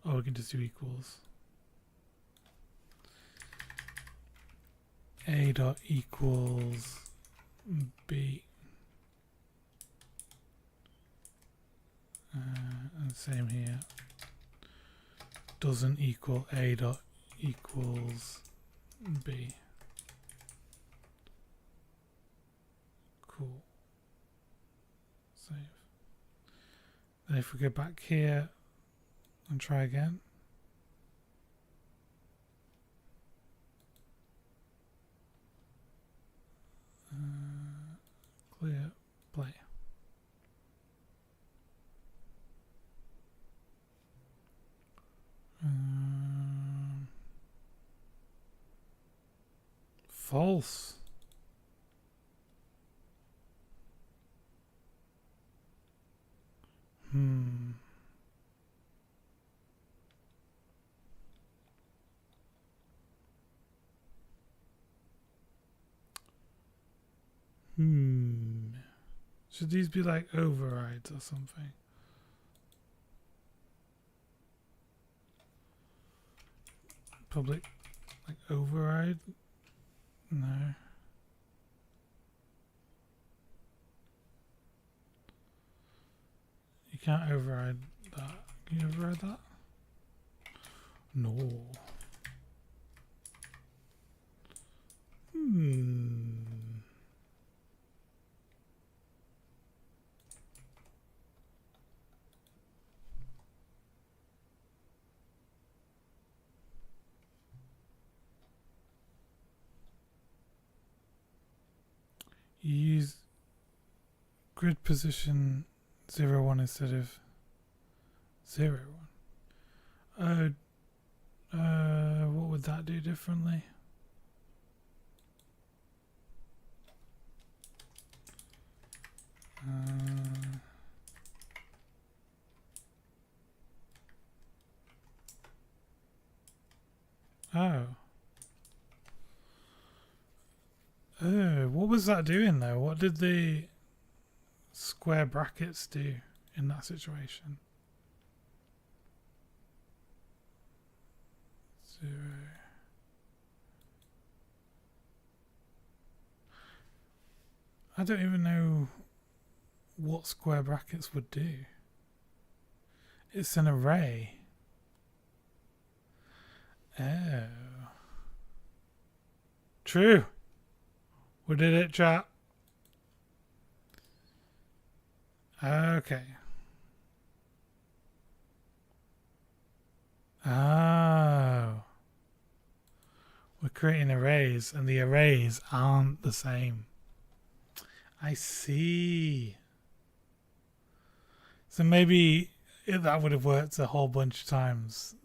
Oh, we can just do equals. A dot equals B. And same here. Doesn't equal A dot equals B. Cool. Save. Then if we go back here and try again. Clear, play. False. Should these be like overrides or something? Public, like override? No. You can't override that. Can you override that? No. You use grid position 0, 1 instead of 0, 1. What would that do differently? Oh, what was that doing though? What did the square brackets do in that situation? 0. I don't even know what square brackets would do. It's an array. Oh. True. We did it, chat. Okay. Oh. We're creating arrays, and the arrays aren't the same. I see. So maybe that would have worked a whole bunch of times.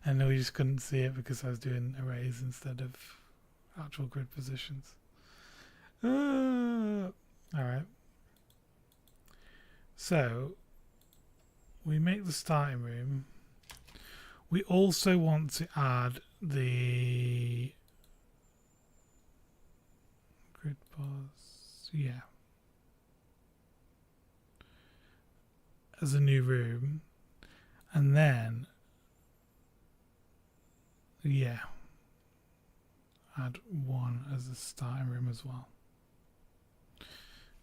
And we just couldn't see it because I was doing arrays instead of actual grid positions. Alright. So, we make the starting room. We also want to add the grid pause. Yeah. As a new room. And then, yeah, add 1 as a starting room as well.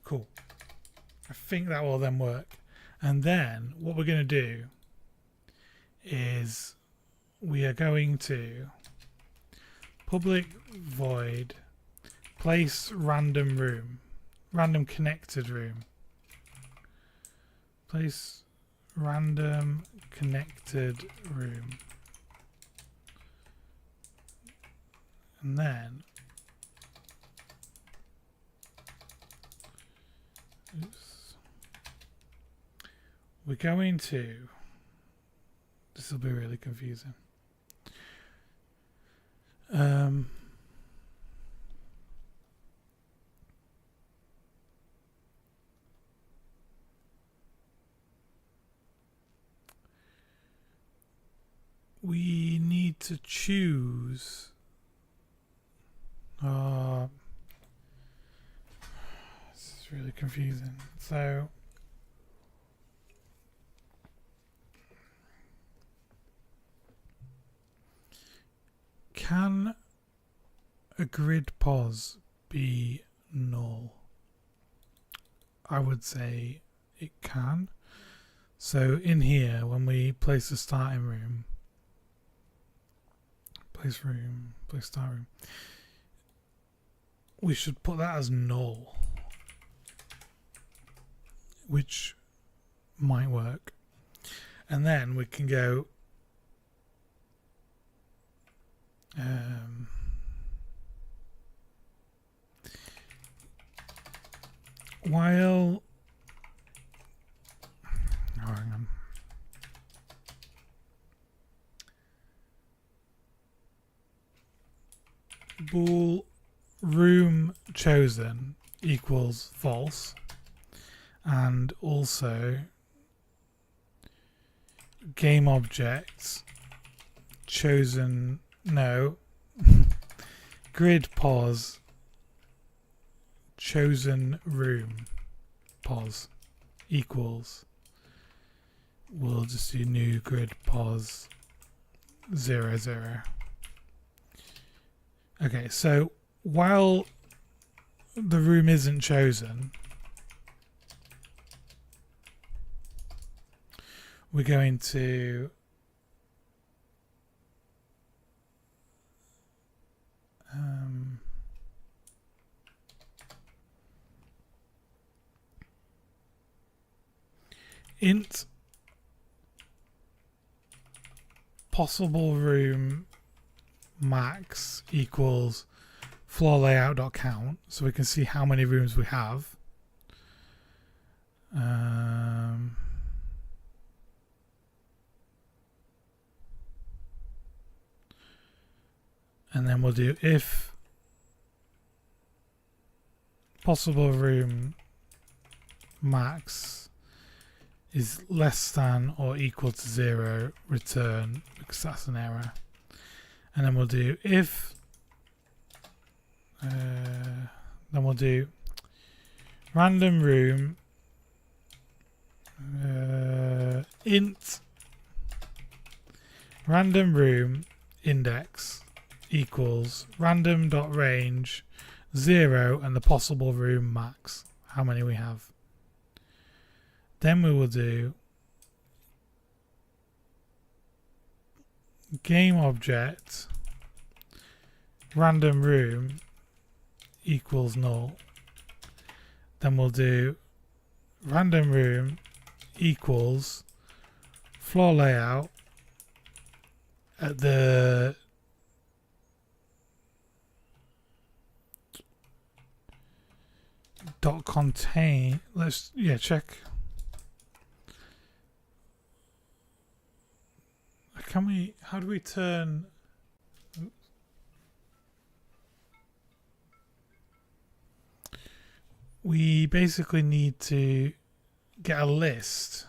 Cool. I think that will then work. And then what we're going to do is we are going to public void place random room, random connected room. Place random connected room. And then we're going to, this will be really confusing. We need to choose this is really confusing. So can a grid pause be null? I would say it can. So in here, when we place a starting room, place start room, we should put that as null, which might work. And then we can go while hang on. Bool room chosen equals false, and also game objects chosen grid pause chosen room pause equals, we'll just do new grid pause 0 0. Okay, so while the room isn't chosen, we're going to int possible room max equals floor layout.count, so we can see how many rooms we have. And then we'll do if possible room max is less than or equal to 0, return, because that's an error. And then we'll do if we'll do random room int random room index equals random.range 0 and the possible room max, how many we have. Then we will do game object random room equals null. Then we'll do random room equals floor layout at the dot contain. Let's check. Can we? How do we turn? We basically need to get a list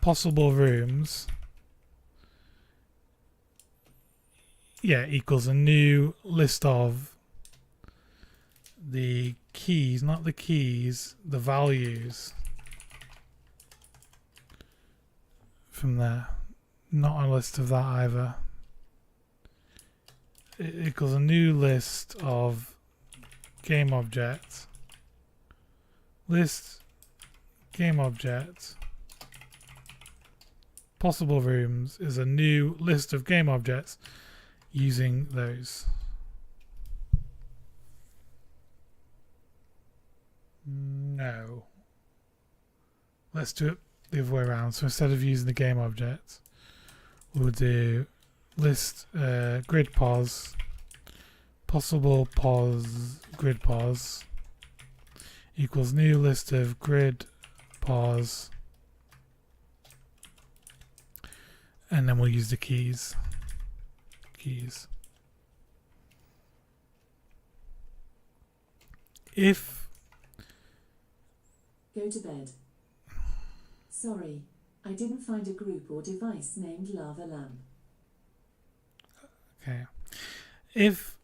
possible rooms equals a new list of the keys, not the keys, the values from there, not a list of that either. It equals a new list of game object list game object possible rooms is a new list of game objects using those. No, let's do it the other way around. So instead of using the game object, we'll do list grid pos possible pos grid pos equals new list of grid pos, and then we'll use the keys. If go to bed. Sorry, I didn't find a group or device named Lava Lamp. Okay. If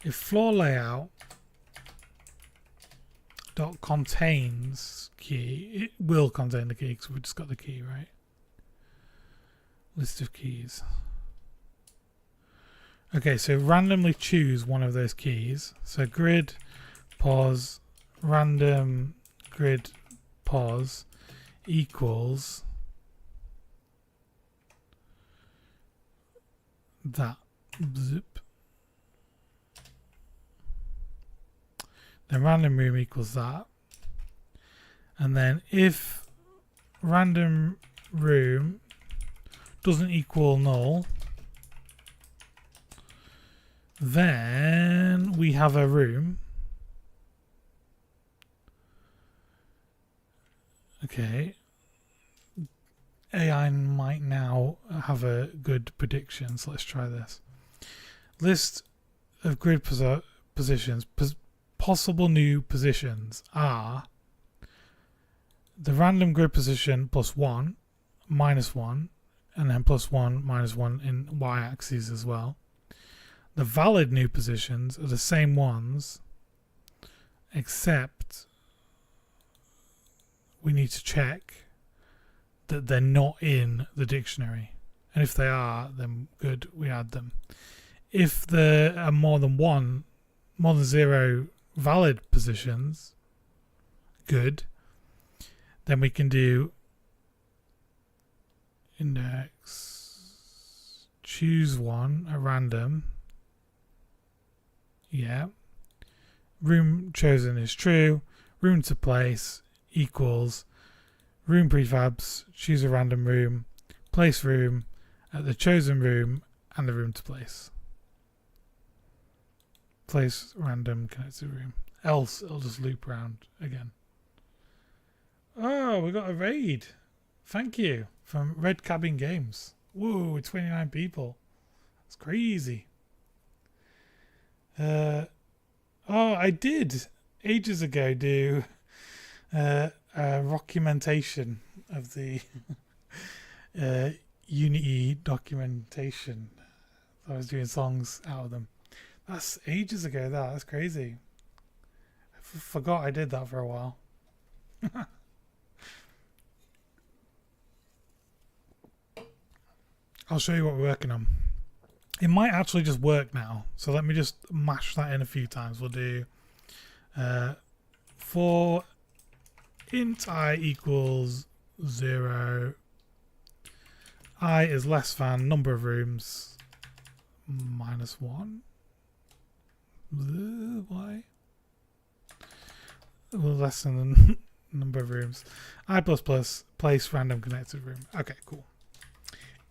if floor layout dot contains key, it will contain the key because we just got the key, right? List of keys. Okay, so randomly choose one of those keys. So grid pos random grid pos equals that. Zip. Then random room equals that. And then if random room doesn't equal null, then we have a room. Okay. AI might now have a good prediction, so let's try this. List of grid positions. Possible new positions are the random grid position +1, -1, and then +1, -1 in y-axis as well. The valid new positions are the same ones, except we need to check that they're not in the dictionary. And if they are, then good, we add them. If there are more than 0 valid positions, good, then we can do index, choose one at random. Yeah. Room chosen is true. Room to place equals room prefabs, choose a random room, place room at the chosen room and the room to place. Place random connected room. Else it'll just loop around again. Oh, we got a raid. Thank you from Red Cabin Games. Whoa, 29 people. That's crazy. Oh, I did ages ago do Rockumentation of the Unity documentation. I was doing songs out of them. That's ages ago. That's crazy. I forgot I did that for a while. I'll show you what we're working on. It might actually just work now. So let me just mash that in a few times. We'll do for int I equals 0. I is less than number of rooms minus 1. Why? Well, less than the number of rooms. I plus place random connected room. Okay, cool.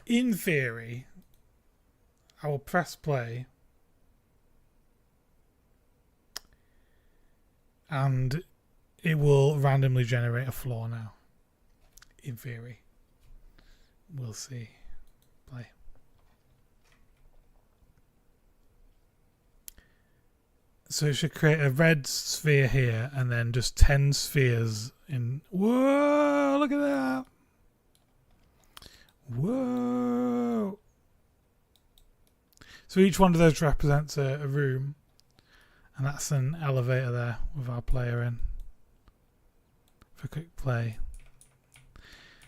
In theory, I will press play and it will randomly generate a floor now. In theory. We'll see. Play. So it should create a red sphere here and then just 10 spheres in... Whoa! Look at that! Whoa! So each one of those represents a room. And that's an elevator there with our player in. If I click play.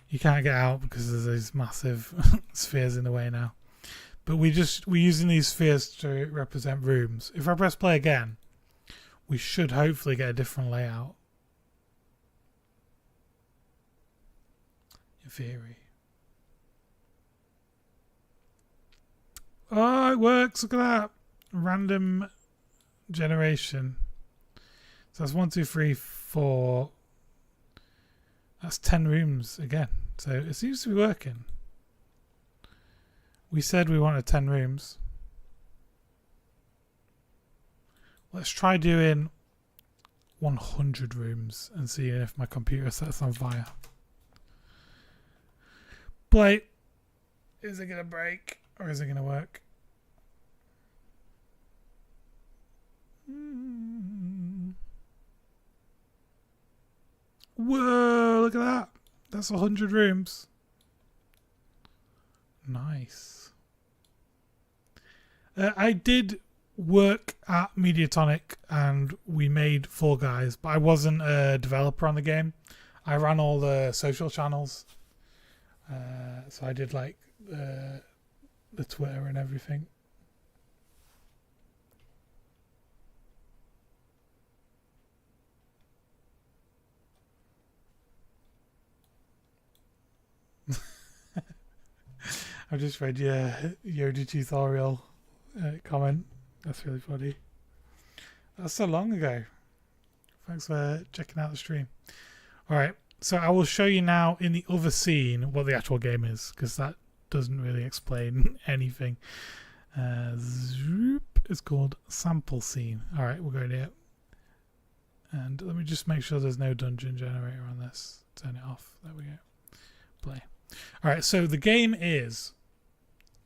You can't get out because there's these massive spheres in the way now. But we're using these spheres to represent rooms. If I press play again, we should hopefully get a different layout. In theory. Oh, it works. Look at that. Random generation. So that's 1, 2, 3, 4. That's 10 rooms again. So it seems to be working. We said we wanted 10 rooms. Let's try doing 100 rooms and see if my computer sets on fire. Play. Is it going to break or is it going to work? Whoa, look at that. That's 100 rooms. Nice. I did work at Mediatonic and we made Fall Guys, but I wasn't a developer on the game. I ran all the social channels. So I did like the Twitter and everything. I just read your Yodi tutorial comment. That's really funny. That's so long ago. Thanks for checking out the stream. Alright, so I will show you now in the other scene what the actual game is, because that doesn't really explain anything. It's called Sample Scene. Alright, we're going here. And let me just make sure there's no dungeon generator on this. Turn it off. There we go. Play. Alright, so the game is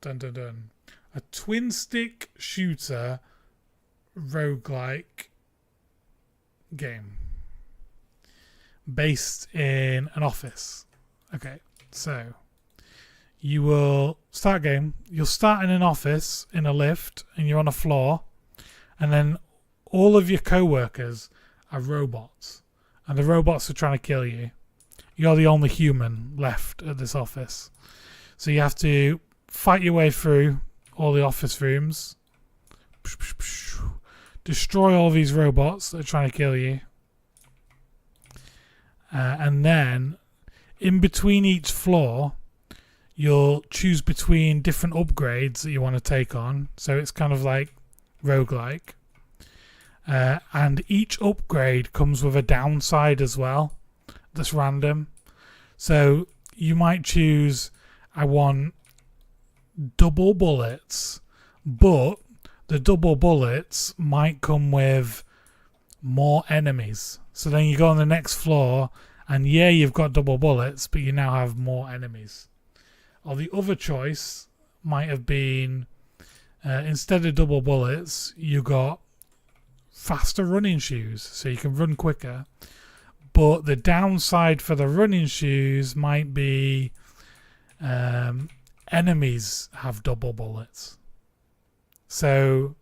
a twin stick shooter roguelike game based in an office. Okay, so you will start game. You'll start in an office in a lift and you're on a floor, and then all of your co-workers are robots and the robots are trying to kill you. You're the only human left at this office. So you have to fight your way through all the office rooms. Destroy all these robots that are trying to kill you. And then, in between each floor, you'll choose between different upgrades that you want to take on. So it's kind of like roguelike. And each upgrade comes with a downside as well. That's random. So you might choose, I want double bullets, but the double bullets might come with more enemies. So then you go on the next floor and yeah, you've got double bullets, but you now have more enemies. Or the other choice might have been, instead of double bullets, you got faster running shoes, so you can run quicker. But the downside for the running shoes might be enemies have double bullets. So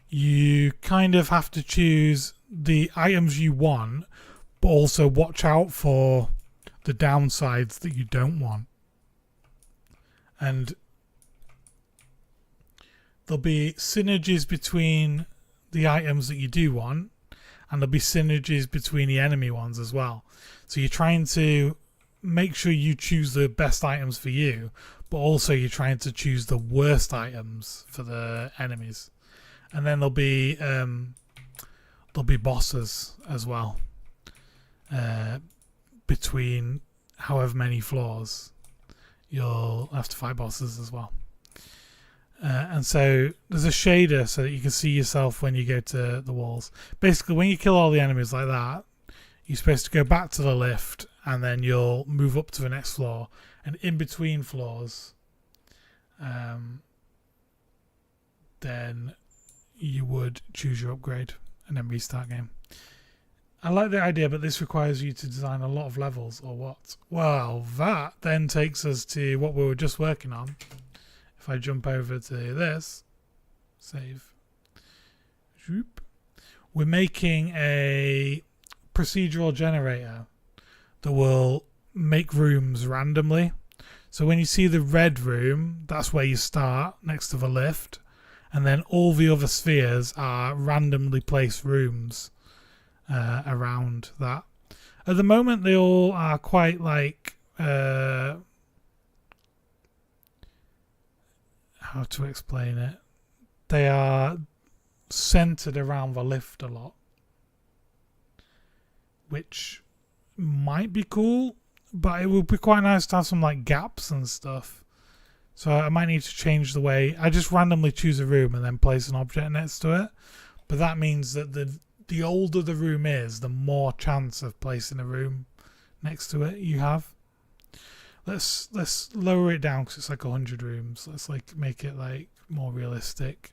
you kind of have to choose the items you want, but also watch out for the downsides that you don't want. And there'll be synergies between the items that you do want, and there'll be synergies between the enemy ones as well. So you're trying to make sure you choose the best items for you, but also you're trying to choose the worst items for the enemies. And then there'll be bosses as well, between however many floors. You'll have to fight bosses as well. And so there's a shader so that you can see yourself when you go to the walls. Basically, when you kill all the enemies like that, you're supposed to go back to the lift, and then you'll move up to the next floor. And in between floors, then you would choose your upgrade and then restart game. I like the idea, but this requires you to design a lot of levels, or what? Well, that then takes us to what we were just working on. If I jump over to this, save. We're making a procedural generator that will make rooms randomly. So when you see the red room, that's where you start, next to the lift. And then all the other spheres are randomly placed rooms around that. At the moment, they all are quite like how to explain it. They are centered around the lift a lot, which might be cool, but it would be quite nice to have some like gaps and stuff. So I might need to change the way I just randomly choose a room and then place an object next to it. But that means that the older the room is, the more chance of placing a room next to it you have. Let's lower it down because it's like 100 rooms. Let's like make it like more realistic.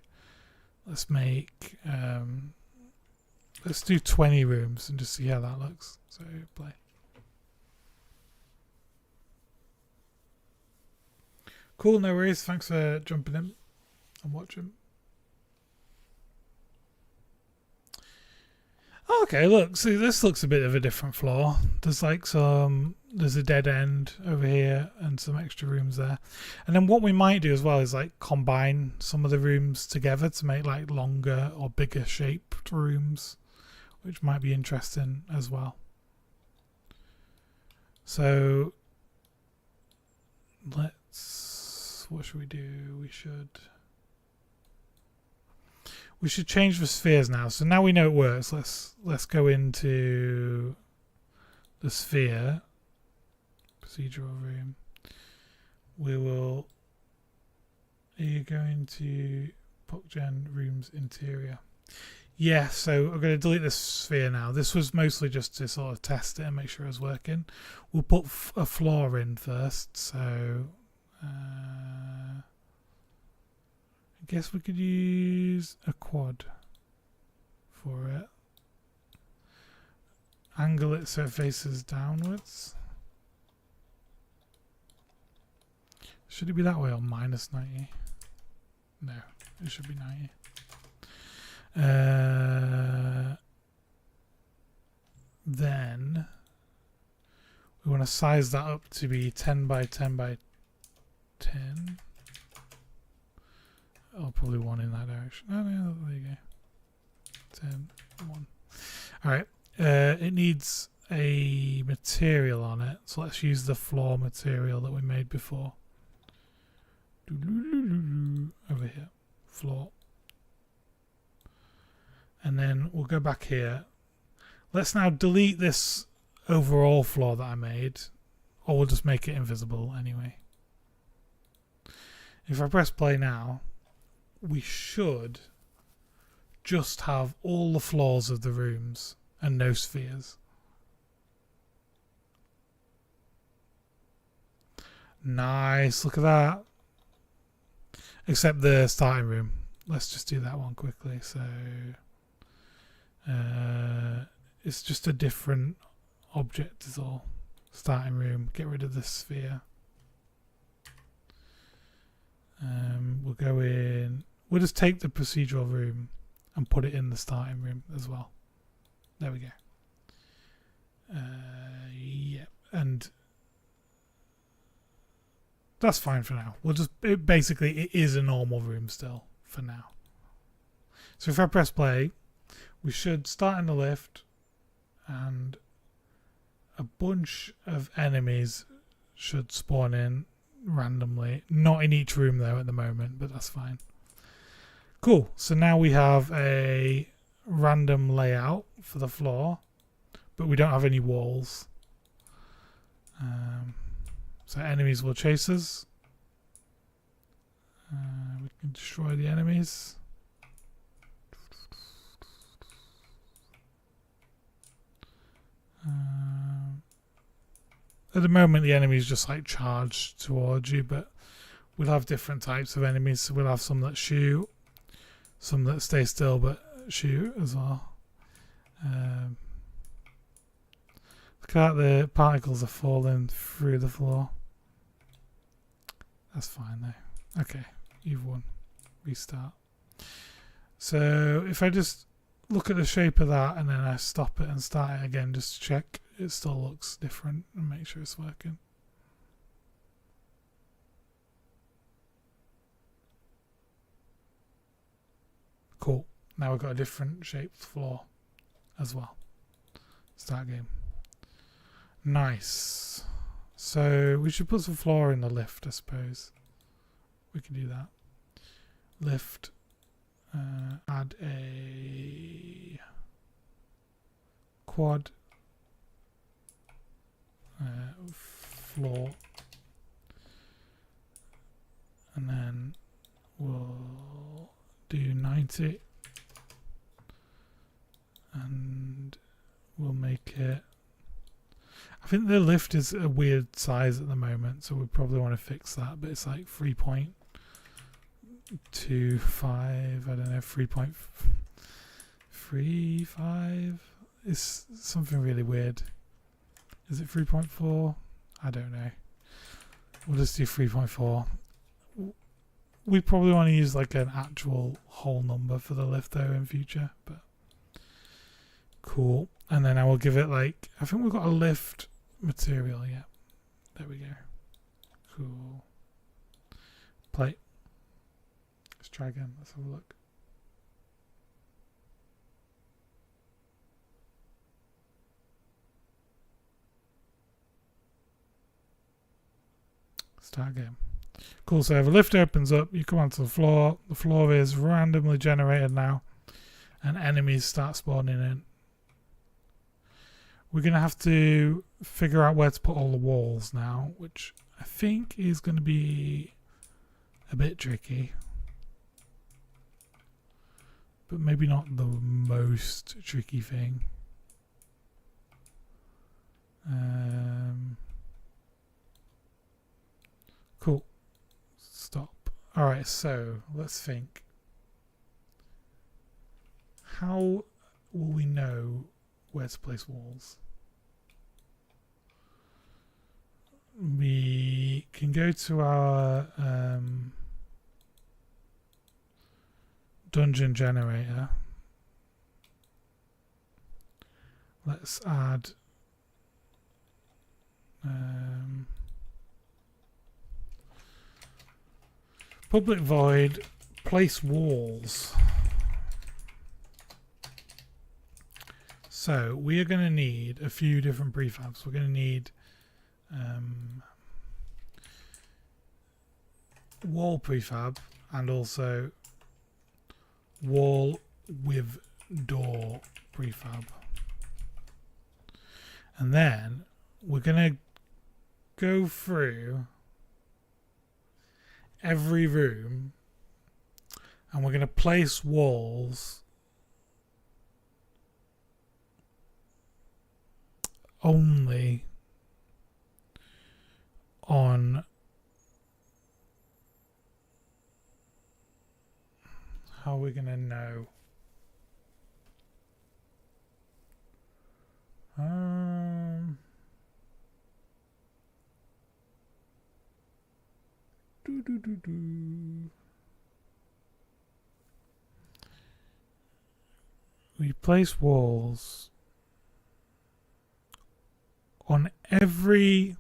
Let's make let's do 20 rooms and just see how that looks. So play. Cool, no worries. Thanks for jumping in and watching. Okay, look, see, this looks a bit of a different floor. There's like there's a dead end over here and some extra rooms there. And then what we might do as well is like combine some of the rooms together to make like longer or bigger shaped rooms, which might be interesting as well. So what should we do? We should change the spheres now. So now we know it works. Let's go into the sphere procedural room. Are you going to PuckGen rooms interior? Yeah, so I'm going to delete this sphere now. This was mostly just to sort of test it and make sure it was working. We'll put a floor in first. So I guess we could use a quad for it. Angle it so it faces downwards. Should it be that way or minus 90? No, it should be 90. Then we want to size that up to be 10 by 10 by 10. Oh, probably 1 in that direction. Oh, yeah, there you go. 10, 1. Alright, it needs a material on it, so let's use the floor material that we made before. Over here, floor. And then we'll go back here. Let's now delete this overall floor that I made, or we'll just make it invisible anyway. If I press play now, we should just have all the floors of the rooms and no spheres. Nice, look at that. Except the starting room. Let's just do that one quickly. So It's just a different object is all. Starting room. Get rid of the sphere. We'll go in. We'll just take the procedural room and put it in the starting room as well. There we go. Yeah, and that's fine for now. We'll just basically it is a normal room still for now. So if I press play, we should start in the lift, and a bunch of enemies should spawn in randomly. Not in each room though at the moment, but that's fine. Cool. So now we have a random layout for the floor, but we don't have any walls. So enemies will chase us. We can destroy the enemies. At the moment the enemies just like charge towards you, but we'll have different types of enemies. So we'll have some that shoot, some that stay still but shoot as well. Look at the particles are falling through the floor. That's fine though. Okay, you've won. Restart. So if I just look at the shape of that and then I stop it and start it again just to check it still looks different and make sure it's working. Cool. Now we've got a different shaped floor as well. Start game. Nice. So we should put some floor in the lift, I suppose. We can do that. Lift. Add a quad. Floor. And then we'll do 90. And we'll make it. I think the lift is a weird size at the moment, so we probably want to fix that, but it's like 3.25, I don't know, 3.35? It's something really weird. Is it 3.4? I don't know. We'll just do 3.4. We probably want to use like an actual whole number for the lift though in future, but cool. And then I will give it like, I think we've got a lift material, yeah. There we go. Cool. Play. Let's try again. Let's have a look. Start game. Cool, so if a lift opens up, you come onto the floor is randomly generated now, and enemies start spawning in. We're going to have to figure out where to put all the walls now, which I think is going to be a bit tricky. But maybe not the most tricky thing. Cool. Stop. Alright, so let's think. How will we know where to place walls? We can go to our dungeon generator. Let's add public void place walls. So we are going to need a few different prefabs. We're going to need wall prefab and also wall with door prefab. And then we're going to go through every room and we're going to place walls only on how are we going to know? We place walls on every...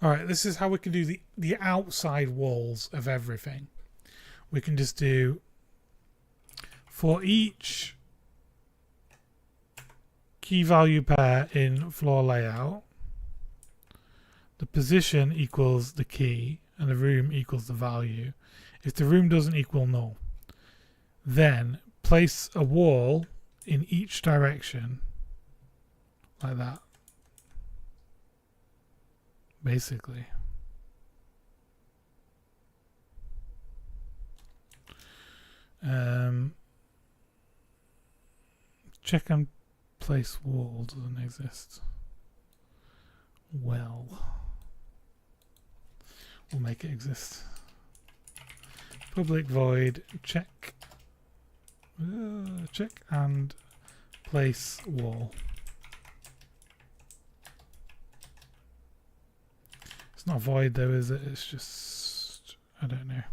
Alright, this is how we can do the outside walls of everything. We can just do, for each key value pair in floor layout, the position equals the key and the room equals the value. If the room doesn't equal null, then place a wall in each direction like that, basically. Check and place wall doesn't exist. Well, we'll make it exist. Public void check check and place wall. It's not void though, is it? It's just, I don't know.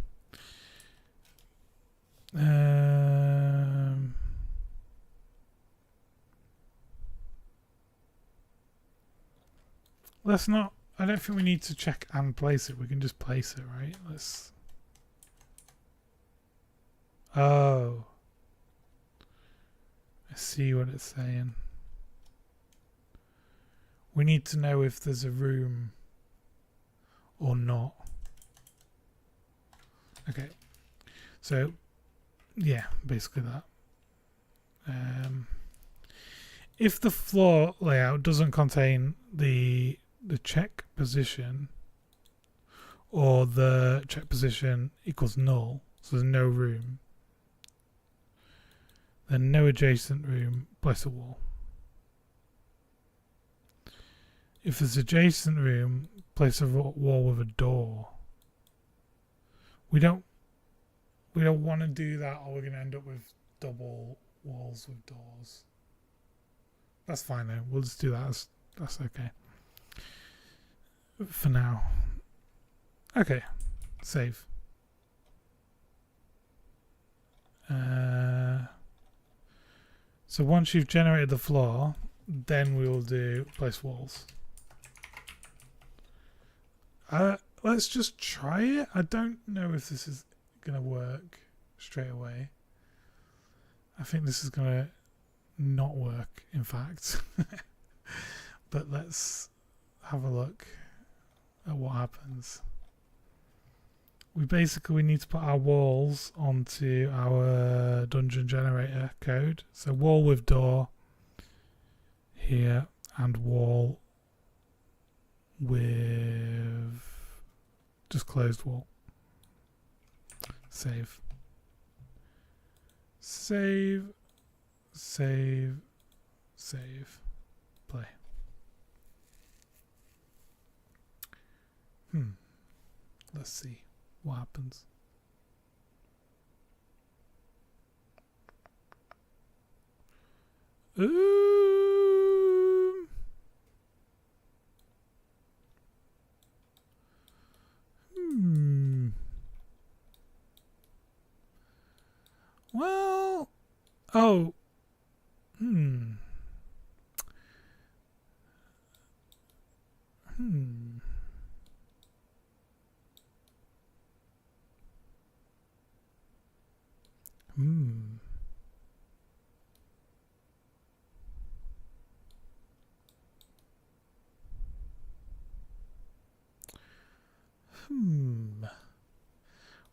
Let's not, I don't think we need to check and place it. We can just place it, right? Let's... Oh. I see what it's saying. We need to know if there's a room or not. Okay. So, yeah, basically that. If the floor layout doesn't contain the check position, or the check position equals null, so there's no room, then no adjacent room, place a wall. If there's adjacent room, place a wall with a door. We don't want to do that, or we're going to end up with double walls with doors. That's fine though. We'll just do that. That's okay for now. Okay, save. So once you've generated the floor, then we will do place walls. Let's just try it. I don't know if this is gonna work straight away. I think this is gonna not work, in fact. But let's have a look at what happens. We basically need to put our walls onto our dungeon generator code. So wall with door here, and wall with just closed wall. Save. Save. Save. Save. Play. Let's see what happens. Well, oh,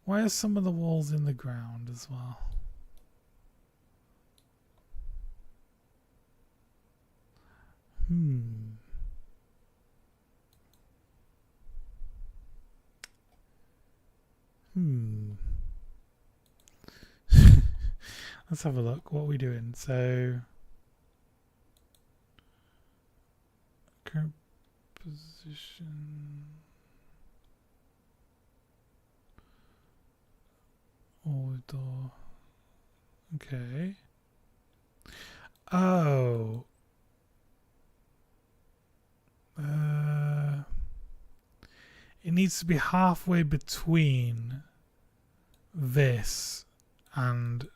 Why are some of the walls in the ground as well? Let's have a look. What are we doing? So, current position. Door. Okay. Oh. it needs to be halfway between this and,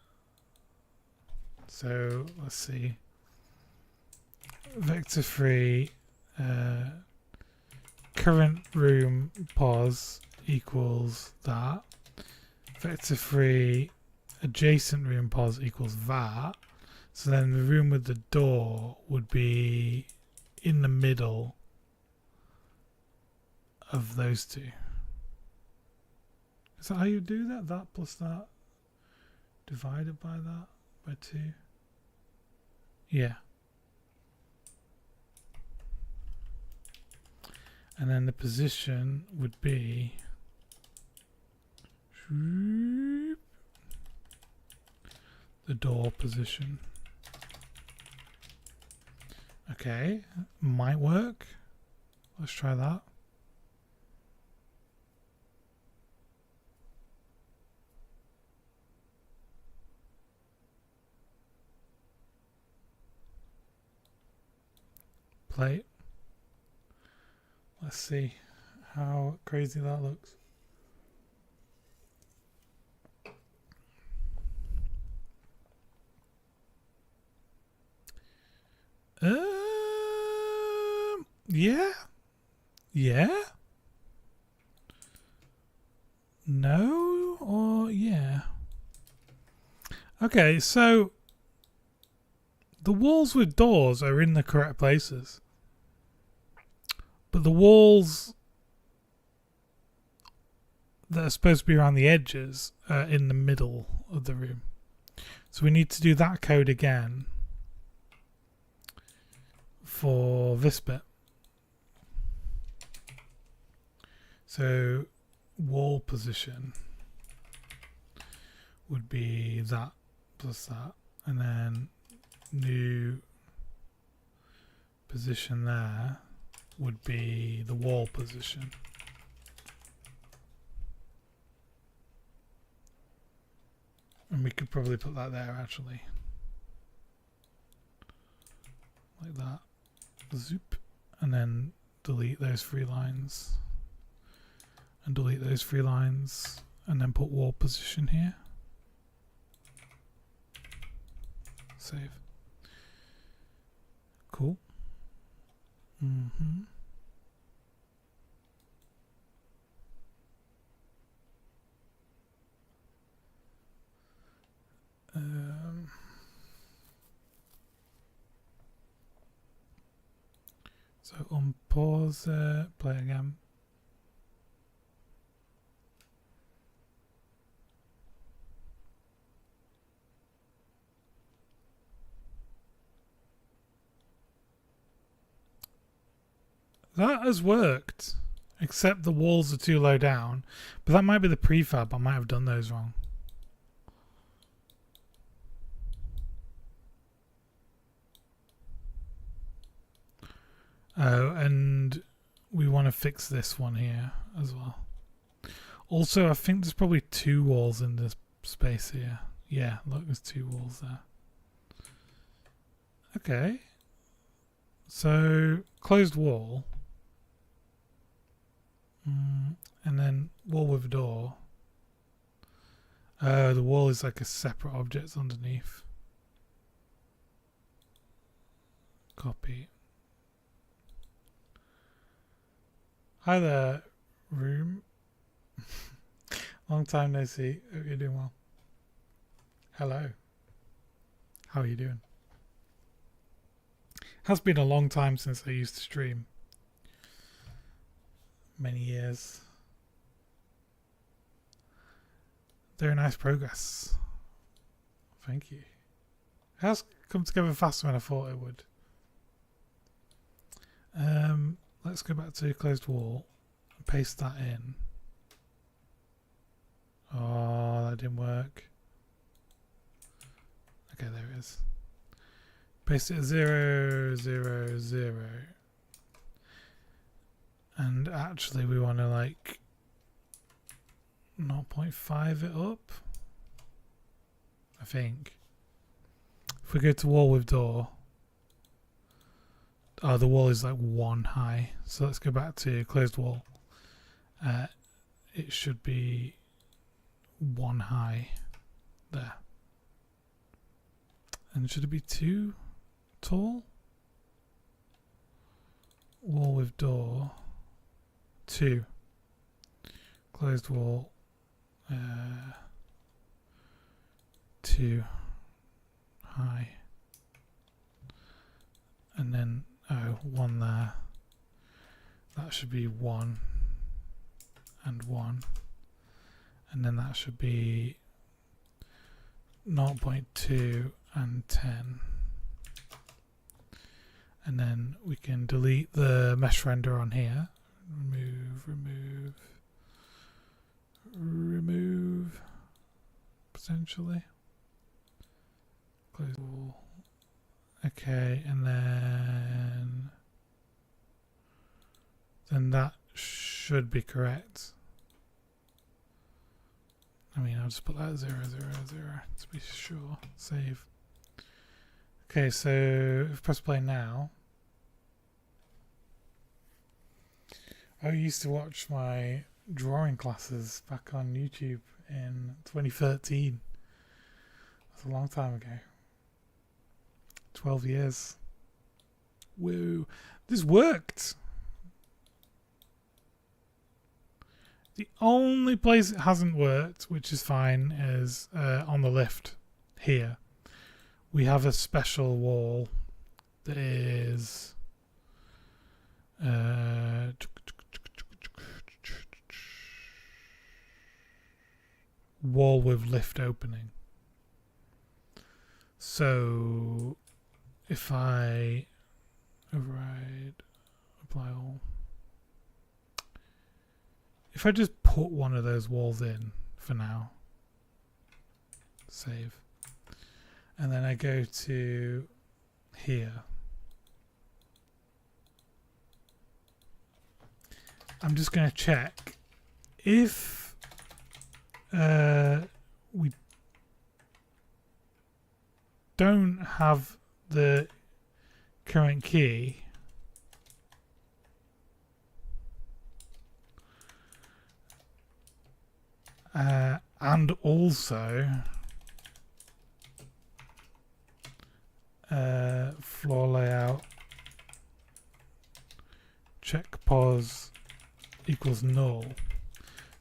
so let's see, vector 3 current room pos equals that, vector 3 adjacent room pos equals that. So then the room with the door would be in the middle of those two. Is that how you do that? That plus that divided by that by 2? Yeah. And then the position would be the door position. Okay, might work. Let's try that. Play. Let's see how crazy that looks. Yeah. Yeah. No or yeah. Okay, so the walls with doors are in the correct places. But the walls that are supposed to be around the edges are in the middle of the room. So we need to do that code again for this bit. So wall position would be that plus that, and then new position there would be the wall position. And we could probably put that there actually. Like that. Zoop. And then delete those 3 lines. And delete those 3 lines. And then put wall position here. Save. Cool. Mm-hmm. So unpause, play again. That has worked, except the walls are too low down. But that might be the prefab. I might have done those wrong. Oh, and we want to fix this one here as well. Also, I think there's probably 2 walls in this space here. Yeah, look, there's 2 walls there. Okay. So, closed wall. And then wall with a door. Oh, the wall is like a separate object underneath. Copy. Hi there, room. Long time no see. Hope you're doing well. Hello. How are you doing? Has been a long time since I used to stream. Many years. Very nice progress. Thank you. It has come together faster than I thought it would. Let's go back to closed wall and paste that in. Oh, that didn't work. Okay, there it is. Paste it at 0, 0, 0. And actually we want to like 0.5 it up, I think. If we go to wall with door, oh, the wall is like 1 high. So let's go back to closed wall it should be 1 high there. And should it be 2 tall? Wall with door 2. Closed wall 2 high. And then 1 there. That should be 1 and 1. And then that should be 0.2 and 10. And then we can delete the mesh render on here. Remove, potentially. Close wall. Okay, and then that should be correct. I mean, I'll just put that 0, 0, 0 to be sure. Save. Okay, so if I press play now. I used to watch my drawing classes back on YouTube in 2013. That's a long time ago. 12 years. Woo. This worked. The only place it hasn't worked, which is fine, is on the lift here. We have a special wall that is wall with lift opening. So if I override apply all, if I just put one of those walls in for now, save, and then I go to here, I'm just going to check if we don't have the current key. And also floor layout check pos equals null,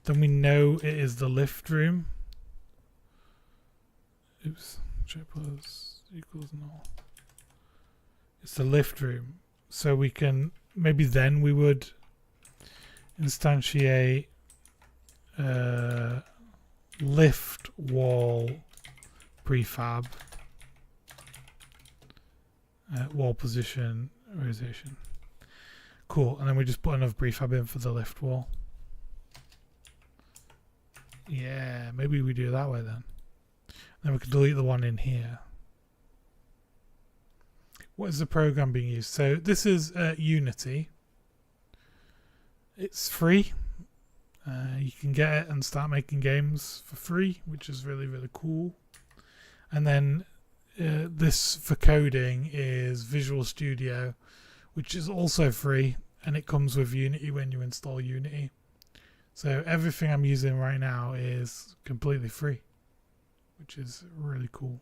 then we know it is the lift room. Oops, check pos equals null. It's the lift room, so we can maybe then we would instantiate lift wall prefab wall position rotation. Cool, and then we just put another prefab in for the lift wall. Yeah, maybe we do it that way then. Then we can delete the one in here. What is the program being used? So this is Unity. It's free. You can get it and start making games for free, which is really, really cool. And then this for coding is Visual Studio, which is also free, and it comes with Unity when you install Unity. So everything I'm using right now is completely free, which is really cool.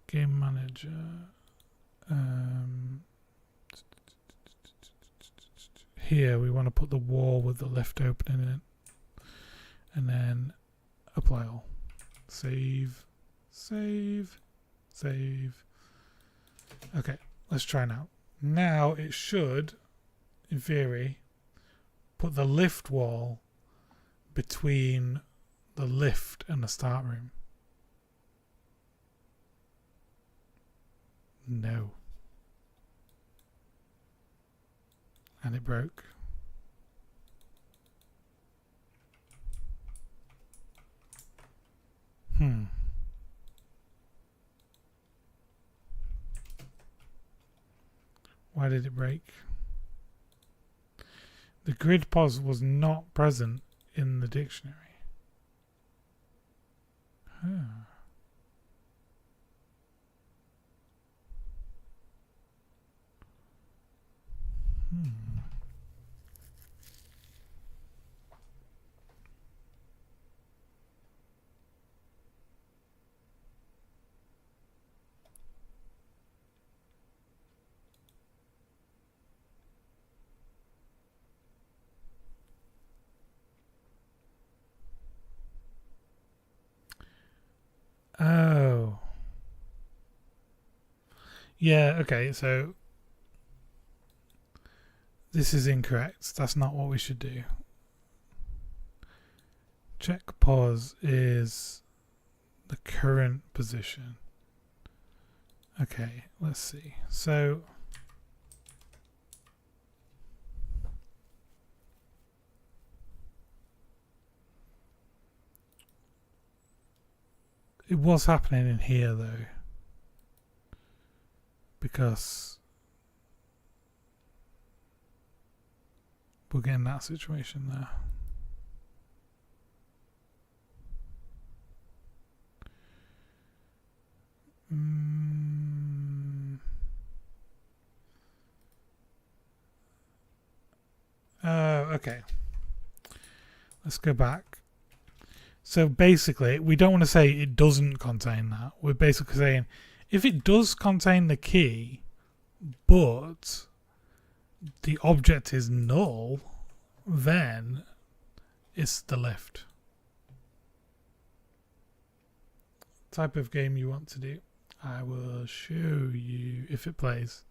Game Manager. Here we want to put the wall with the lift opening in it, and then apply all. Save, save, save. Okay, let's try now. Now it should, in theory, put the lift wall between the lift and the start room. No. And it broke. Why did it break? The grid pos was not present in the dictionary. Yeah, okay, so this is incorrect. That's not what we should do. Check pause is the current position. Okay, let's see. So it was happening in here though, because we're getting that situation there. Okay. Let's go back. So basically, we don't want to say it doesn't contain that. We're basically saying if it does contain the key, but the object is null, then it's the lift. Type of game you want to do. I will show you if it plays.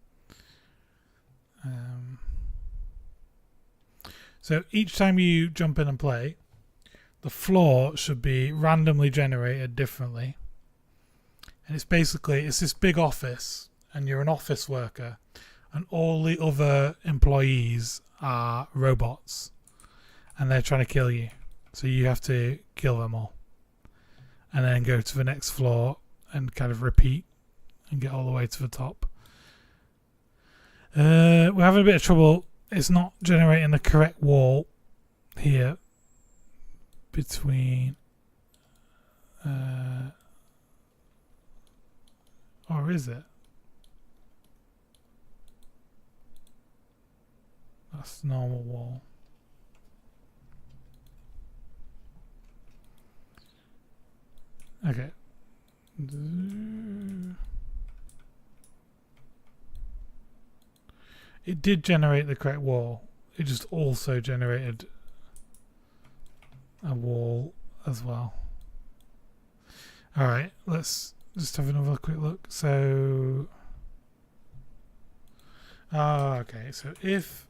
So each time you jump in and play, the floor should be randomly generated differently. And it's basically, it's this big office and you're an office worker and all the other employees are robots and they're trying to kill you. So you have to kill them all. And then go to the next floor and kind of repeat and get all the way to the top. We're having a bit of trouble. It's not generating the correct wall here between or is it? That's the normal wall. Okay. It did generate the correct wall. It just also generated a wall as well. Alright, let's just have another quick look. So okay, so if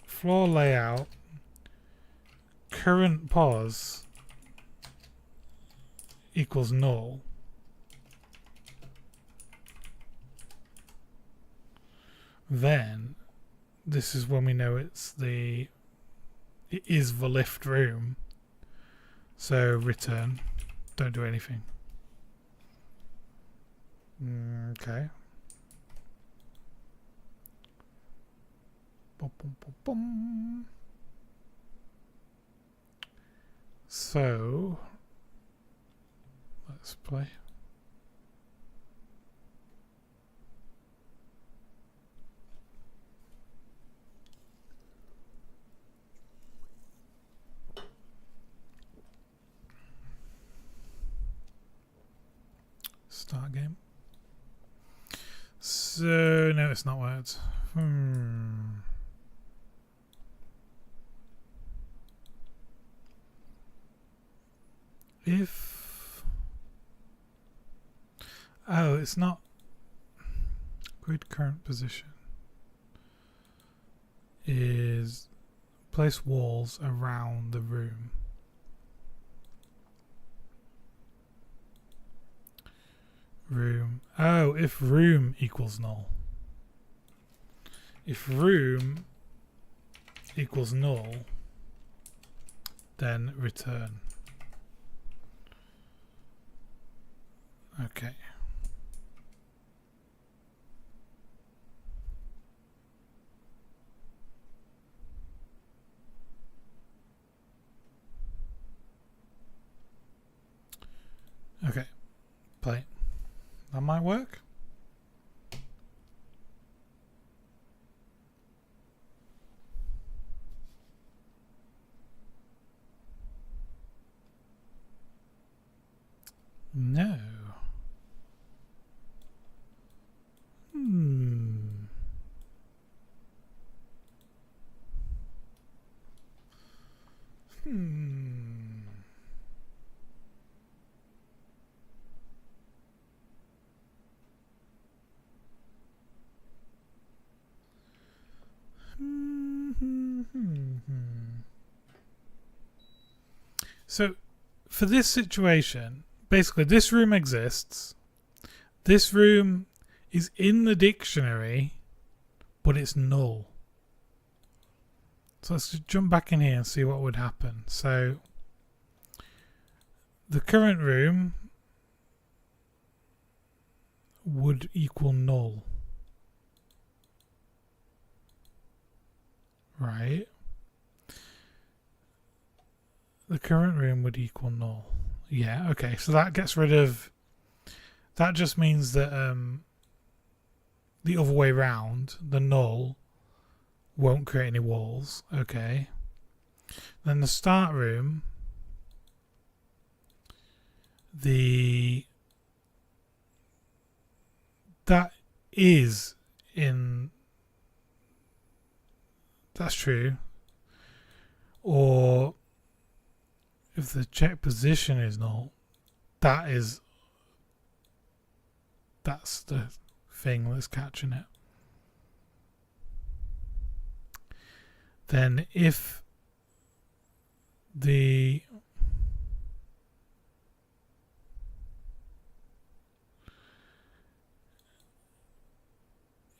floor layout current pause equals null, then this is when we know it is the lift room. So return, don't do anything. Okay. Boom, boom, boom, boom. So let's play. Start game. So no, it's not words. If it's not grid current position is place walls around the room. If room equals null. If room equals null, then return. Okay. Okay. Play. That might work. No. So for this situation, basically this room exists. This room is in the dictionary, but it's null. So let's just jump back in here and see what would happen. So the current room would equal null. Right? The current room would equal null. Yeah, okay. So that gets rid of... That just means that the other way round, the null, won't create any walls. Okay. Then the start room, that is in... That's true. Or if the check position is null, that's the thing that's catching it. Then if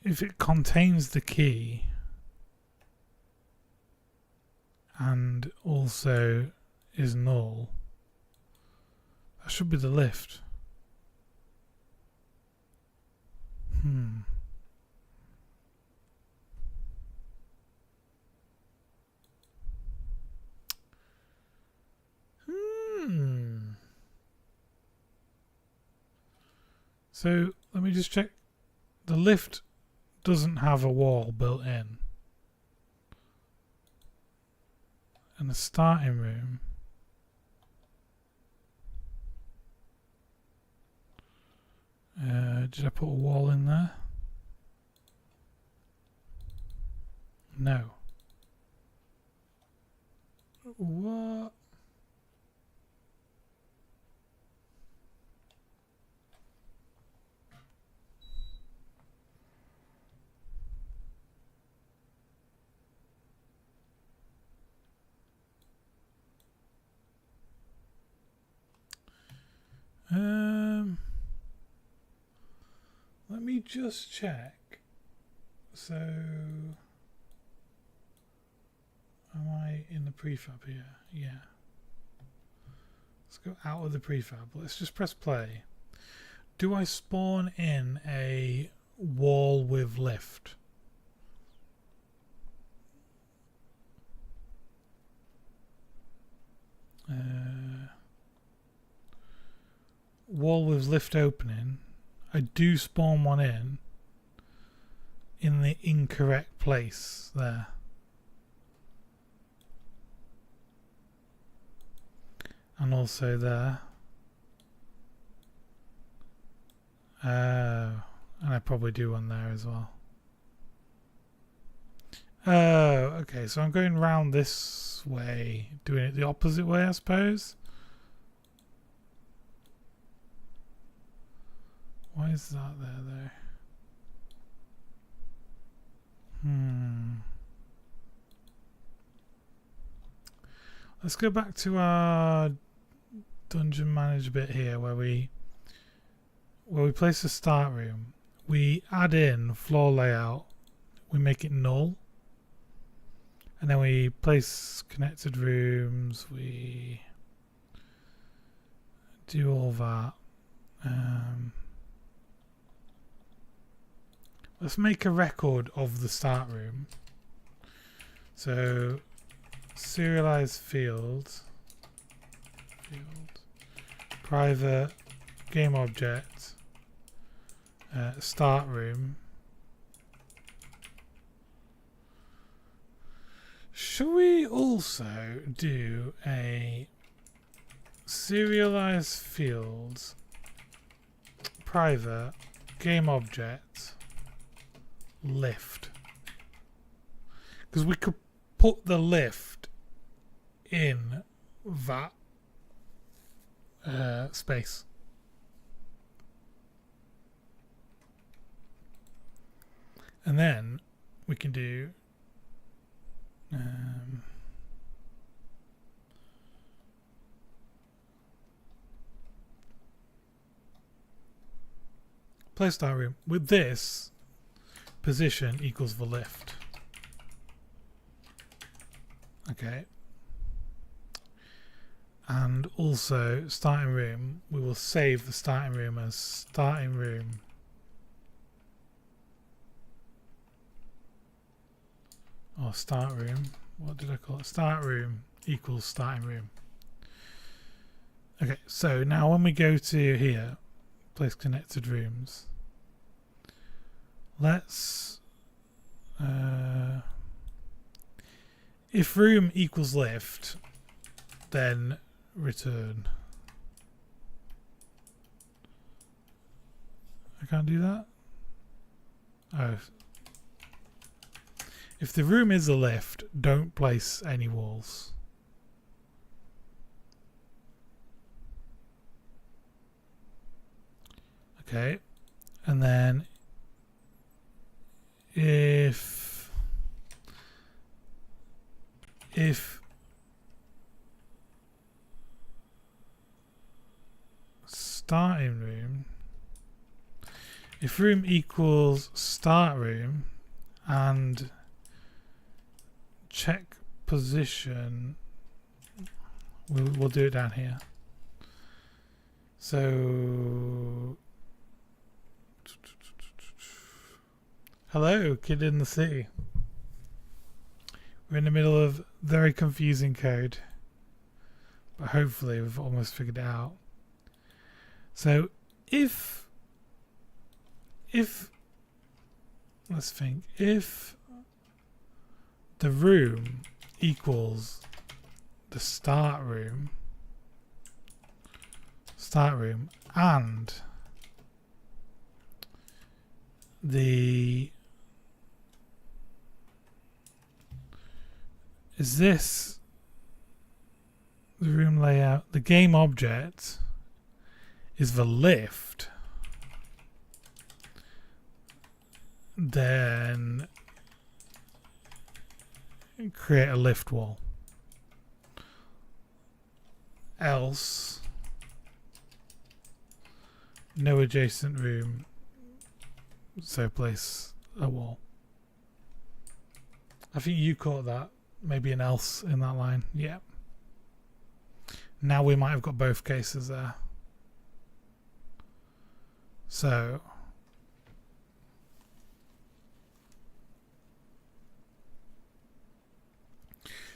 it contains the key and also is null, that should be the lift. So let me just check. The lift doesn't have a wall built in. And the starting room did I put a wall in there? No. What? Let me just check. So, am I in the prefab here? Yeah. Let's go out of the prefab. Let's just press play. Do I spawn in a wall with lift? Wall with lift opening. I do spawn one in the incorrect place there. And also there. And I probably do one there as well. Oh, okay, so I'm going round this way, doing it the opposite way, I suppose. Why is that there though? Let's go back to our dungeon manager bit here where we place the start room. We add in floor layout, we make it null, and then we place connected rooms, we do all that. Let's make a record of the start room. So serialize field, private game object, start room. Shall we also do a serialize field, private game object, lift? Because we could put the lift in that space. And then we can do Place start room. With this, position equals the lift. Okay. And also starting room, we will save the starting room as starting room or start room. What did I call it? Start room equals starting room. Okay, so now when we go to here, place connected rooms, let's if room equals lift, then return. I can't do that. Oh, if the room is a lift, don't place any walls. Okay, and then if starting room, if room equals start room and check position, we'll do it down here. So hello, kid in the city. We're in the middle of very confusing code, but hopefully we've almost figured it out. So if let's think, if the room equals the start room and is this the room layout, the game object is the lift, then create a lift wall. Else no adjacent room, so place a wall. I think you caught that. Maybe an else in that line. Yeah. Now we might have got both cases there. So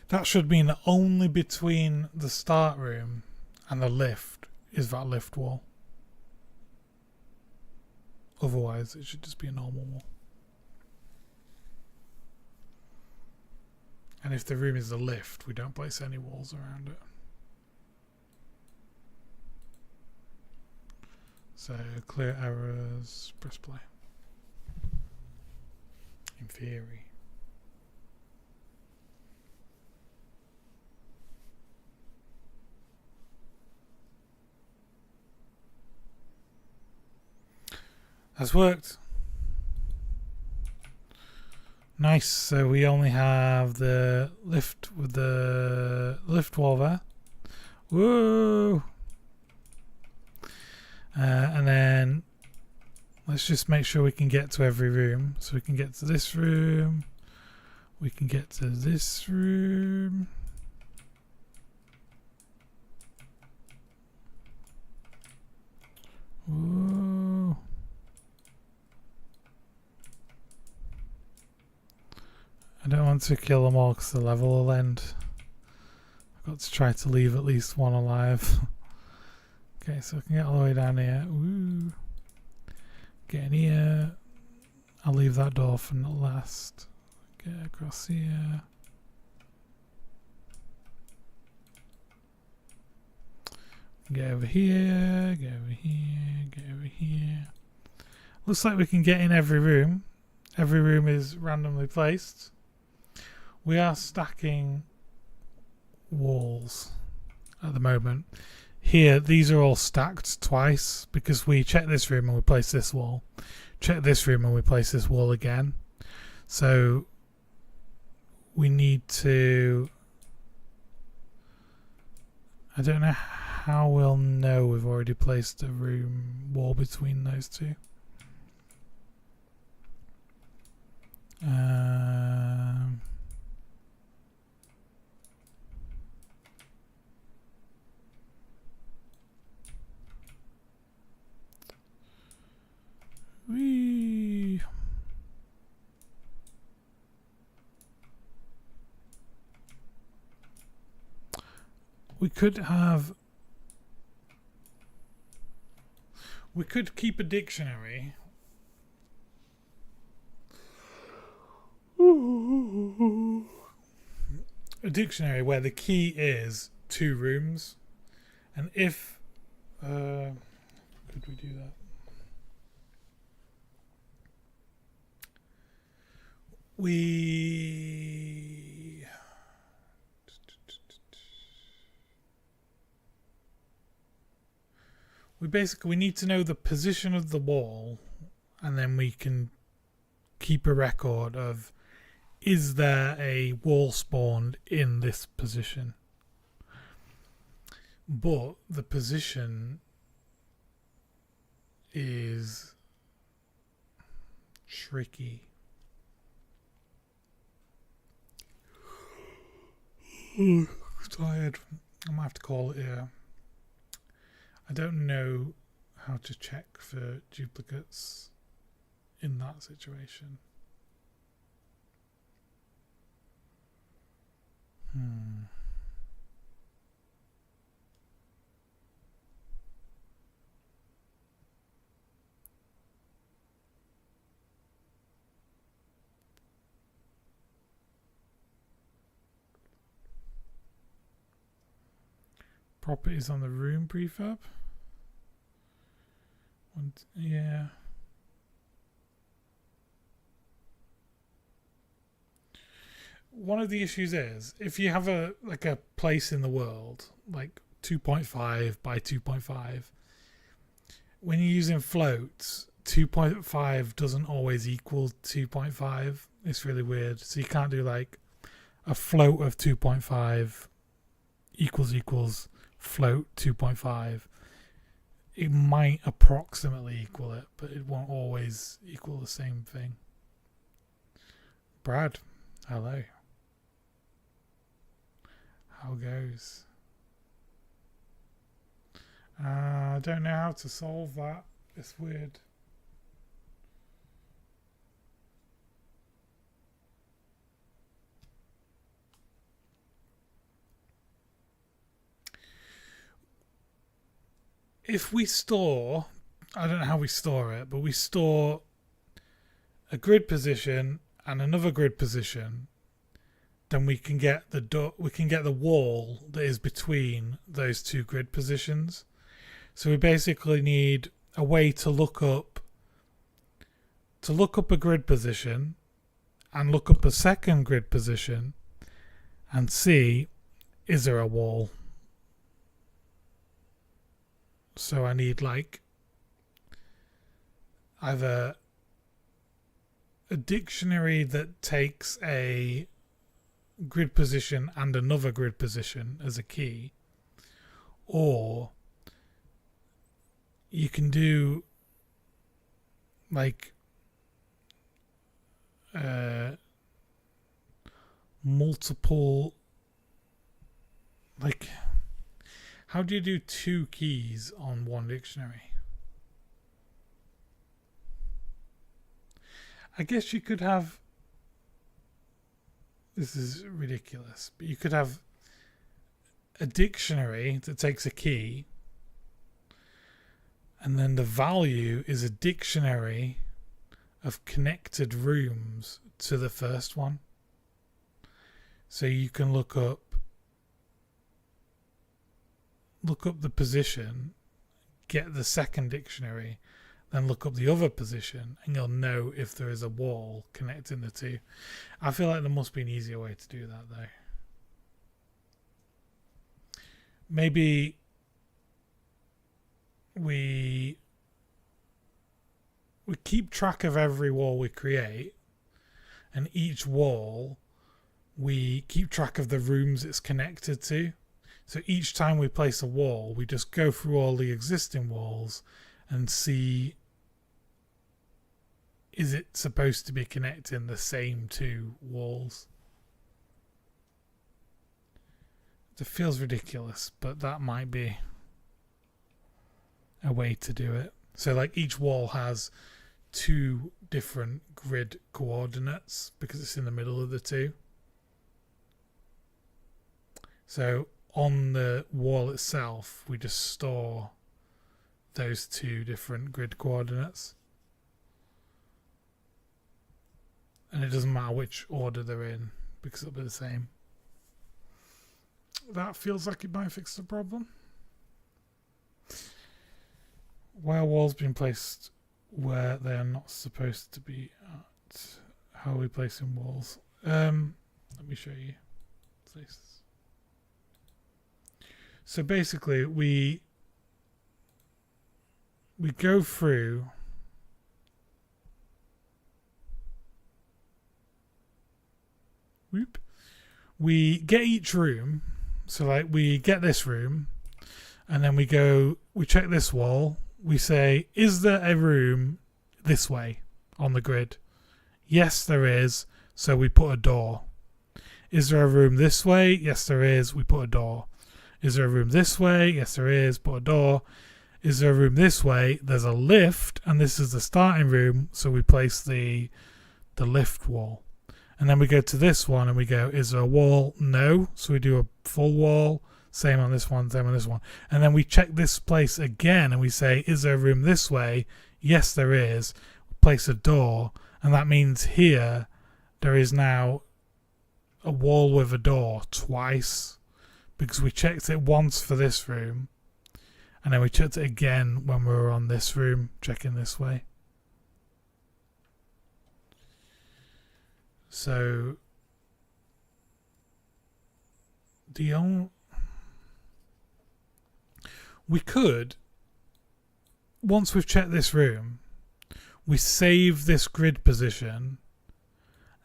that should mean that only between the start room and the lift is that lift wall. Otherwise it should just be a normal wall. And if the room is the lift, we don't place any walls around it. So clear errors, press play. In theory. Has worked. Nice. So we only have the lift with the lift wall there. Whoa! And then let's just make sure we can get to every room. So we can get to this room. We can get to this room. Whoa. I don't want to kill them all because the level will end. I've got to try to leave at least one alive. Okay, so I can get all the way down here. Woo. Get in here. I'll leave that door for the last. Get across here. Get over here. Get over here. Get over here. Looks like we can get in every room. Every room is randomly placed. We are stacking walls at the moment. Here, these are all stacked twice because we check this room and we place this wall. Check this room and we place this wall again. So we need to... I don't know how we'll know we've already placed a room wall between those two. Um, we could have. We could keep a dictionary. A dictionary where the key is 2 rooms, and if could we do that? We basically need to know the position of the wall, and then we can keep a record of, is there a wall spawned in this position? But the position is tricky. Tired. I might have to call it here. I don't know how to check for duplicates in that situation. Properties on the room prefab. Yeah. One of the issues is if you have a place in the world like 2.5 by 2.5, when you're using floats, 2.5 doesn't always equal 2.5. It's really weird. So you can't do like a float of 2.5 equals float 2.5. It might approximately equal it, but it won't always equal the same thing. Brad, hello. How goes? I don't know how to solve that. It's weird. If we store, I don't know how we store it, but we store a grid position and another grid position, then we can get the wall that is between those 2 grid positions. So we basically need a way to look up a grid position and look up a second grid position and see, is there a wall? So I need like either a dictionary that takes a grid position and another grid position as a key, or you can do like multiple, like, how do you do 2 keys on one dictionary? I guess you could have, this is ridiculous, but you could have a dictionary that takes a key, and then the value is a dictionary of connected rooms to the first one. So you can look up the position, get the second dictionary, then look up the other position, and you'll know if there is a wall connecting the 2. I feel like there must be an easier way to do that though. Maybe we keep track of every wall we create, and each wall we keep track of the rooms it's connected to. So each time we place a wall, we just go through all the existing walls and see is it supposed to be connecting the same two walls? It feels ridiculous, but that might be a way to do it. So like each wall has two different grid coordinates because it's in the middle of the two. So on the wall itself, we just store those two different grid coordinates. And it doesn't matter which order they're in because it'll be the same. That feels like it might fix the problem. Why are walls being placed where they are not supposed to be at? How are we placing walls? Let me show you. Places. So basically we go through we get each room. So like we get this room and then we check this wall. We say, is there a room this way on the grid? Yes, there is. So we put a door. Is there a room this way? Yes, there is. We put a door. Is there a room this way? Yes, there is. Put a door. Is there a room this way? There's a lift, and this is the starting room. So we place the lift wall. And then we go to this one and we go, is there a wall? No. So we do a full wall. Same on this one, same on this one. And then we check this place again and we say, is there a room this way? Yes, there is. Place a door. And that means here there is now a wall with a door twice because we checked it once for this room. And then we checked it again when we were on this room, checking this way. So we could, once we've checked this room, we save this grid position,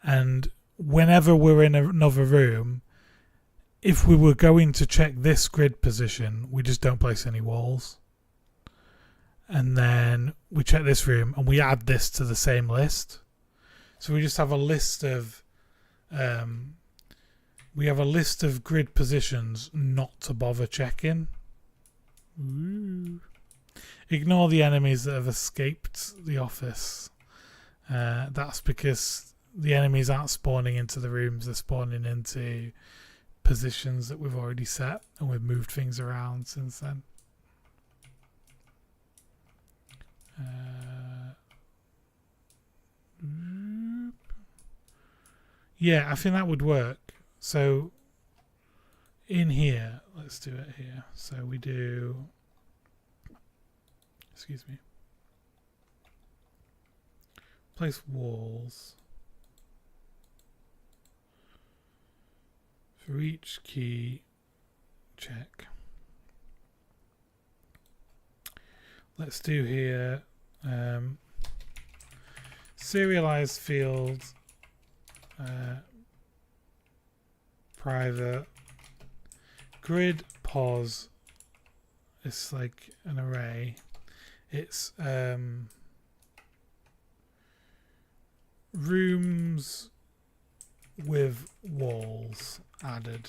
and whenever we're in another room, if we were going to check this grid position, we just don't place any walls. And then we check this room and we add this to the same list. So we just have a list of grid positions not to bother checking. Ooh. Ignore the enemies that have escaped the office. That's because the enemies aren't spawning into the rooms, they're spawning into positions that we've already set, and we've moved things around since then. Yeah, I think that would work. So in here, let's do it here. So we do, excuse me, place walls for each key check. Let's do here serialized fields, private grid pos. It's like an array. It's rooms with walls added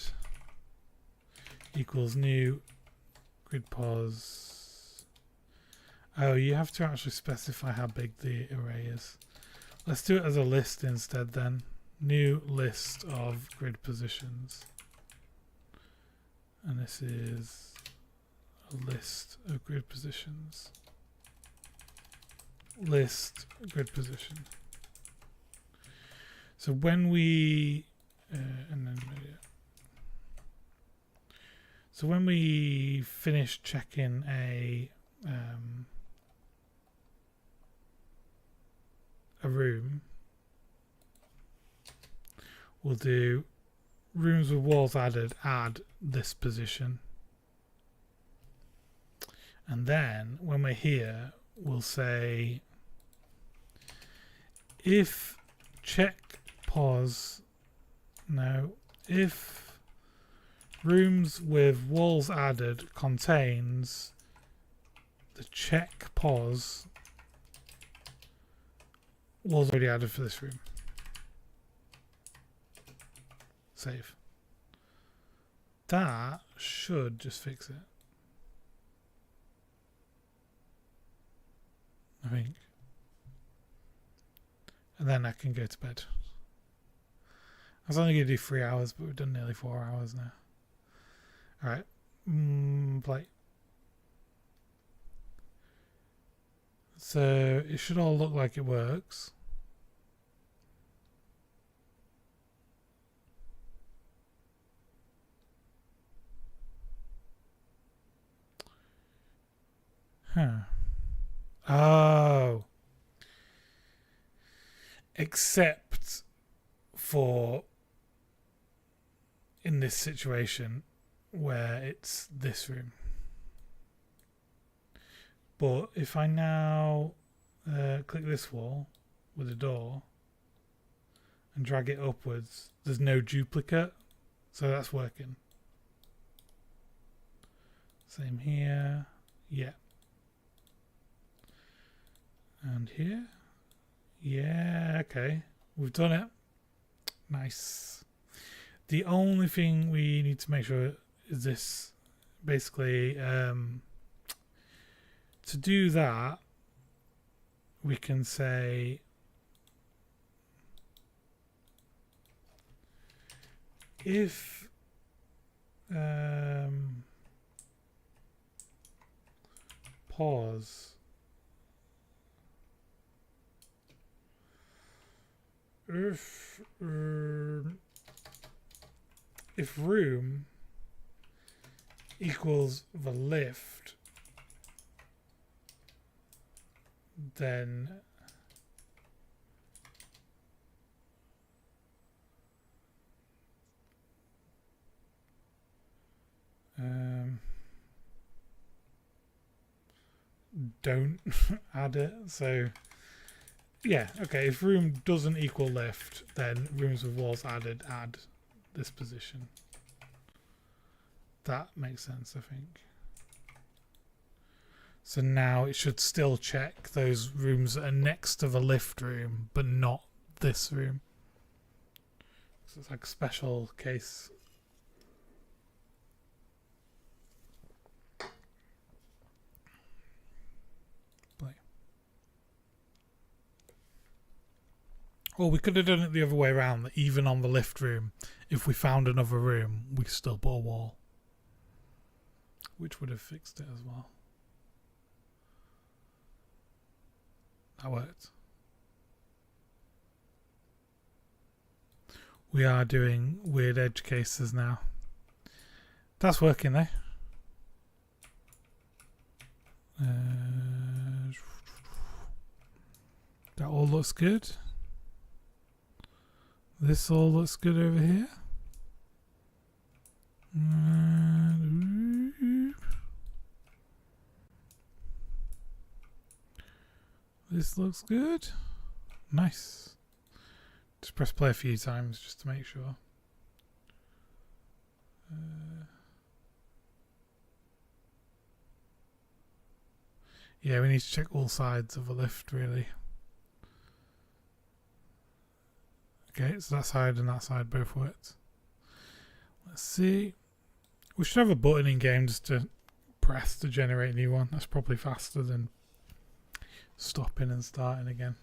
equals new grid pos. Oh, you have to actually specify how big the array is. Let's do it as a list instead then. New list of grid positions. And this is a list of grid positions. List grid position. So when we so when we finish checking a room, we'll do rooms with walls added, add this position. And then when we're here, we'll say if check pos, no, if rooms with walls added contains the check pos walls already added for this room. Save. That should just fix it. I think. And then I can go to bed. I was only going to do 3 hours, but we've done nearly 4 hours now. Alright. Play. So it should all look like it works. Huh. Oh. Except for in this situation where it's this room. But if I now click this wall with a door and drag it upwards, there's no duplicate, so that's working. Same here. Yeah. And here. Yeah, okay. We've done it. Nice. The only thing we need to make sure is this. Basically, to do that, we can say if pause if room equals the lift, then don't add it. So yeah, okay, if room doesn't equal lift, then rooms with walls added add this position. That makes sense, I think. So now it should still check those rooms that are next to the lift room, but not this room. So it's like a special case. Or we could have done it the other way around, that even on the lift room, if we found another room, we still put a wall. Which would have fixed it as well. That worked. We are doing weird edge cases now. That's working though. That all looks good. This all looks good over here. This looks good. Nice. Just press play a few times just to make sure. Yeah, we need to check all sides of the lift really. Okay, so that side and that side both worked. Let's see. We should have a button in game just to press to generate a new one. That's probably faster than stopping and starting again.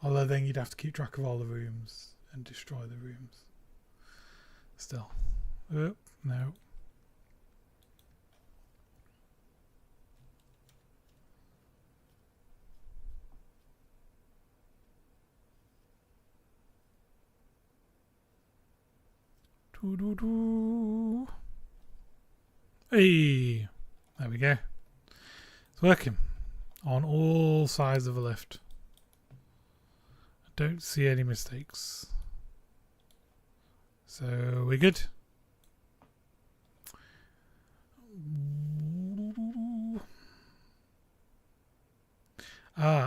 Although then you'd have to keep track of all the rooms and destroy the rooms. Still. Oh, no. Doo-doo-doo. Hey, there we go. It's working on all sides of the lift. I don't see any mistakes. So we're good.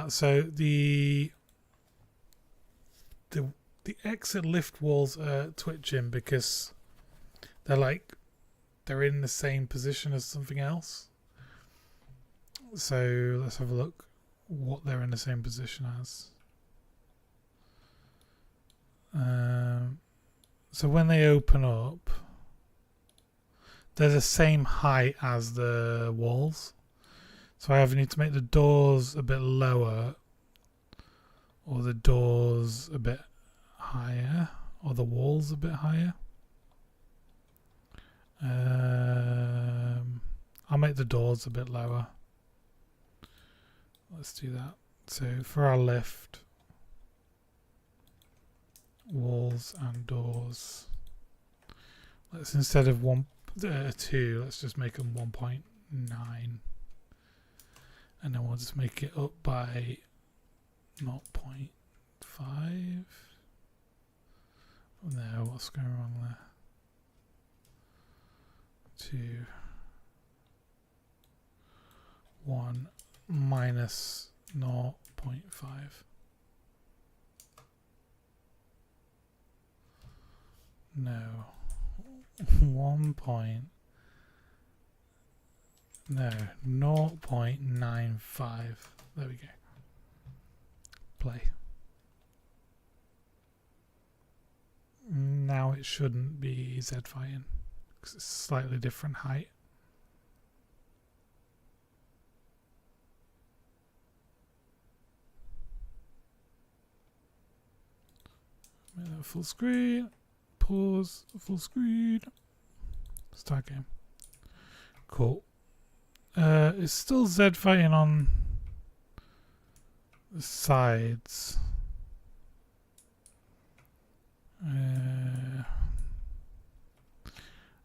So the exit lift walls are twitching because they're in the same position as something else. So let's have a look what they're in the same position as. So when they open up, they're the same height as the walls. So I either need to make the doors a bit lower, or the doors a bit higher, or the walls a bit higher. I'll make the doors a bit lower. Let's do that. So for our lift, walls and doors, let's, instead of 2, let's just make them 1.9, and then we'll just make it up by 0.5. No, what's going wrong there? 2, 1 minus 0.5. No. 1 point. No. 0.95. There we go. Play. Now it shouldn't be Z fighting because it's slightly different height. Full screen. Pause. Full screen. Start game. Cool. It's still Z fighting on the sides.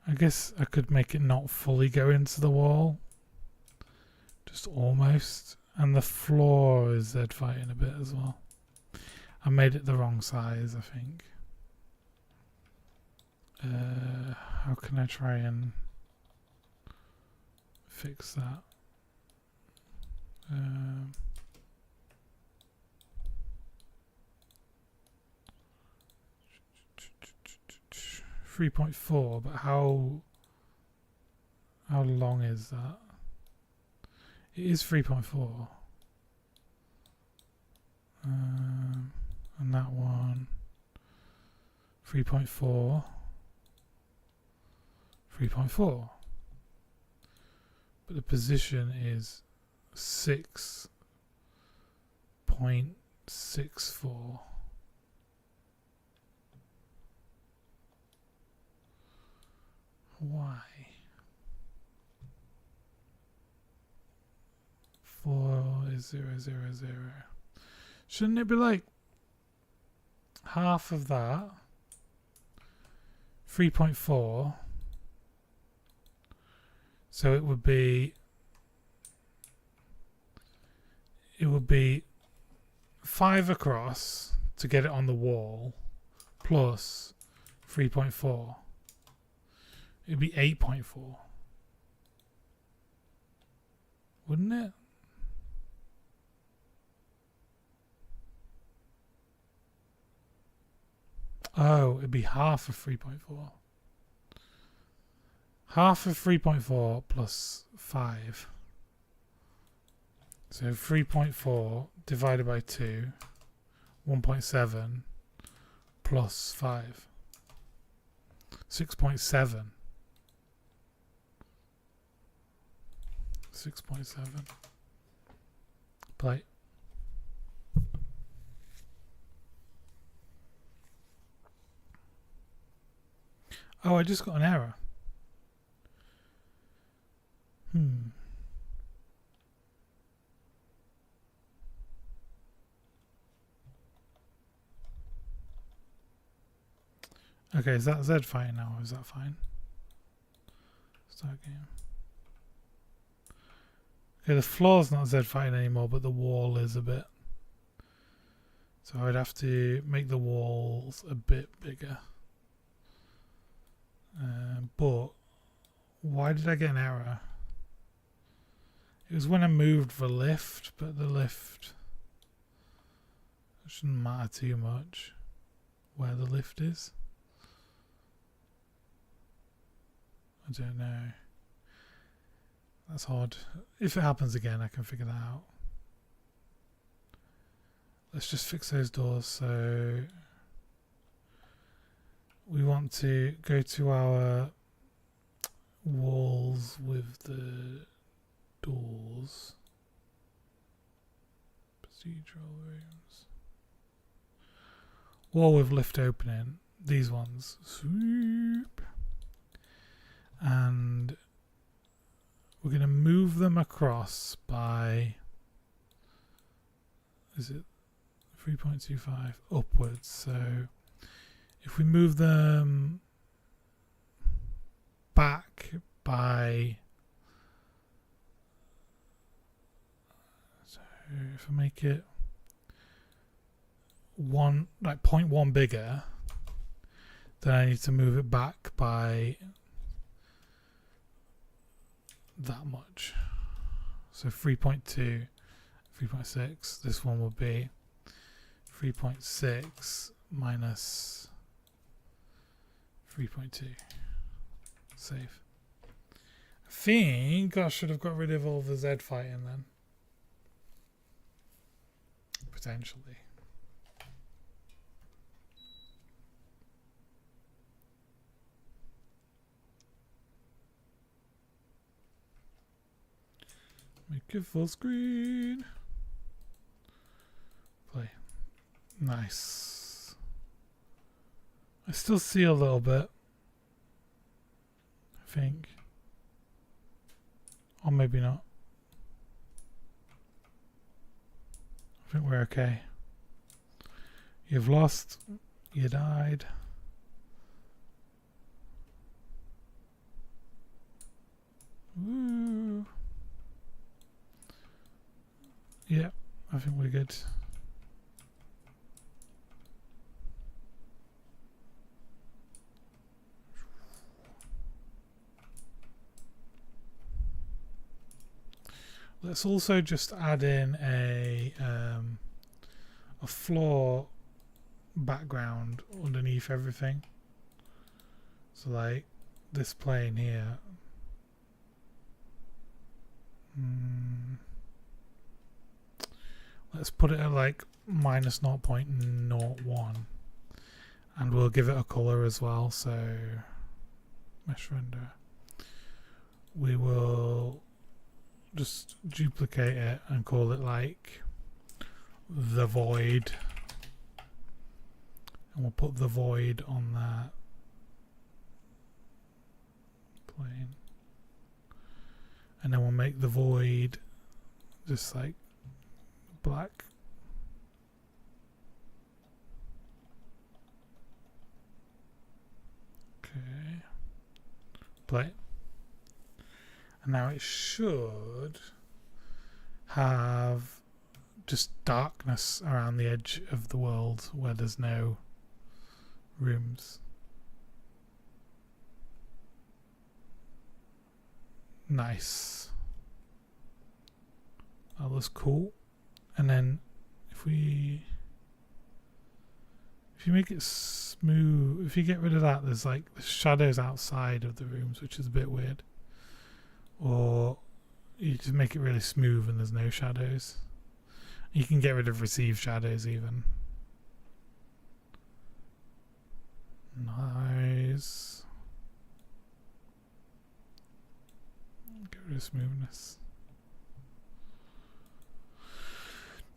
I guess I could make it not fully go into the wall. Just almost. And the floor is Z fighting a bit as well. I made it the wrong size, I think. How can I try and fix that? 3.4, but how long is that? It is 3.4. And that one 3.4, 3.4, but the position is 6.64. Why? 4 is 0, 0, 0. Shouldn't it be like half of that? 3.4. So it would be 5 across to get it on the wall plus 3.4. It'd be 8.4. Wouldn't it? Oh, it'd be half of 3.4. Half of 3.4 plus 5. So 3.4 divided by 2, 1.7 plus 5. 6.7. 6.7. Play. Oh, I just got an error. Okay, is that Z fighting now, or is that fine? Start game. Okay, the floor's not Z fighting anymore, but the wall is a bit. So I'd have to make the walls a bit bigger. But why did I get an error? It was when I moved the lift, but the lift shouldn't matter too much where the lift is. I don't know. That's odd. If it happens again, I can figure that out. Let's just fix those doors. So we want to go to our walls with the doors. Procedural rooms. Wall with lift opening. These ones. Swoop. And we're going to move them across by, is it 3.25 upwards? So if we move them back by, so if I make it 0.1 bigger, then I need to move it back by that much. So 3.2, 3.6. This one will be 3.6 minus 3.2. Save. I think I should have got rid of all the Z fighting then. Potentially. Make it full screen. Play. Nice. I still see a little bit. I think. Or maybe not. I think we're okay. You've lost. You died. Woo. Yeah, I think we're good. Let's also just add in a floor background underneath everything. So like this plane here. Let's put it at like minus 0.01 and we'll give it a color as well. So mesh render. We will just duplicate it and call it like the void, and we'll put the void on that plane, and then we'll make the void just like black. Okay, play. And now it should have just darkness around the edge of the world where there's no rooms. Nice. That looks cool. And then if you make it smooth, if you get rid of that, there's like the shadows outside of the rooms, which is a bit weird. Or you just make it really smooth and there's no shadows. You can get rid of receive shadows even. Nice. Get rid of smoothness.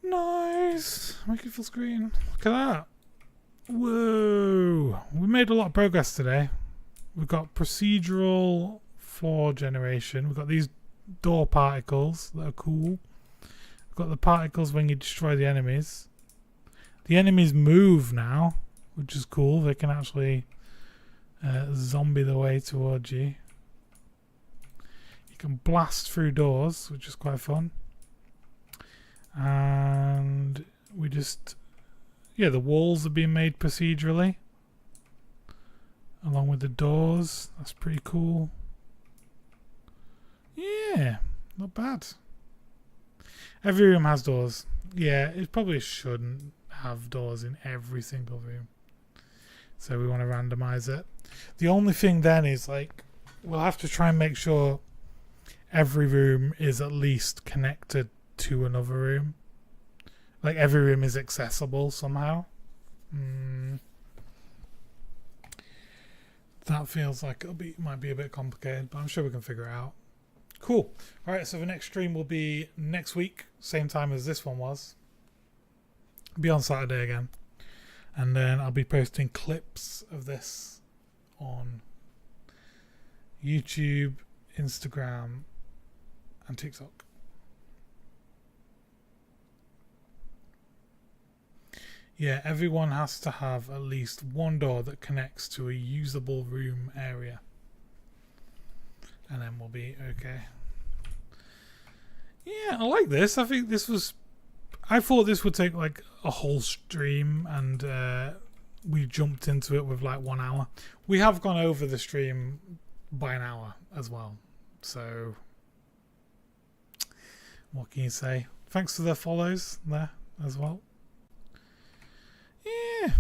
Nice. Make it full screen. Look at that. Whoa. We made a lot of progress today. We've got procedural floor generation. We've got these door particles that are cool. We've got the particles when you destroy the enemies. The enemies move now, which is cool. They can actually zombie their way towards you. You can blast through doors, which is quite fun. And we just, yeah, the walls are being made procedurally along with the doors. That's pretty cool. Yeah, not bad. Every room has doors. Yeah, it probably shouldn't have doors in every single room. So we want to randomize it. The only thing then is like we'll have to try and make sure every room is at least connected to another room. Like every room is accessible somehow. That feels like might be a bit complicated, but I'm sure we can figure it out. Cool. All right, so the next stream will be next week, same time as this one was. Be on Saturday again, and then I'll be posting clips of this on YouTube, Instagram, and TikTok. Yeah, everyone has to have at least one door that connects to a usable room area. And then we'll be okay. Yeah, I like this. I think this was... I thought this would take like a whole stream, and we jumped into it with like 1 hour. We have gone over the stream by an hour as well. So, what can you say? Thanks for the follows there as well. Yeah,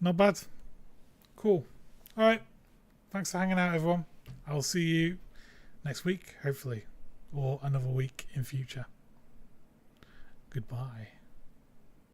not bad. Cool. All right. Thanks for hanging out, everyone. I'll see you next week, hopefully, or another week in future. Goodbye.